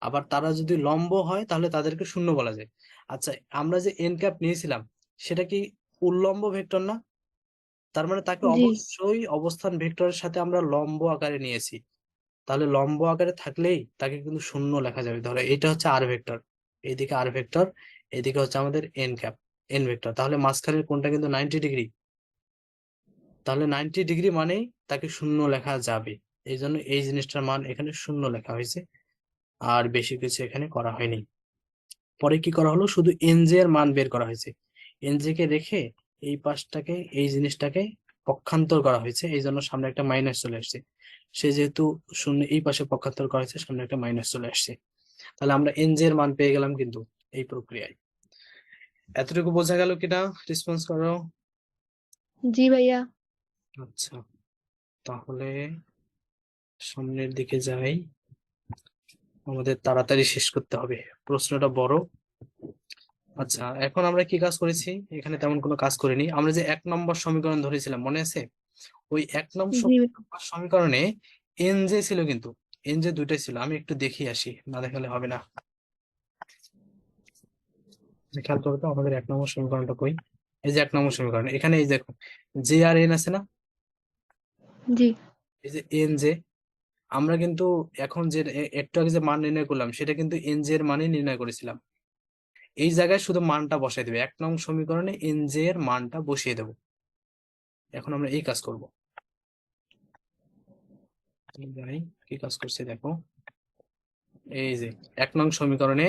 আবার তারা যদি লম্ব হয় তাহলে তাদেরকে 0 বলা যায়। আচ্ছা, আমরা যে এন ক্যাপ নিয়েছিলাম সেটা কি উল্লম্ব ভেক্টর না, তার মানে তাকে জি অবশ্যই অবস্থান ভেক্টরের সাথে আমরা লম্ব আকারে নিয়েছি, তাহলে লম্ব আকারে থাকলেই তাকে কিন্তু 0 লেখা যাবে। ধরো এটা হচ্ছে আর ভেক্টর, এইদিকে আর ভেক্টর, এদিকে হচ্ছে আমাদের এন ক্যাপ, এন ভেক্টর, তাহলে মাঝখানের কোণটা কিন্তু 90 ডিগ্রি, তাহলে 90 ডিগ্রি মানেই তাকে 0 লেখা যাবে। এই জন্য এই জিনিসটার মান এখানে 0 লেখা হয়েছে, আর বেশি কিছু এখানে করা হয়নি। পরে কি করা হলো, শুধু এনজে এর মান বের করা হয়েছে, এনজে কে রেখে এই পাশটাকে, এই জিনিসটাকে পক্ষান্তর করা হয়েছে, এই জন্য সামনে একটা মাইনাস চলে আসছে। সে যেহেতু 0 এই পাশে পক্ষান্তর করা হয়েছে, সামনে একটা মাইনাস চলে আসছে, তাহলে আমরা এনজে এর মান পেয়ে গেলাম কিন্তু এই প্রক্রিয়ায়। এতটুকু বোঝা গেল কিনা, রেসপন্স করো। জি ভাইয়া। আচ্ছা, তাহলে সামনের দিকে যাই, আমাদের তাড়াতাড়ি শেষ করতে হবে, প্রশ্নটা বড়। আচ্ছা, এখন আমরা কি কাজ করেছি, এখানে তেমন কোনো কাজ করিনি। আমরা যে 1 নম্বর সমীকরণ ধরেছিলাম মনে আছে, ওই 1 নম্বর জি সমীকরণে এন জে ছিল, কিন্তু এন জে দুইটাই ছিল। আমি একটু দেখি আসি, না দেখালে হবে না। খেয়াল করো তো আমাদের 1 নম্বর সমীকরণটা কই। এই যে 1 নম্বর সমীকরণ, এখানে এই দেখো জে আর এন আছে না, জি এই যে এন জে, আমরা কিন্তু এখন যে একটু আগে যে মান নির্ণয় করলাম সেটা কিন্তু এন জে এর মানই নির্ণয় করেছিলাম। এই জায়গায় শুধু মানটা বসাই দেবে, 1 নং সমীকরণে এন জে এর মানটা বসিয়ে দেবো। এখন আমরা এই কাজ করব, যাই কি কাজ করছে দেখো। এই যে 1 নং সমীকরণে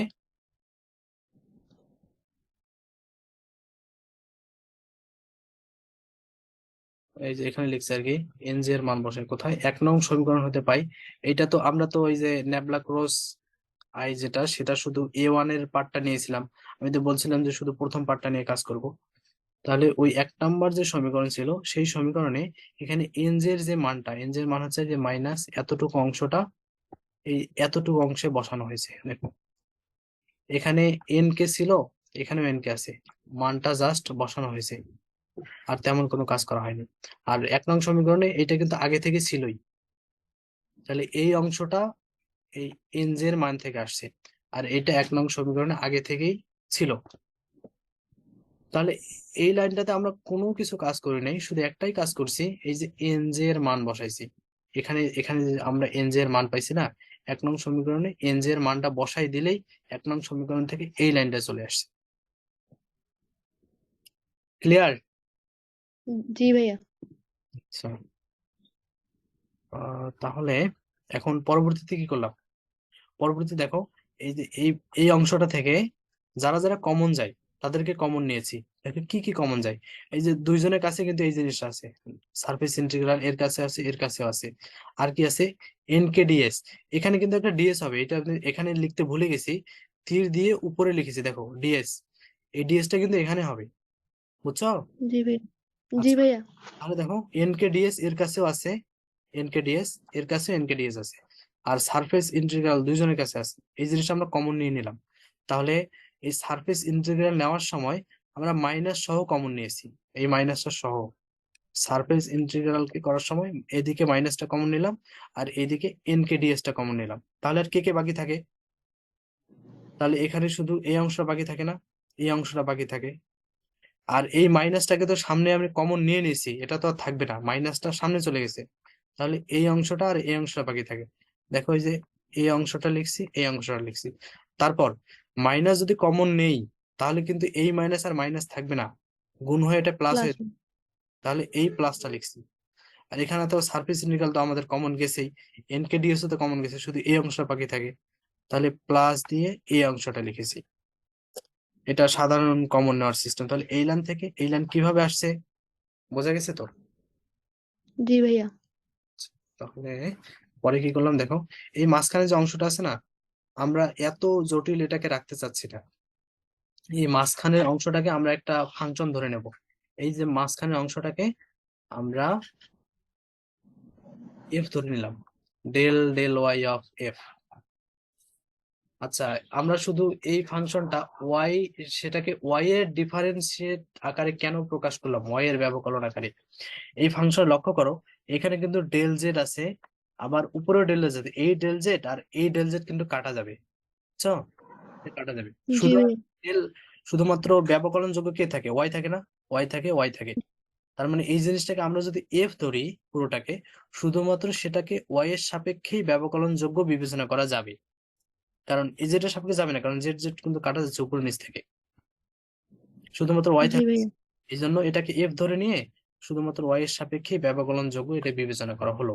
এই যে এখানে লিখছে আর কি এন জি এর মান বসাই কোথায়, 1 নং সমীকরণ হতে পাই। এটা তো আমরা তো ওই যে ন্যাবলা ক্রস আই যেটা সেটা শুধু A1 এর পার্টটা নিয়েছিলাম। আমি তো বলছিলাম যে শুধু প্রথম পার্টটা নিয়ে কাজ করব। তাহলে ওই 1 নম্বর যে সমীকরণ ছিল সেই সমীকরণে এখানে এন জি এর যে মানটা, এন জি এর মান হচ্ছে যে মাইনাস এতটুকু অংশটা এই এতটুকু অংশে বসানো হয়েছে। দেখো এখানে এন কে ছিল, এখানেও এন কে আছে, মানটা জাস্ট বসানো হয়েছে, আর তেমন কোনো কাজ করা হয়নি। আর 1 নং সমীকরণে এটা কিন্তু আগে থেকে ছিলই, তাহলে এই অংশটা এই এন জি এর মান থেকে আসছে, আর এটা 1 নং সমীকরণে আগে থেকেই ছিল। তাহলে এই লাইনটাতে আমরা কোনো কিছু কাজ করি নাই, শুধু একটাই কাজ করছি, এই যে এন জি এর মান বসাইছি। এখানে এখানে যে আমরা এন জি এর মান পাইছি না, 1 নং সমীকরণে এন জি এর মানটা বসাই দিলেই 1 নং সমীকরণ থেকে এই লাইনটা চলে আসছে। ক্লিয়ার? जी भैया। আচ্ছা, তাহলে এখন পরবর্তীতে কি করলাম, পরবর্তী দেখো এই যে এই অংশটা থেকে যারা যারা কমন যায় তাদেরকে কমন নিয়েছি। দেখো কি কি কমন যায়, এই যে দুইজনের কাছে কিন্তু এই জিনিসটা আছে, সারফেস ইন্টিগ্রাল এর কাছে আছে, এর কাছেও আছে। আর কি আছে, এনকেডিএস। এখানে কিন্তু একটা ডিএস হবে, এটা আপনি এখানে লিখতে ভুলে গেছি, তীর দিয়ে উপরে লিখেছি দেখো ডিএস, এই ডিএসটা কিন্তু এখানে হবে, বুঝছো? जी भैया। जी আচ্ছা भैया। তাহলে দেখো এনকেডিএস এর কাছেও আছে, এনকেডিএস এর কাছে এনকেডিএস আছে, আর সারফেস ইন্টিগ্রাল দুইজনের কাছে আছে। এই জিনিসটা আমরা কমন নিয়ে নিলাম। তাহলে এই সারফেস ইন্টিগ্রাল নেওয়ার সময় আমরা মাইনাস সহ কমন নিয়েছি, এই মাইনাসটা সহ সারফেস ইন্টিগ্রাল কে করার সময় এদিকে মাইনাসটা কমন নিলাম, আর এদিকে এনকেডিএস টা কমন নিলাম। তাহলে আর কে কে বাকি থাকে, তাহলে এখানে শুধু এই অংশটা বাকি থাকে না, এই অংশটা বাকি থাকে। আর এই মাইনাসটাকে তো সামনে আমি কমন নিয়ে নিয়েছি, এটা তো আর থাকবে না, মাইনাসটা সামনে চলে গেছে। তাহলে এই অংশটা আর এই অংশটা বাকি থাকে। দেখো এই যে এই অংশটা লিখছি, এই অংশটা লিখছি। তারপর মাইনাস যদি কমন নেই তাহলে কিন্তু এই মাইনাস আর মাইনাস থাকবে না, গুণ হয়ে এটা প্লাস হয়ে क्लास যাবে। में। তাহলে এই প্লাসটা লিখছি। আর এখানে তো সারফেস ইন্টিগ্রাল তো আমাদের কমন গেছেই, এনকেডিএস তো কমন গেছে, শুধু এই অংশটা বাকি থাকে। তাহলে প্লাস দিয়ে এই অংশটা লিখেছি। এটা সাধারণ কমন নেওয়ার সিস্টেম। তাহলে এই লাইন থেকে এই লাইন কিভাবে আসছে, বোঝা গেছে তো? जी भैया। তাহলে পরে কি করলাম দেখো, এই মাঝখানে যে অংশটা আছে না, আমরা এত জটিল এটাকে রাখতে চাচ্ছি না। এই মাঝখানের অংশটাকে আমরা একটা ফাংশন ধরে নেব। এই যে মাঝখানের অংশটাকে আমরা এফ ধরে নিলাম, del del Y of F. আচ্ছা আমরা শুধু এই ফাংশনটা ওয়াই, সেটাকে ওয়াই এর ডিফারেন্সিয়েট আকারে কেন প্রকাশ করলাম, ওয়াই এর ব্যবকলন আকারে। এই ফাংশন লক্ষ্য করো, এখানে কিন্তু ডেল জেড আছে, আবার উপরেও ডেল জেড, এই ডেল জেড আর এই ডেল জেড কিন্তু কাটা যাবে, বুঝছো? এটা কাটা যাবে। जी শুধু भैया। ডেল, শুধুমাত্র ব্যবকলন যোগ্য কে থাকে, ওয়াই থাকে না, ওয়াই থাকে, ওয়াই থাকে। তার মানে এই জিনিসটাকে আমরা যদি এফ ধরি পুরোটাকে, শুধুমাত্র সেটাকে ওয়াই এর সাপেক্ষেই ব্যবকলন যোগ্য বিবেচনা করা যাবে, কারণ এই জেড এর সাপেক্ষে যাবে না, কারণ জেড জেড কিন্তু কাটা যাচ্ছে উপর নিচ থেকে, শুধুমাত্র ওয়াই जी থাকে। भैया। এই জন্য এটাকে এফ ধরে নিয়ে শুধুমাত্র ওয়াই এর সাপেক্ষে ব্যবকলন যোগ্য এটা বিবেচনা করা হলো।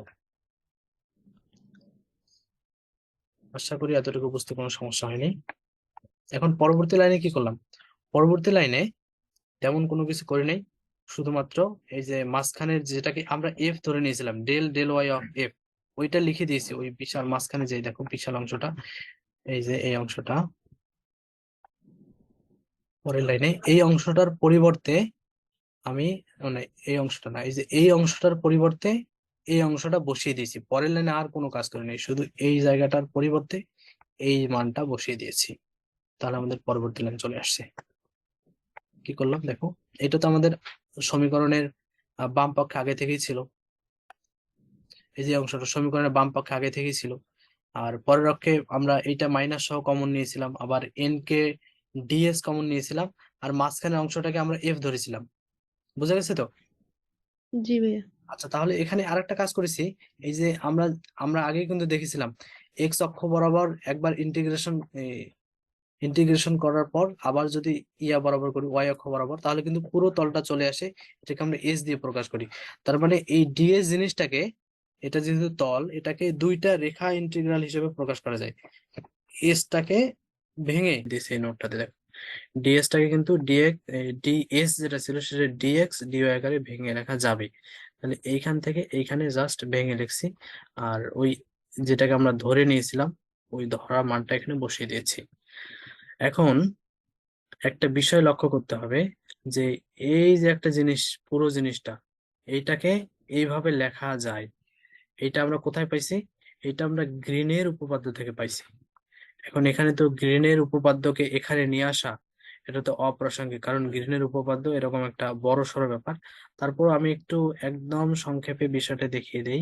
আশা করি এতটুকু বুঝতে কোনো সমস্যা হয়নি। এখন পরবর্তী লাইনে কি করলাম, পরবর্তী লাইনে তেমন কোনো কিছু করি নাই, শুধুমাত্র এই যে মাঝখানের যেটাকে আমরা এফ ধরে নিয়েছিলাম, del del Y of F, ওইটা লিখে দিয়েছি ওই বিশাল মাঝখানে, যে দেখো বিশাল অংশটা, এই যে এই অংশটা। পরের লাইনে এই অংশটার পরিবর্তে আমি, মানে এই অংশটা না, এই যে এই অংশটার পরিবর্তে এই অংশটা বসিয়ে দিয়েছি। পরের লাইনে আর কোনো কাজ করিনি, শুধু এই জায়গাটার পরিবর্তে এই মানটা বসিয়ে দিয়েছি। তাহলে আমাদের পরবর্তী লাইন চলে আসছে। কি করলাম দেখো, এটা তো আমাদের সমীকরণের বাম পক্ষে আগে থেকেই ছিল, এই যে অংশটা সমীকরণের বাম পক্ষে আগে থেকেই ছিল। আর পরের অক্ষে আমরা এইটা মাইনাস সহ কমন নিয়েছিলাম, আবার এন কে ডিএস কমন নিয়েছিলাম, আর মাঝখানের অংশটাকে আমরা এফ ধরেছিলাম। বুঝা গেছে তো? जी भैया। আচ্ছা তাহলে এখানে আরেকটা কাজ করেছি, এই যে আমরা আমরা আগে কিন্তু দেখেছিলাম এক্স অক্ষ বরাবর একবার ইন্টিগ্রেশন করার পর আবার যদি ইয়া বরাবর করি ওয়াই অক্ষ বরাবর, তাহলে কিন্তু পুরো তলটা চলে আসে, এটাকে আমরা এস দিয়ে প্রকাশ করি। তার মানে এই ডিএস জিনিসটাকে, এটা যেহেতু তল, এটাকে দুইটা রেখা ইন্টিগ্রাল হিসেবে প্রকাশ করা যায়। এসটাকে ভেঙে দিয়েছে এই নোটটাতে দেখো, ডিএসটাকে কিন্তু ডিএক্স ডিএস যেটা ছিল সেটা ডিএক্স ডিওয়াই আকারে ভেঙে রাখা যাবে। তাহলে এইখান থেকে এইখানে জাস্ট ভেঙে লিখছি, আর ওই যেটাকে আমরা ধরে নিয়েছিলাম ওই ধরা মানটা এখানে বসিয়ে দিয়েছি। এখন একটা বিষয় লক্ষ্য করতে হবে যে এই যে একটা জিনিস, পুরো জিনিসটা এইটাকে এইভাবে লেখা যায়, এটা আমরা কোথায় পাইছি? এটা আমরা গ্রিনের উপপাদ্য থেকে পাইছি। এখন এখানে তো গ্রিনের উপপাদ্যকে এখানে নিয়ে আসা, এটা তো অপ্রাসঙ্গিক, কারণ গ্রিনের উপপাদ্য এরকম একটা বড় সড়ো ব্যাপার। তারপর আমি একটু একদম সংক্ষেপে বিষয়টা দেখিয়ে দেই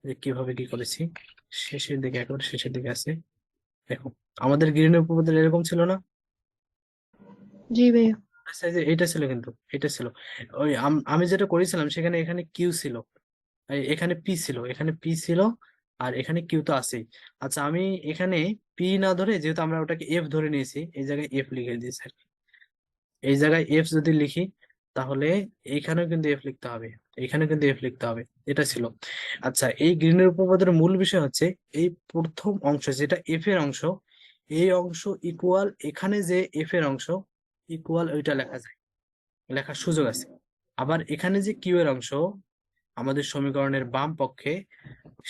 যে কিভাবে কি করেছি। শেষের দিকে, একেবারে শেষের দিকে আছে, দেখো আমাদের গ্রিনের উপপাদ্য এরকম ছিল না? জি ভাইয়া। আচ্ছা, এই যে এটা ছিল, কিন্তু এটা ছিল ওই আমি যেটা করেছিলাম সেখানে এখানে কিউ ছিল, এখানে পি ছিল, এখানে পি ছিল, আর এখানে কিউ তো আছেই। আচ্ছা, আমি এখানে পি না ধরে, যেহেতু আমরা ওটাকে এফ ধরে নিয়েছি, এই জায়গায় এফ লিখে দিয়েছি আর কি। এই জায়গায় এফ যদি লিখি তাহলে এইখানেও কিন্তু এফ লিখতে হবে, এইখানে কিন্তু এফ লিখতে হবে, এটা ছিল। আচ্ছা, এই গ্রিনের উপপাদ্যের মূল বিষয় হচ্ছে এই প্রথম অংশ যেটা এফ এর অংশ, এই অংশ ইকুয়াল এখানে যে এফ এর অংশ ইকুয়াল ওইটা লেখা যায়, লেখার সুযোগ আছে। আবার এখানে যে কিউ এর অংশ আমাদের সমীকরণের বাম পক্ষে,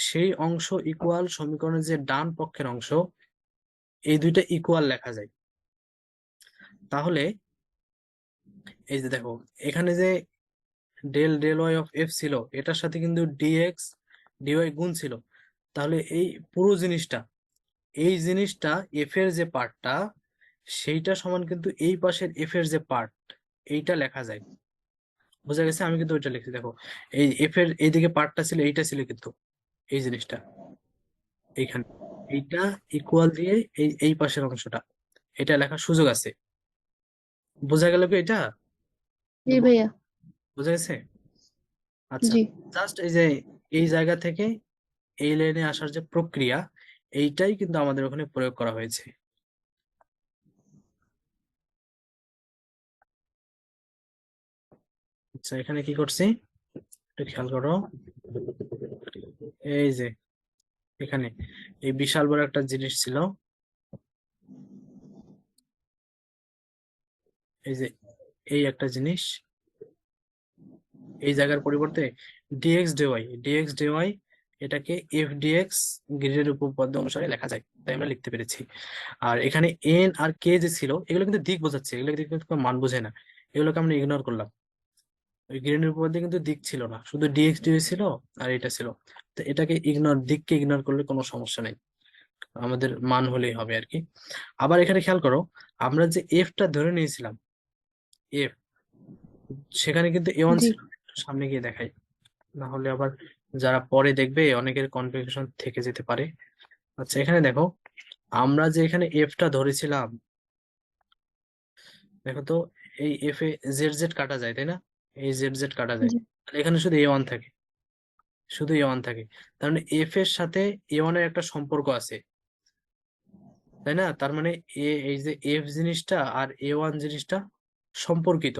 সেই অংশ ইকুয়াল সমীকরণের যে ডান পক্ষের অংশ, এই দুইটা ইকুয়াল লেখা যায়। তাহলে এই যে দেখো এখানে যে del del Y of F ছিল, এটার সাথে কিন্তু ডিএক্স ডিওয়াই গুণ ছিল। তাহলে এই পুরো জিনিসটা, এই জিনিসটা এফ এর যে পার্টটা, সেইটা সমান কিন্তু এই পাশের এফ এর যে পার্ট, এইটা লেখা যায়। বোঝা গেছে? আমি কিন্তু ওইটা লিখছি, দেখো এই এফ এর এইদিকে পার্টটা ছিল, এইটা ছিল কিন্তু এই জিনিসটা এইখানে, এইটা ইকুয়াল দিয়ে এই এই পাশের অংশটা, এটা লেখার সুযোগ আছে। বোঝা গেল কি এটা? জি ভাইয়া। বোঝা গেছে? আচ্ছা, জি। জাস্ট এই যে এই জায়গা থেকে এই লাইনে আসার যে প্রক্রিয়া, এইটাই কিন্তু আমাদের ওখানে প্রয়োগ করা হয়েছে। আচ্ছা, এখানে কি করছি একটু খেয়াল করো। এই যে এখানে এই বিশাল বড় একটা জিনিস ছিল, এই যে এই একটা জিনিস, এই জায়গার পরিবর্তে ডিএক্স ডিওয়াই এটাকে এফ ডিএক্স গ্রিডের উপপাদ্য অনুসারে লেখা যায়, তাই আমরা লিখতে পেরেছি। আর এখানে এন আর কে যে ছিল, এগুলো কিন্তু দিক বোঝাচ্ছে, এগুলো কিন্তু কোনো মান বোঝে না, এগুলোকে আমরা ইগনোর করলাম। ওই গ্রিডের উপপাদ্যে কিন্তু দিক ছিল না, শুধু ডিএক্স ডিওয়াই ছিল আর এটা ছিল। তো এটাকে ইগনোর, দিককে ইগনোর করলে কোনো সমস্যা নেই, আমাদের মান হলেই হবে আর কি। আবার এখানে খেয়াল করো, আমরা যে এফটা ধরে নিয়েছিলাম, এফ, সেখানে কিন্তু এ ওয়ান জি। ছিল। সামনে গিয়ে দেখাই, না হলে আবার যারা পরে দেখবে অনেকের কনফিউশন থেকে যেতে পারে। আচ্ছা, এখানে দেখো আমরা যে এখানে এফটা ধরেছিলাম, দেখো তো এই এফ এ জেড জেড কাটা যায়, তাই না? এই জেড জেড কাটা যায়, জি। আর এখানে শুধু এ ওয়ান থাকে, শুধু এ ওয়ান থাকে। তার মানে এফ এর সাথে এ ওয়ান এর একটা সম্পর্ক আছে, তাই না? তার মানে এই যে এফ জিনিসটা আর এ ওয়ান জিনিসটা সম্পর্কিত।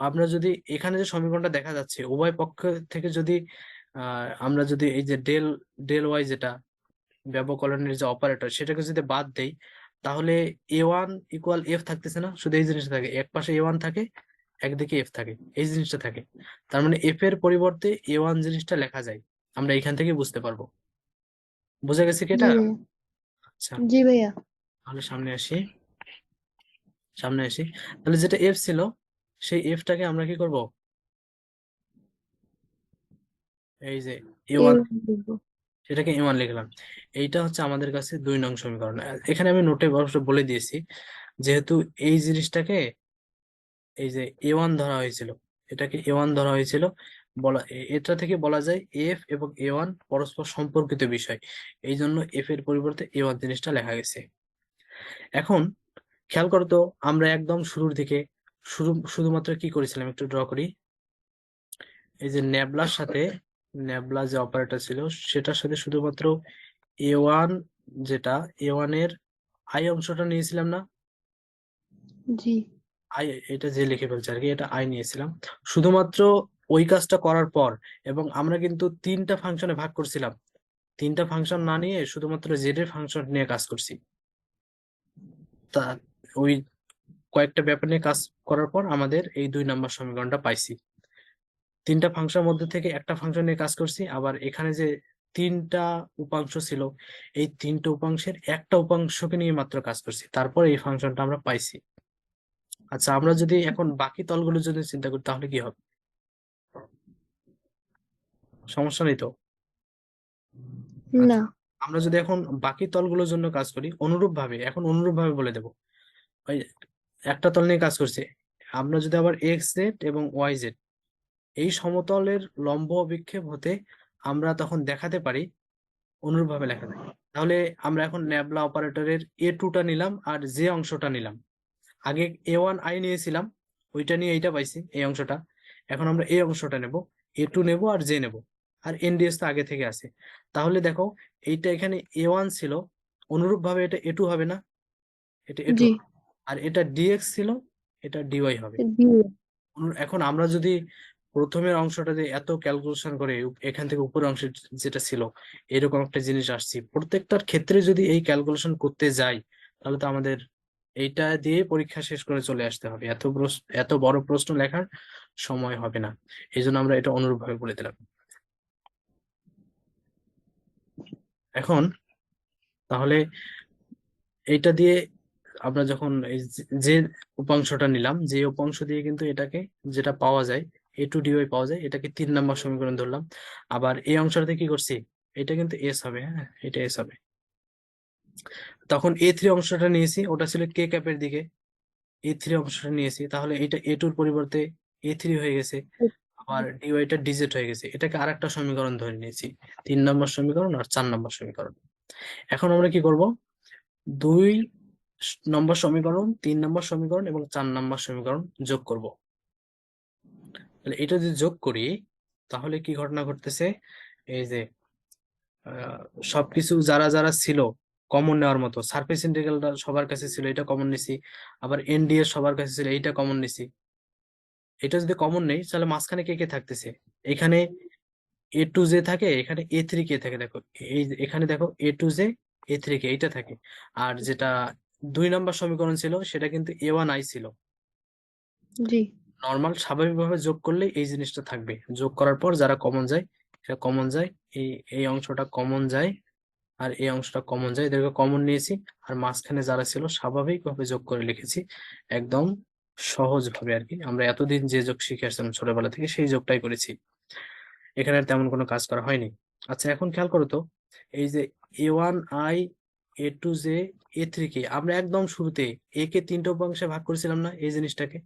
আমরা যদি এখানে যে সমীকরণটা দেখা যাচ্ছে উভয় পক্ষ থেকে যদি আমরা যদি এই যে ডেল ডেল ওয়াই যেটা ব্যবকলনের যে অপারেটর, সেটাকে যদি বাদ দেই, তাহলে এ ওয়ান ইকুয়াল এফ থাকতেছে না, শুধু এই জিনিসটা থাকে, এক পাশে এ ওয়ান থাকে, একদিকে এফ থাকে, এই জিনিসটা থাকে। তার মানে এফ এর পরিবর্তে এ ওয়ান জিনিসটা লেখা যায়, আমরা এখান থেকে বুঝতে পারবো। বোঝা গেছে কি জি এটা? ভাইয়া। আচ্ছা, জি ভাইয়া। তাহলে সামনে আসি, সামনে আসি। তাহলে যেটা এফ ছিল, সেই এফটাকে আমরা কি করব? এই যে এ ওয়ান, লিখবো। সেটাকে এ ওয়ান লিখলাম। এইটা হচ্ছে আমাদের কাছে 2 নং সমীকরণ। এখানে আমি নোটে অবশ্য বলে দিয়েছি, যেহেতু এই জিনিসটাকে এই যে এ ওয়ান ধরা হয়েছিল, এটাকে এ ওয়ান ধরা হয়েছিল, এটা থেকে বলা যায় এফ এবং এ ওয়ান পরস্পর সম্পর্কিত বিষয়, এই জন্য এফ এর পরিবর্তে এ ওয়ান জিনিসটা লেখা গেছে। এখন খেয়াল করো তো, আমরা একদম শুরুর দিকে শুধুমাত্র কি করেছিলাম, একটু ড্র করি। এই যে ন্যাবলার সাথে, ন্যাবলা যে অপারেটর ছিল সেটার সাথে শুধুমাত্র এ ওয়ান, যেটা এ ওয়ান এর আই অংশটা নিয়েছিলাম না? জি। আই, এটা যে লিখে ফেলছে আর কি, এটা আই নিয়েছিলাম শুধুমাত্র ওই কাজটা করার পর। এবং আমরা কিন্তু 3টা ফাংশনে ভাগ করছিলাম, 3টা ফাংশন না নিয়ে শুধুমাত্র জেড এর ফাংশন নিয়ে কাজ করছি। তা ওই কয়েকটা ব্যাপার নিয়ে কাজ করার পর আমাদের এই 2 নম্বর সমীকরণটা পাইছি। তিনটা ফাংশনের মধ্যে থেকে একটা ফাংশন নিয়ে কাজ করছি, আবার এখানে যে তিনটা উপাংশ ছিল এই তিনটা উপাংশের একটা উপাংশকে নিয়ে মাত্র কাজ করছি, তারপর এই ফাংশনটা আমরা পাইছি। আচ্ছা, আমরা যদি এখন বাকি তলগুলো যদি চিন্তা করি তাহলে কি হবে? সমস্যা নেই তো? না। আমরা যদি এখন বাকি তলগুলোর জন্য কাজ করি অনুরূপ ভাবে বলে দেব। ওই একটা তল নিয়ে কাজ করছে, আমরা যদি আবার এক্স জেড এবং ওয়াই জেড এই সমতলের লম্ব অভিক্ষেপ হতে আমরা তখন দেখাতে পারি, অনুরূপ ভাবে লেখা যায়। তাহলে আমরা এখন ন্যাবলা অপারেটরের A2টা নিলাম আর যে অংশটা নিলাম, আগে A1i নিয়েছিলাম, ওইটা নিয়ে এইটা পাইছি এই অংশটা। এখন আমরা এই অংশটা নেব, A2 নেব আর জে নেব, আর এনডিএস তো আগে থেকে আছে। তাহলে দেখো এইটা এখানে A1 ছিল, অনুরূপ ভাবে এটা A2 হবে না? এটা A2 জি। আর এটা ডিএক্স ছিল, এটা ডিওয়াই হবে। জি এখন আমরা যদি প্রথমের অংশটা দিয়ে এত ক্যালকুলেশন করে এখান থেকে উপরের অংশে যেটা ছিল এরকম একটা জিনিস আসছি, প্রত্যেকটার ক্ষেত্রে যদি এই ক্যালকুলেশন করতে যাই তাহলে তো আমাদের এইটা দিয়ে পরীক্ষা শেষ করে চলে আসতে হবে, এত বড় প্রশ্ন লেখার সময় হবে না। এই জন্য আমরা এটা অনুরূপভাবে বলে দিলাম। এখন তাহলে এইটা দিয়ে আমরা যখন এই যে উপাংশটা নিলাম, যে উপাংশ দিয়ে কিন্তু এটাকে যেটা পাওয়া যায় A2 DY পাওয়া যায়, এটাকে 3 নম্বর সমীকরণ ধরলাম। আবার এই অংশটাতে কি করছি, এটা কিন্তু এস হবে, হ্যাঁ এটা এস হবে। তখন A3 অংশটা নিয়েছি, ওটা ছিল কে ক্যাপের দিকে, A3 অংশটা নিয়েছি, তাহলে এটা A2-র পরিবর্তে A3 হয়ে গেছে, আবার ডিওয়াইটা ডিজেড হয়ে গেছে। এটাকে আরেকটা সমীকরণ ধরে নিয়েছি, 3 নম্বর সমীকরণ আর 4 নম্বর সমীকরণ। এখন আমরা কি করব, 2 নম্বর সমীকরণ, 3 নম্বর সমীকরণ এবং 4 নম্বর সমীকরণ যোগ করব। তাহলে এটা যদি যোগ করি তাহলে কি ঘটনা ঘটতেছে, এই যে সবকিছু যারা যারা ছিল কমন নেওয়ার মতো, সারফেস ইন্টিগ্রালটা সবার কাছে ছিল, এটা কমন নিছি, আবার এনডিএস সবার কাছে ছিল, এইটা কমন নিছি। এটা যদি কমন নেই তাহলে মাঝখানে কে কে থাকতেছে, এখানে A2J থাকে, এখানে A3K থাকে। দেখো এখানে দেখো A2J A3K এইটা থাকে। আর যেটা 2 নম্বর সমীকরণ ছিল সেটা কিন্তু A1i ছিল। জি নর্মাল স্বাভাবিকভাবে যোগ করলে এই জিনিসটা থাকবে, যোগ করার পর যারা কমন যায় সেটা কমন যায়, এই অংশটা কমন যায় আর এই অংশটা কমন যায়, এদেরকে কমন নিয়েছি, আর মাঝখানে যারা ছিল স্বাভাবিকভাবে যোগ করে লিখেছি, একদম সহজ ভাবে আর কি। আমরা এতদিন যে যোগ শিখে আসছিলাম ছোটবেলা থেকে সেই যোগটাই করেছি, এখানে আর তেমন কোনো কাজ করা হয়নি। আচ্ছা, এখন খেয়াল করো তো, এই যে A1i A2J A3K আমরা একদম শুরুতে এ কে 3টে উপাংশে ভাগ করেছিলাম না, এই জিনিসটাকে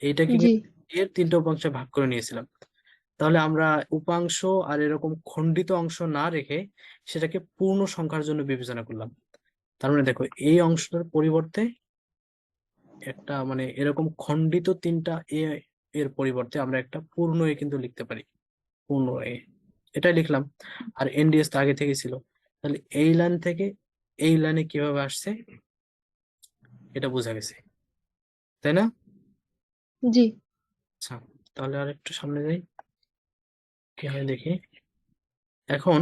এইটাকে জি এর 3টে উপাংশে ভাগ করে নিয়েছিলাম। তাহলে আমরা উপাংশ আর এরকম খণ্ডিত অংশ না রেখে সেটাকে পূর্ণ সংখ্যার জন্য বিবেচনা করলাম। তার মানে দেখো এই অংশটার পরিবর্তে একটা মানে এরকম খণ্ডিত 3টা এ এর পরিবর্তে আমরা একটা পূর্ণ এ কিন্তু লিখতে পারি, পূর্ণ এ, এটাই লিখলাম। আর এনডিএস তো আগে থেকে ছিল, তাহলে এই লাইন থেকে এই লাইনে কিভাবে আসছে এটা বোঝা গেছে, তাই না? জি আচ্ছা, তাহলে আর একটু সামনে যাই, কি হয় দেখি এখন।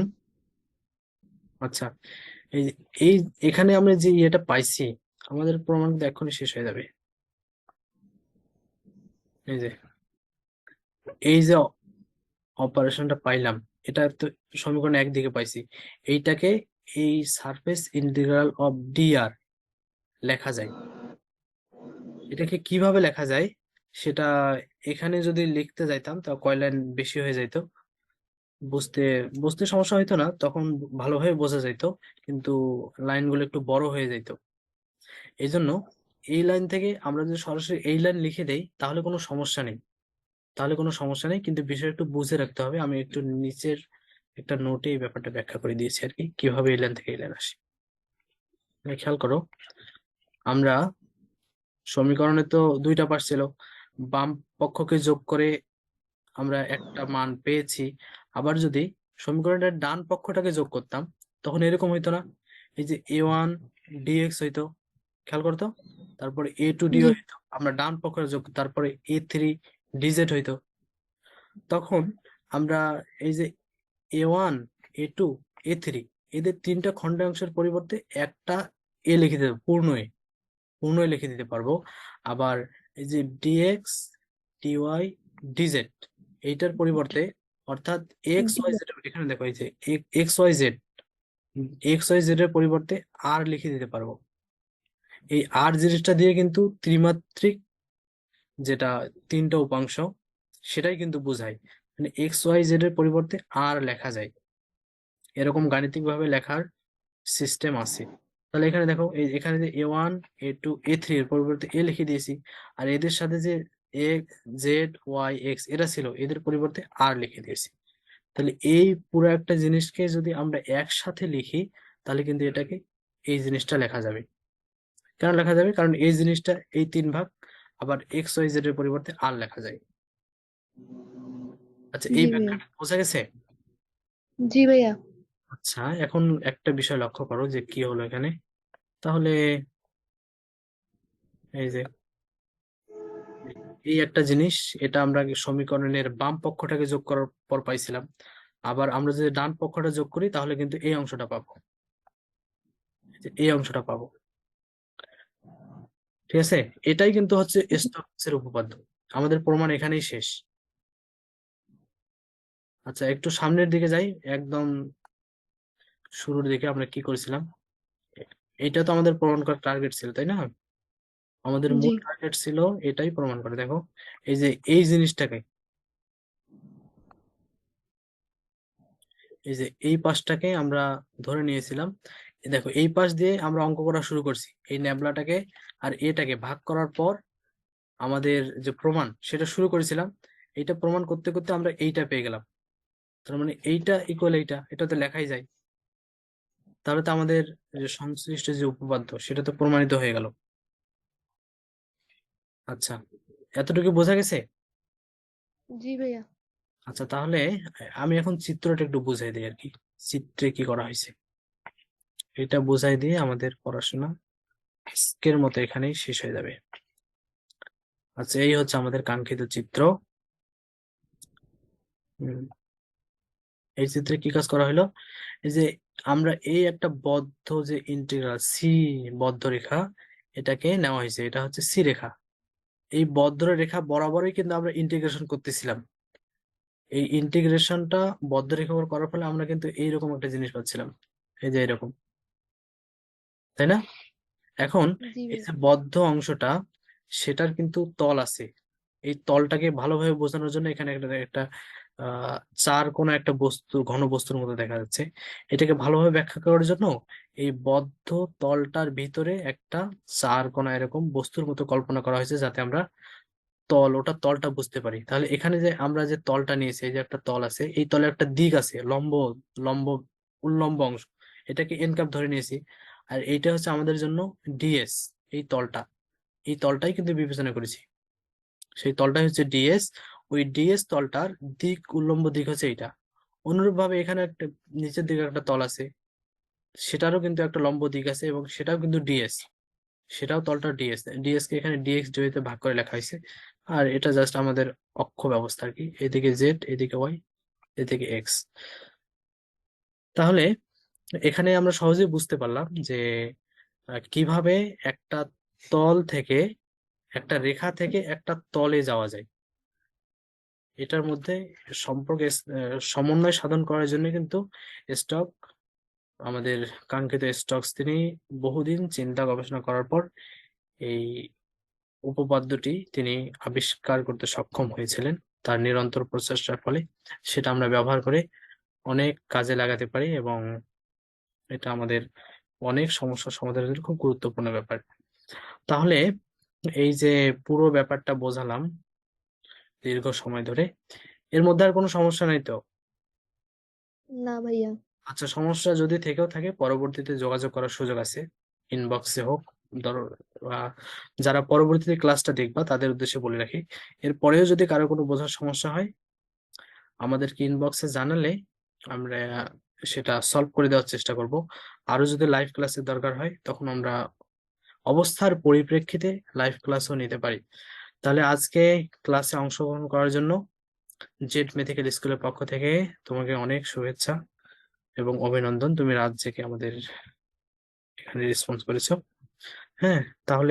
আচ্ছা, এই এই এখানে আমরা যে ইয়েটা পাইছি, আমাদের প্রমাণ কিন্তু এক্ষুনি শেষ হয়ে যাবে। এই যে অপারেশনটা পাইলাম, এটা তো সমীকরণ একদিকে পাইছি, এইটাকে এই সারফেস ইন্টিগ্রাল অফ ডিআর লেখা যায়। এটাকে কিভাবে লেখা যায় সেটা এখানে যদি লিখতে যাইতাম তা কয় লাইন বেশি হয়ে যাইতো, বুঝতে বুঝতে সমস্যা হইতো না, তখন ভালোভাবে বোঝা যাইতো, কিন্তু লাইনগুলো একটু বড় হয়ে যাইতো। এই জন্য এই লাইন থেকে আমরা যদি সরাসরি এই লাইন লিখে দেই তাহলে কোনো সমস্যা নেই, কিন্তু বিষয় একটু বুঝে রাখতে হবে। আমি একটু নিচের একটা নোটে এই ব্যাপারটা ব্যাখ্যা করে দিয়েছি আর কি, কিভাবে এই লাইন থেকে এই লাইন আসে। খেয়াল করো, আমরা সমীকরণে তো 2টা পাশ ছিল, বাম পক্ষকে যোগ করে আমরা একটা মান পেয়েছি। আবার যদি সমীকরণের ডান পক্ষটাকে যোগ করতাম তখন এরকম হইতো না, এই যে A1 dx হইতো, খেয়াল করতো, তারপরে A2 dy জি হইতো, আমরা ডান পক্ষের যোগ, তারপরে A3 dz হইতো। তখন আমরা এই যে A1 A2 A3 এদের 3টা খণ্ডাংশের পরিবর্তে একটা এ লিখে দিতে পূর্ণ এ লিখে দিতে পারবো। আবার এই যে dx dy dz এইটার পরিবর্তে অর্থাৎ এক্স ওয়াই জেড, এখানে দেখো এই যে এক্স ওয়াই জেড, এর পরিবর্তে আর লিখে দিতে পারবো। এই আর জিনিসটা দিয়ে কিন্তু ত্রিমাত্রিক যেটা তিনটা উপাংশ সেটাই কিন্তু বোঝায়, মানে এক্স ওয়াই জেড এর পরিবর্তে আর লেখা যায়, এরকম গাণিতিক ভাবে লেখার সিস্টেম আছে। তাহলে এখানে দেখো এখানে যে A1 A2 A3 এর পরিবর্তে এ লিখে দিয়েছি, আর এদের সাথে যে জেড ওয়াই এক্স এরা ছিল এদের পরিবর্তে আর লিখে দিয়েছি। তাহলে এই পুরো একটা জিনিসকে যদি আমরা একসাথে লিখি তাহলে কিন্তু এটাকে এই জিনিসটা লেখা যাবে। কেন লেখা যাবে? কারণ এই জিনিসটা এই তিন ভাগ, আবার এক্স ওয়াই জেড এর পরিবর্তে আর লেখা যায়। আচ্ছা, এই জি ভাইয়া। ব্যাখ্যাটা বোঝা গেছে? জি ভাইয়া। আচ্ছা, এখন একটা বিষয় লক্ষ্য করো যে কি হলো এখানে। তাহলে এই যে এই একটা জিনিস, এটা আমরা আগে সমীকরণের বাম পক্ষটাকে যোগ করার পর পাইছিলাম, আবার আমরা যদি ডান পক্ষটা যোগ করি তাহলে কিন্তু এই অংশটা পাবো, এই অংশটা পাবো। ঠিক আছে, এটাই কিন্তু হচ্ছে স্টোকসের উপপাদ্য। আমাদের প্রমাণ এখানেই শেষ। আচ্ছা, একটু সামনের দিকে যাই, একদম শুরুর দিকে আমরা কি করেছিলাম। এটা তো আমাদের প্রমাণ করার টার্গেট ছিল, তাই না? আমাদের জি মূল টার্গেট ছিল এটাই প্রমাণ করে। দেখো এই যে এই জিনিসটাকে, এই যে এই পাশটাকে আমরা ধরে নিয়েছিলাম। দেখো এই পাশ দিয়ে আমরা অঙ্ক করা শুরু করছি, এই ন্যাবলাটাকে আর এটাকে ভাগ করার পর আমাদের যে প্রমাণ সেটা শুরু করেছিলাম। এইটা প্রমাণ করতে করতে আমরা এইটা পেয়ে গেলাম। তার মানে এইটা ইকুয়াল এইটা, এটা তো লেখাই যায়। তাহলে তো আমাদের যে সংশ্লিষ্ট যে উপপাদ্য সেটা তো প্রমাণিত হয়ে গেল। আচ্ছা, এতটুকু বোঝা গেছে? জি ভাইয়া। আচ্ছা, তাহলে আমি এখন চিত্রটা একটু বুঝাই দিই আর কি, চিত্রে কি করা হয়েছে এটা বুঝাই দিয়ে আমাদের পড়াশোনা আজকের মতো এখানেই শেষ হয়ে যাবে। আচ্ছা, এই হচ্ছে আমাদের কাঙ্ক্ষিত চিত্র। হুম, এই চিত্রে কি কাজ করা হলো, এই যে আমরা এই একটা বদ্ধ যে ইন্টিগ্রাল সি বদ্ধ রেখা, এটাকে নেওয়া হয়েছে, এটা হচ্ছে সি রেখা। এই বদ্ধ রেখা বরাবরই কিন্তু আমরা ইন্টিগ্রেশন করতেছিলাম। এই ইন্টিগ্রেশনটা বদ্ধ রেখা করার ফলে আমরা কিন্তু এইরকম একটা জিনিস পাচ্ছিলাম, এই যে এরকম, তাই না? এখন জি এই ভাইয়া। যে বদ্ধ অংশটা সেটার কিন্তু তল আছে। এই তলটাকে ভালোভাবে বোঝানোর জন্য এখানে একটা একটা চার কোনো একটা বস্তু, ঘন বস্তুর মতো দেখা যাচ্ছে। এটাকে ভালোভাবে ব্যাখ্যা করার জন্য এই বদ্ধ তলটার ভিতরে একটা চার কোনা এরকম বস্তুর মতো কল্পনা করা হয়েছে, যাতে আমরা ওটা তলটা বুঝতে পারি। তাহলে এখানে যে আমরা যে তলটা নিয়েছি, এই যে একটা তল আছে, এই তলে একটা দিক আছে, লম্ব লম্ব উল্লম্ব অংশ, এটাকে এন কাপ ধরে নিয়েছি। আর এইটা হচ্ছে আমাদের জন্য ডিএস, এই তলটা, এই তলটাই কিন্তু বিবেচনা করেছি, সেই তলটাই হচ্ছে ডিএস। ওই ডিএস তলটার দিক, উল্লম্ব দিক হচ্ছে এইটা। অনুরূপ ভাবে এখানে একটা নিচের দিকে একটা তল আছে, সেটারও কিন্তু একটা লম্ব দিক আছে এবং সেটাও কিন্তু ডিএস, সেটাও তলটা ডিএস। ডিএস কে এখানে ডিএক্স জড়িত ভাগ করে লেখা হয়েছে। আর এটা জাস্ট আমাদের অক্ষ ব্যবস্থা আর কি, এদিকে জেড, এদিকে ওয়াই, এদিকে এক্স। তাহলে এখানে আমরা সহজেই বুঝতে পারলাম যে কিভাবে একটা তল থেকে, একটা রেখা থেকে একটা তলে যাওয়া যায়। এটার মধ্যে সম্পর্কে সমন্বয় সাধন করার জন্য কিন্তু স্টক, আমাদের কাঙ্ক্ষিত স্টকস, তিনি বহুদিন চিন্তা গবেষণা করার পর এই উপপাদ্যটি তিনি আবিষ্কার করতে সক্ষম হয়েছিলেন তার নিরন্তর প্রচেষ্টার ফলে। সেটা আমরা ব্যবহার করে অনেক কাজে লাগাতে পারি এবং এটা আমাদের অনেক সমস্যার সমাধানের খুব গুরুত্বপূর্ণ ব্যাপার। তাহলে এই যে পুরো ব্যাপারটা বোঝালাম দীর্ঘ সময় ধরে, এর মধ্যে আর কোনো সমস্যা নাই তো? না ভাইয়া। আচ্ছা, সমস্যা যদি থেকেও থাকে পরবর্তীতে যোগাযোগ করার সুযোগ আছে, ইনবক্সে হোক। ধরো যারা পরবর্তীতে ক্লাসটা দেখবা তাদের উদ্দেশ্যে বলে রাখি, এরপরেও যদি কারো কোনো বোঝার সমস্যা হয় আমাদেরকে ইনবক্সে জানালে আমরা সেটা সলভ করে দেওয়ার চেষ্টা করব। আরো যদি লাইভ ক্লাসের দরকার হয় তখন আমরা অবস্থার পরিপ্রেক্ষিতে লাইভ ক্লাসও নিতে পারি। তাহলে আজকে ক্লাসে অংশগ্রহণ করার জন্য জেড মেথিক্যাল স্কুলের পক্ষ থেকে তোমাকে অনেক শুভেচ্ছা এবং অভিনন্দন। তুমি রাত জেগে আমাদের এখানে রেসপন্স করেছো। হ্যাঁ, তাহলে